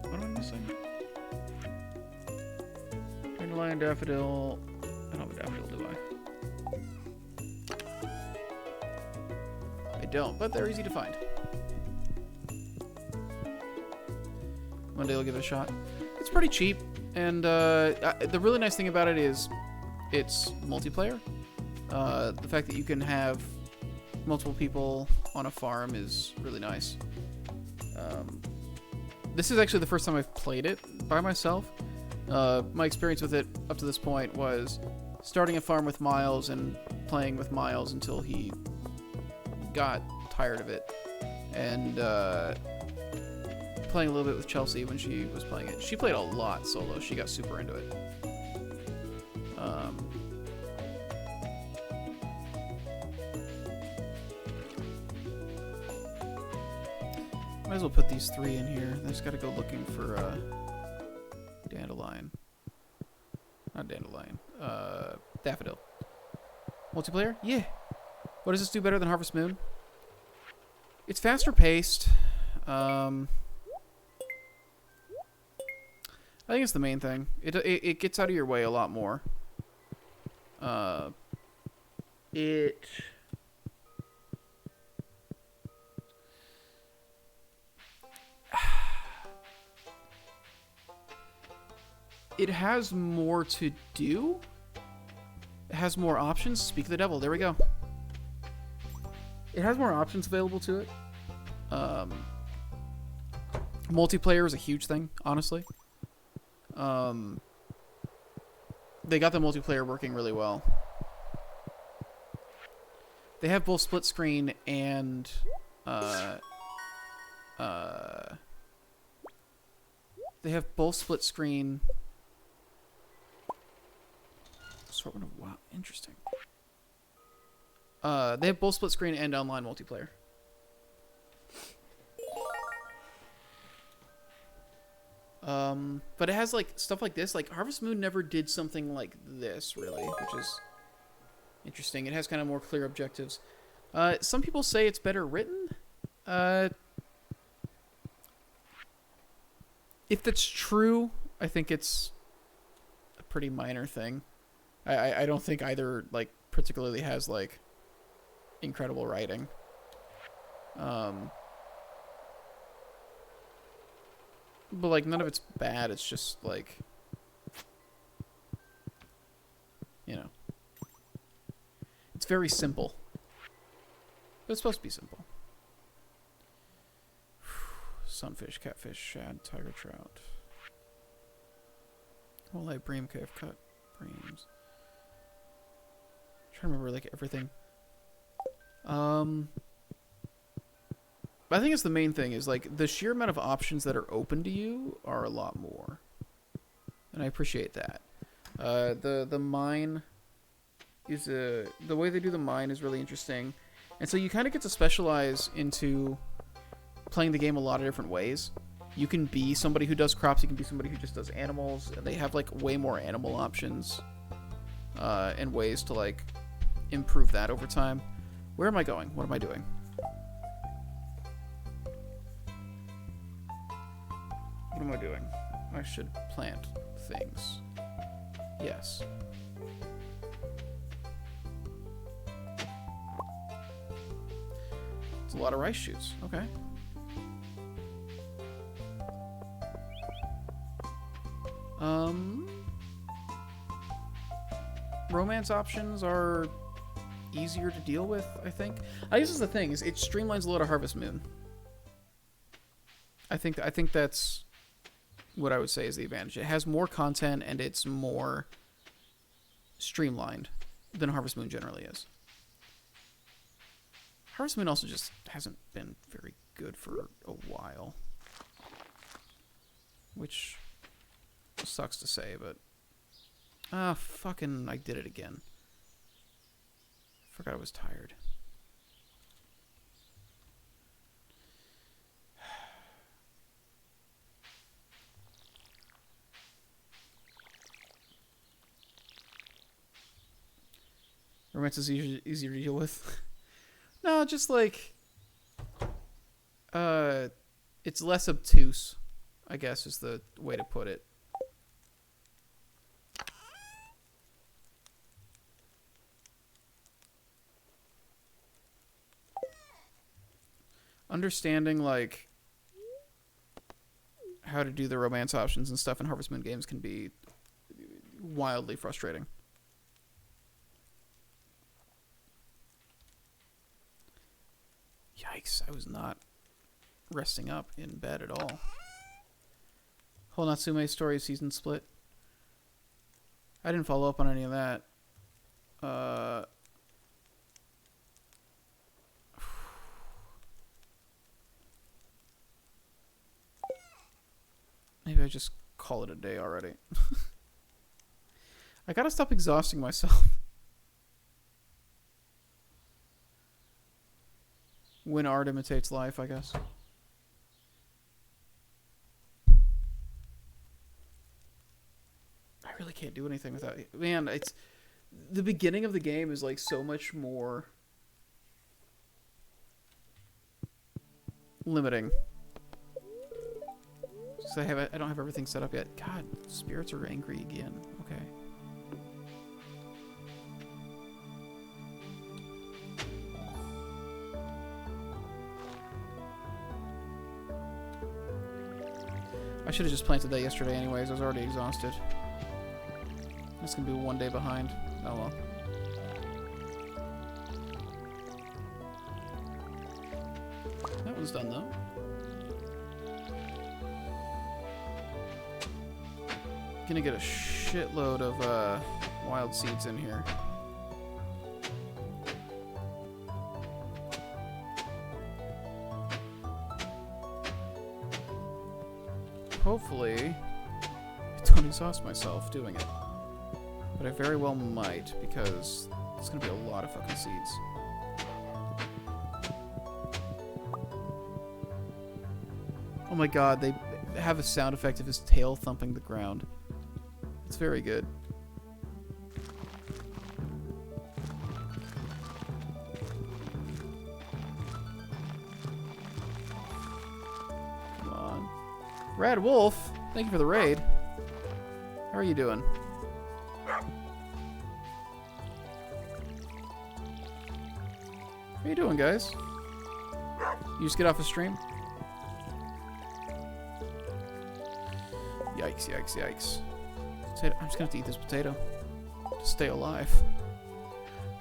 What am I missing? Dandelion, daffodil. I don't have a daffodil, do I? I don't, but they're easy to find. One day I'll give it a shot. It's pretty cheap, and the really nice thing about it is it's multiplayer. The fact that you can have multiple people on a farm is really nice. This is actually the first time I've played it by myself. My experience with it up to this point was starting a farm with Miles and playing with Miles until he got tired of it, and playing a little bit with Chelsea when she was playing it. She played a lot solo. She got super into it. Might as well put these 3 in here. I just gotta go looking for dandelion. Not dandelion. Daffodil. Multiplayer? Yeah. What does this do better than Harvest Moon? It's faster paced. I think it's the main thing. It gets out of your way a lot more. It has more to do. It has more options. Speak of the devil. There we go. It has more options available to it. Multiplayer is a huge thing, honestly. They got the multiplayer working really well. They have both split screen and they have both split screen. Assortment of wow, interesting. They have both split screen and online multiplayer. But it has like stuff like this. Like Harvest Moon never did something like this, really, which is interesting. It has kind of more clear objectives. Some people say it's better written. If that's true, I think it's a pretty minor thing. I don't think either like particularly has like incredible writing. But like none of it's bad. It's just like, you know, it's very simple. But it's supposed to be simple. Sunfish, catfish, shad, tiger trout. Walleye, bream, cave cut, breams. I'm trying to remember like everything. I think it's the main thing is like the sheer amount of options that are open to you are a lot more, and I appreciate that. The mine is the way they do the mine is really interesting, and so you kind of get to specialize into playing the game a lot of different ways. You can be somebody who does crops, you can be somebody who just does animals, and they have like way more animal options and ways to like improve that over time. Where am I going? What am I doing? What am I doing? I should plant things. Yes. It's a lot of rice shoots. Okay. Romance options are easier to deal with, I think. I guess this is the thing, is it streamlines a lot of Harvest Moon. I think that's what I would say is the advantage. It has more content and it's more streamlined than Harvest Moon generally is. Harvest Moon also just hasn't been very good for a while. Which sucks to say, but... fucking, I did it again. Forgot I was tired. Romance is easier to deal with. No, just like... it's less obtuse, I guess is the way to put it. Understanding, like, how to do the romance options and stuff in Harvest Moon games can be wildly frustrating. Yikes, I was not resting up in bed at all. Whole Natsume story season split. I didn't follow up on any of that. Maybe I just call it a day already. I gotta stop exhausting myself. When art imitates life, I guess. I really can't do anything without it. Man, it's... The beginning of the game is like so much more limiting. So I don't have everything set up yet. God, spirits are angry again. Okay. I should have just planted that yesterday anyways. I was already exhausted. It's gonna be 1 day behind. Oh well. That one's done though. Gonna get a shitload of wild seeds in here. Hopefully I don't exhaust myself doing it. But I very well might, because it's gonna be a lot of fucking seeds. Oh my god, they have a sound effect of his tail thumping the ground. It's very good. Come on. Rad Wolf, thank you for the raid. How are you doing? How you doing, guys? You just get off the stream? Yikes, yikes, yikes. Potato. I'm just gonna have to eat this potato to stay alive.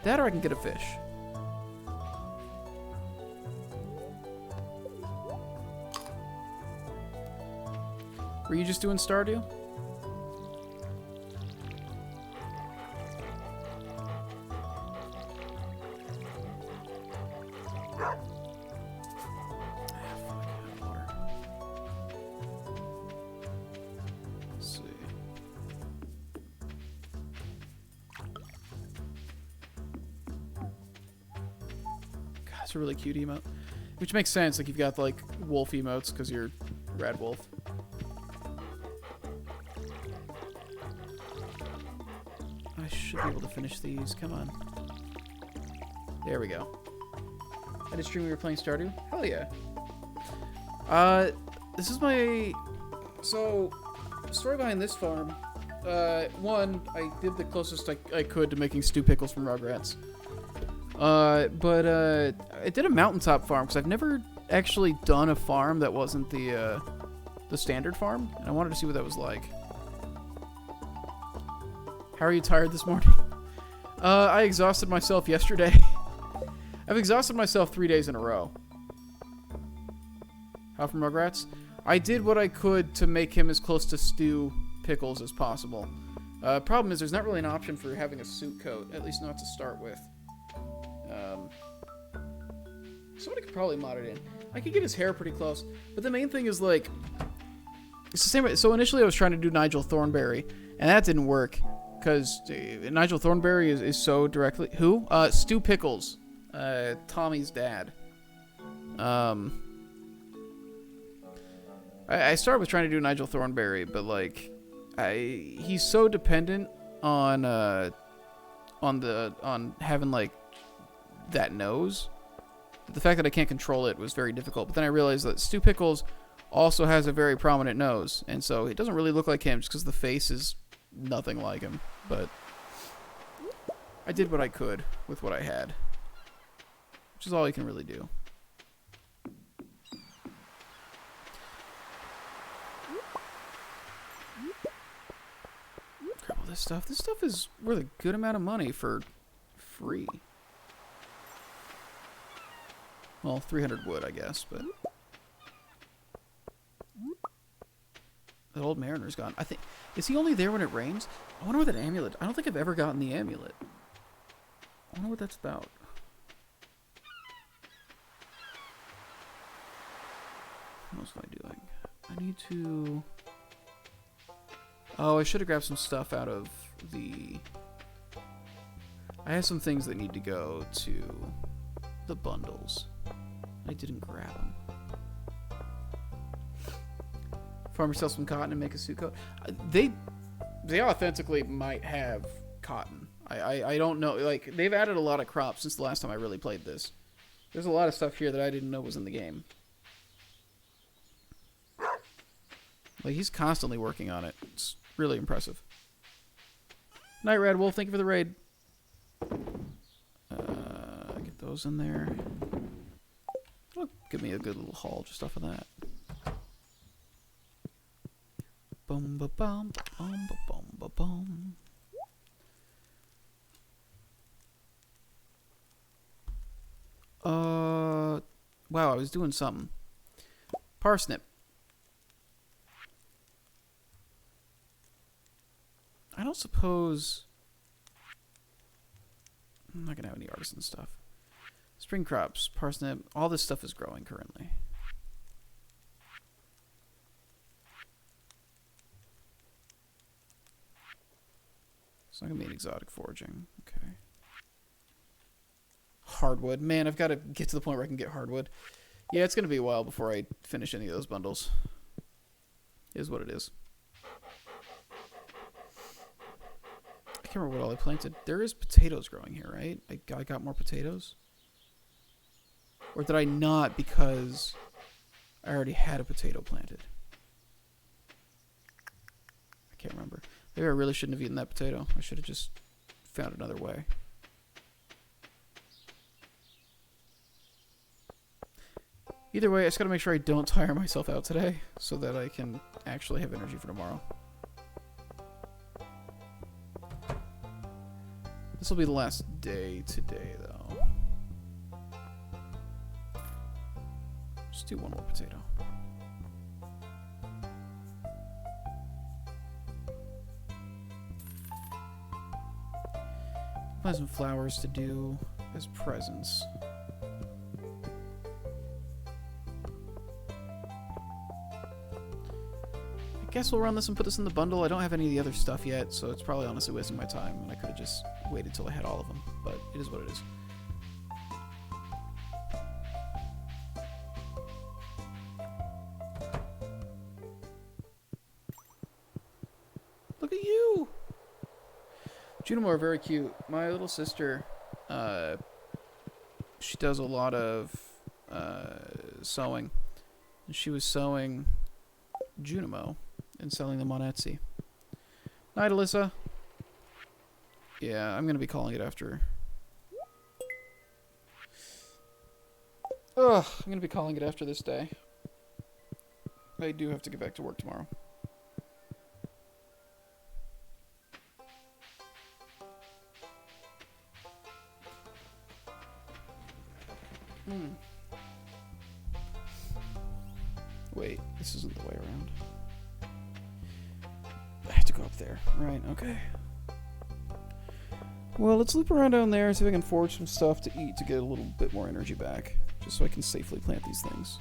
That or I can get a fish. Were you just doing Stardew? It's a really cute emote. Which makes sense, like you've got like wolf emotes because you're Rad Wolf. I should be able to finish these. Come on. There we go. I did stream we were playing Stardew? Hell yeah. This is my... So, story behind this farm. One, I did the closest I could to making stew pickles from Rugrats. But I did a mountaintop farm because I've never actually done a farm that wasn't the standard farm, and I wanted to see what that was like. How are you tired this morning? I exhausted myself yesterday. I've exhausted myself 3 days in a row. How from Rugrats? I did what I could to make him as close to Stew Pickles as possible. Problem is, there's not really an option for having a suit coat, at least not to start with. Somebody could probably mod it in. I could get his hair pretty close, but the main thing is, like, it's the same. So initially I was trying to do Nigel Thornberry, and that didn't work, because Nigel Thornberry is so directly... Who? Stew Pickles. Tommy's dad. I started with trying to do Nigel Thornberry, but, like, he's so dependent on having, like, that nose. The fact that I can't control it was very difficult. But then I realized that Stew Pickles also has a very prominent nose, and so it doesn't really look like him just because the face is nothing like him. But I did what I could with what I had, which is all you can really do. Grab all this stuff. This stuff is worth a good amount of money for free. Well, 300 wood, I guess, but... That old mariner's gone. I think... Is he only there when it rains? I wonder what that amulet... I don't think I've ever gotten the amulet. I wonder what that's about. What else am I doing? I need to... Oh, I should have grabbed some stuff out of the... I have some things that need to go to the bundles. I didn't grab them. Farmer sells some cotton and make a suit coat. They authentically might have cotton. I don't know. Like, they've added a lot of crops since the last time I really played this. There's a lot of stuff here that I didn't know was in the game. Like, he's constantly working on it. It's really impressive. Night, Red Wolf. Thank you for the raid. Get those in there. That'll give me a good little haul just off of that. Boom, ba bum, boom, ba boom, ba boom. Wow, I was doing something. Parsnip. I don't suppose... I'm not gonna have any artisan stuff. Spring crops, parsnip, all this stuff is growing currently. It's not gonna be an exotic foraging. Okay. Hardwood. Man, I've got to get to the point where I can get hardwood. Yeah, it's gonna be a while before I finish any of those bundles. It is what it is. I can't remember what all I planted. There is potatoes growing here, right? I got more potatoes? Or did I not because I already had a potato planted? I can't remember. Maybe I really shouldn't have eaten that potato. I should have just found another way. Either way, I just gotta make sure I don't tire myself out today so that I can actually have energy for tomorrow. This will be the last day today, though. Just do one more potato. Find some flowers to do as presents. I guess we'll run this and put this in the bundle. I don't have any of the other stuff yet, so it's probably honestly wasting my time, and I could have just waited till I had all of them, but it is what it is. Look at you! Junimore are very cute. My little sister, she does a lot of sewing, and she was sewing Junimo and selling them on Etsy. Night, Alyssa. Yeah, I'm gonna be calling it after. Ugh, I'm gonna be calling it after this day. I do have to get back to work tomorrow. Wait, this isn't the way around. I have to go up there. Right, okay. Well, let's loop around down there and see if I can forge some stuff to eat to get a little bit more energy back. Just so I can safely plant these things.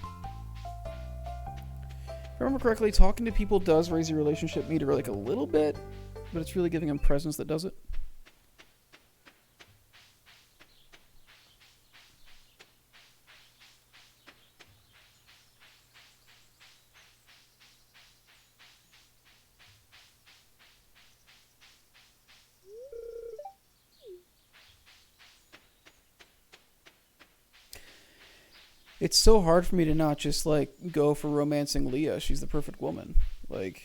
If I remember correctly, talking to people does raise your relationship meter like a little bit, but it's really giving them presence that does it. It's so hard for me to not just, like, go for romancing Leah. She's the perfect woman. Like,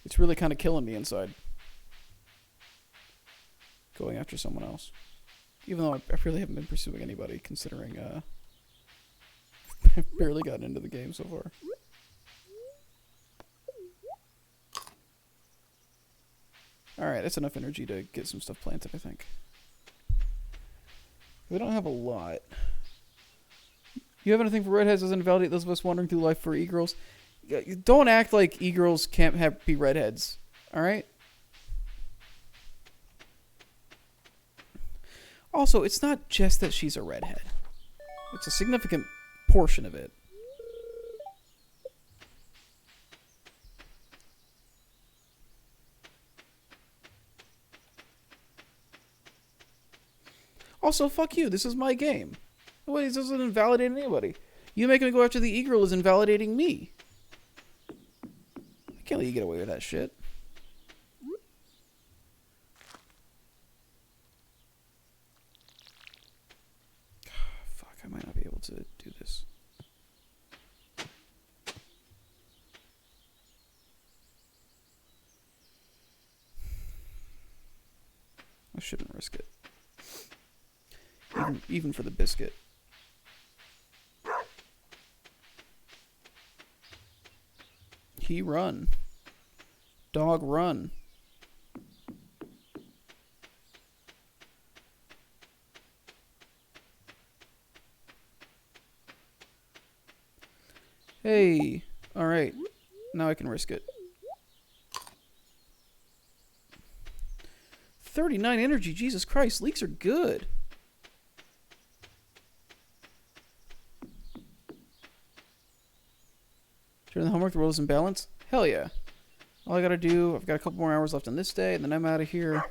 it's really kind of killing me inside. Going after someone else. Even though I really haven't been pursuing anybody, considering, I've barely gotten into the game so far. Alright, that's enough energy to get some stuff planted, I think. We don't have a lot. You have anything for redheads doesn't invalidate those of us wandering through life for e-girls. Don't act like e-girls can't be redheads. Alright? Also, it's not just that she's a redhead. It's a significant portion of it. Also, fuck you. This is my game. This doesn't invalidate anybody. You making me go after the e-girl is invalidating me. I can't let you get away with that shit. Fuck, I might not be able to do this. I shouldn't risk it. Even for the biscuit. He run. Dog run. Hey. Alright. Now I can risk it. 39 energy. Jesus Christ. Leeks are good. During the homework, the world is in balance? Hell yeah. All I gotta do, I've got a couple more hours left on this day, and then I'm out of here.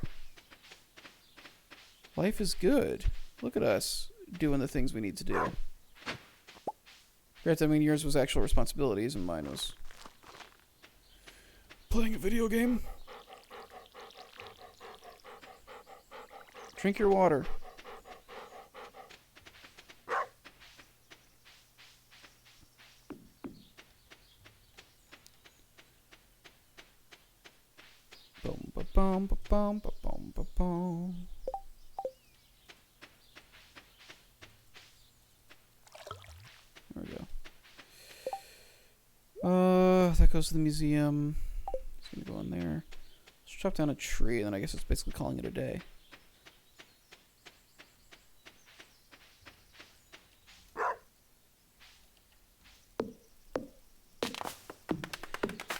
Life is good. Look at us doing the things we need to do. Granted, I mean, yours was actual responsibilities, and mine was playing a video game. Drink your water. Boom, ba boom, ba boom, ba boom, ba boom. There we go. That goes to the museum. It's gonna go in there. Let's chop down a tree, and then I guess it's basically calling it a day.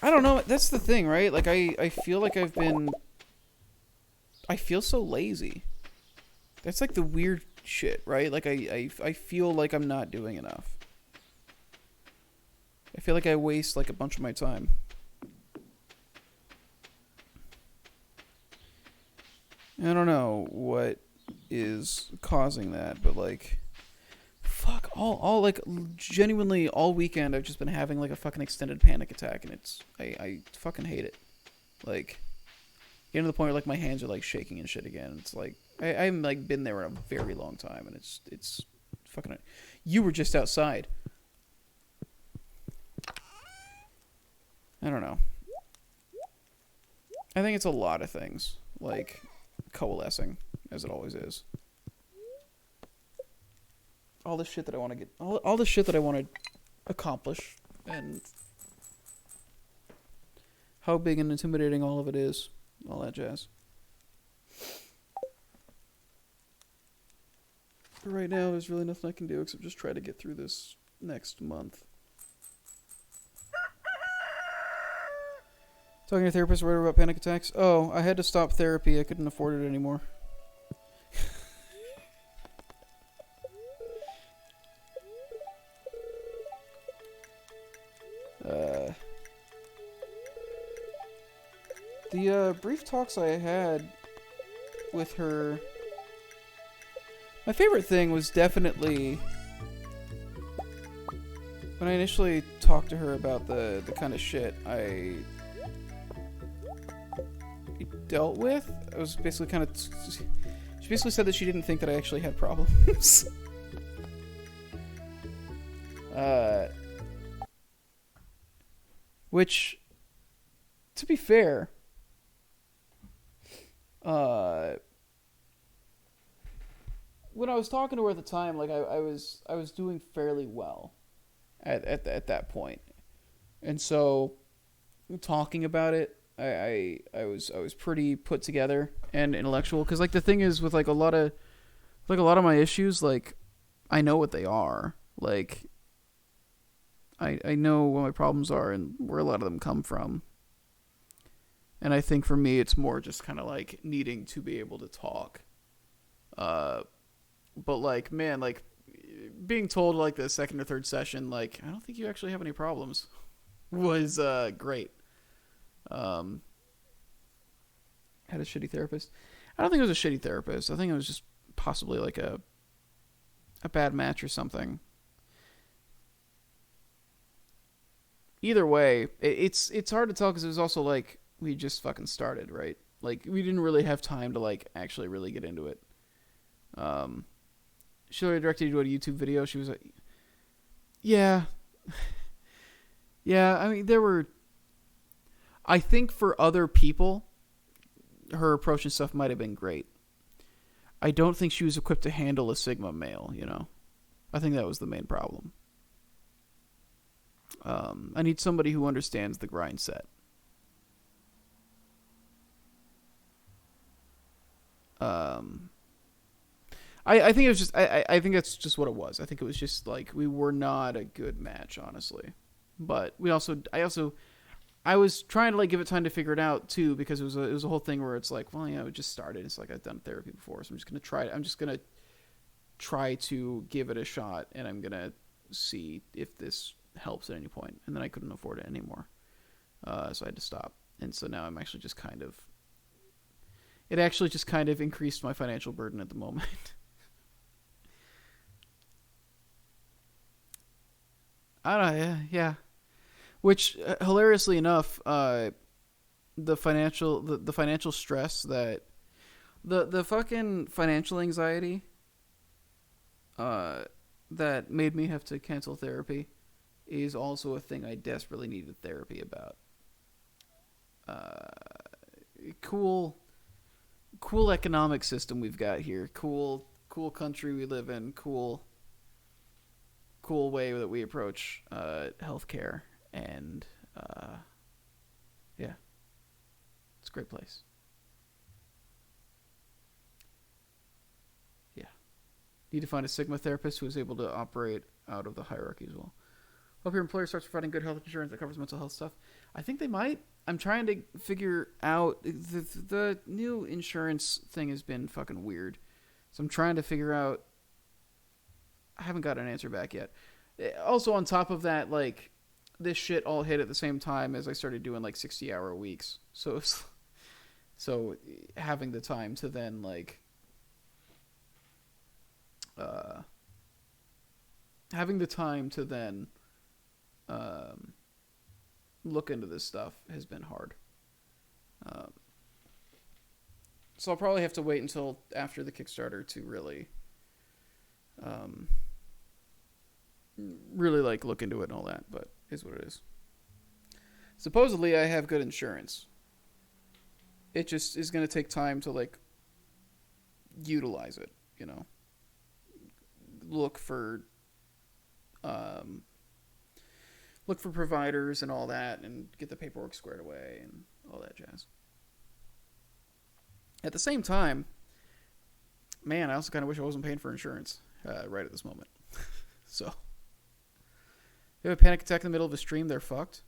I don't know. That's the thing, right? Like, I feel like I feel so lazy. That's like the weird shit, right? Like, I feel like I'm not doing enough. I feel like I waste, like, a bunch of my time. I don't know what is causing that, but, like, fuck, all like, genuinely, all weekend I've just been having, like, a fucking extended panic attack, and I fucking hate it. Like, getting to the point where, like, my hands are, like, shaking and shit again. It's like, I've, like, been there in a very long time, and it's fucking, you were just outside. I don't know. I think it's a lot of things, like, coalescing, as it always is. All the shit that I want to get, all the shit that I want to accomplish, and how big and intimidating all of it is, all that jazz. But right now, there's really nothing I can do except just try to get through this next month. Talking to a therapist or whatever about panic attacks. Oh, I had to stop therapy. I couldn't afford it anymore. The brief talks I had with her, my favorite thing was definitely when I initially talked to her about the kind of shit I dealt with. I was basically kind of... She basically said that she didn't think that I actually had problems. Which, to be fair, when I was talking to her at the time, like I was doing fairly well at that point, and so talking about it, I was pretty put together and intellectual, because like the thing is with like a lot of my issues, like I know what they are, like I know what my problems are and where a lot of them come from. And I think for me, it's more just kind of like needing to be able to talk. But like, man, like being told like the second or third session, like, I don't think you actually have any problems, was great. Had a shitty therapist. I don't think it was a shitty therapist. I think it was just possibly like a bad match or something. Either way, it's hard to tell because it was also like we just fucking started, right? Like we didn't really have time to like actually really get into it. She already directed you to a YouTube video. She was like, yeah. Yeah, I mean, there were... I think for other people, her approach and stuff might have been great. I don't think she was equipped to handle a Sigma male, you know? I think that was the main problem. I need somebody who understands the grind set. I think it was just I think that's just what it was. I think it was just like we were not a good match, honestly. But I was trying to like give it time to figure it out too, because it was a whole thing where it's like, well, yeah, it just started. It's like I've done therapy before, so I'm just gonna try to give it a shot, and I'm gonna see if this helps at any point. And then I couldn't afford it anymore, so I had to stop. And so now I'm actually just kind of... It actually just kind of increased my financial burden at the moment. I don't know, yeah. Which, hilariously enough, the financial stress that... The fucking financial anxiety that made me have to cancel therapy is also a thing I desperately needed therapy about. Cool economic system we've got here. Cool country we live in. Cool way that we approach healthcare, and yeah, it's a great place. Yeah, need to find a Sigma therapist who is able to operate out of the hierarchy as well. Hope your employer starts providing good health insurance that covers mental health stuff. I think they might. I'm trying to figure out... The new insurance thing has been fucking weird. So I'm trying to figure out... I haven't got an answer back yet. Also, on top of that, like, this shit all hit at the same time as I started doing, like, 60-hour weeks. So having the time to then, like... having the time to then... look into this stuff has been hard. So I'll probably have to wait until after the Kickstarter to really like look into it and all that, but it is what it is. Supposedly I have good insurance. It just is going to take time to like utilize it, you know. Look for providers and all that, and get the paperwork squared away and all that jazz. At the same time, man, I also kind of wish I wasn't paying for insurance. right at this moment. So, if you have a panic attack in the middle of a stream, they're fucked.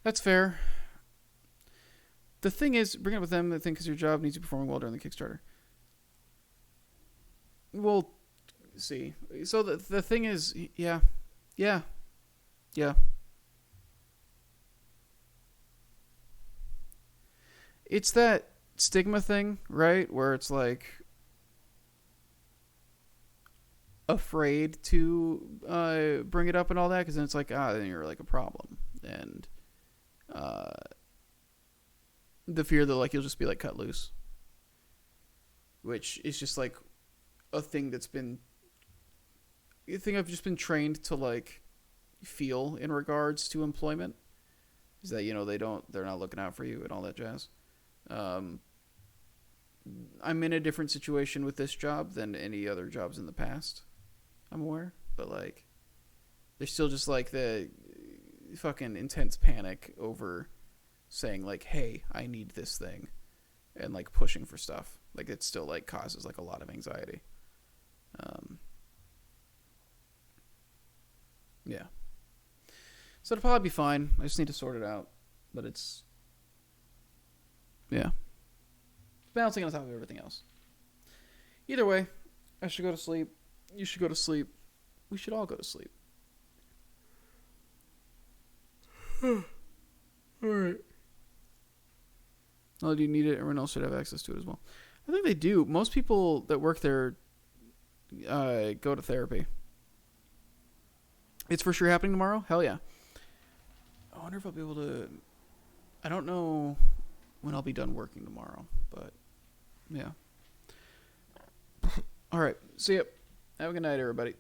That's fair. The thing is, bring it up with them. They think because your job needs you performing well during the Kickstarter. We'll see. So the thing is, yeah. It's that stigma thing, right? Where it's like afraid to bring it up and all that, because then it's like, then you're like a problem, and the fear that like you'll just be like cut loose, which is just like a thing that's been a thing I've just been trained to like feel in regards to employment, is that they're not looking out for you and all that jazz. I'm in a different situation with this job than any other jobs in the past, I'm aware, but like there's still just like the fucking intense panic over saying like, hey, I need this thing, and like pushing for stuff. Like it still like causes like a lot of anxiety. Yeah. So it'll probably be fine. I just need to sort it out. But it's balancing on top of everything else. Either way, I should go to sleep. You should go to sleep. We should all go to sleep. Alright. Oh, do you need it? Everyone else should have access to it as well. I think they do. Most people that work there go to therapy. It's for sure happening tomorrow? Hell yeah. I wonder if I'll be able to... I don't know when I'll be done working tomorrow, but yeah. Alright, see ya. Have a good night, everybody.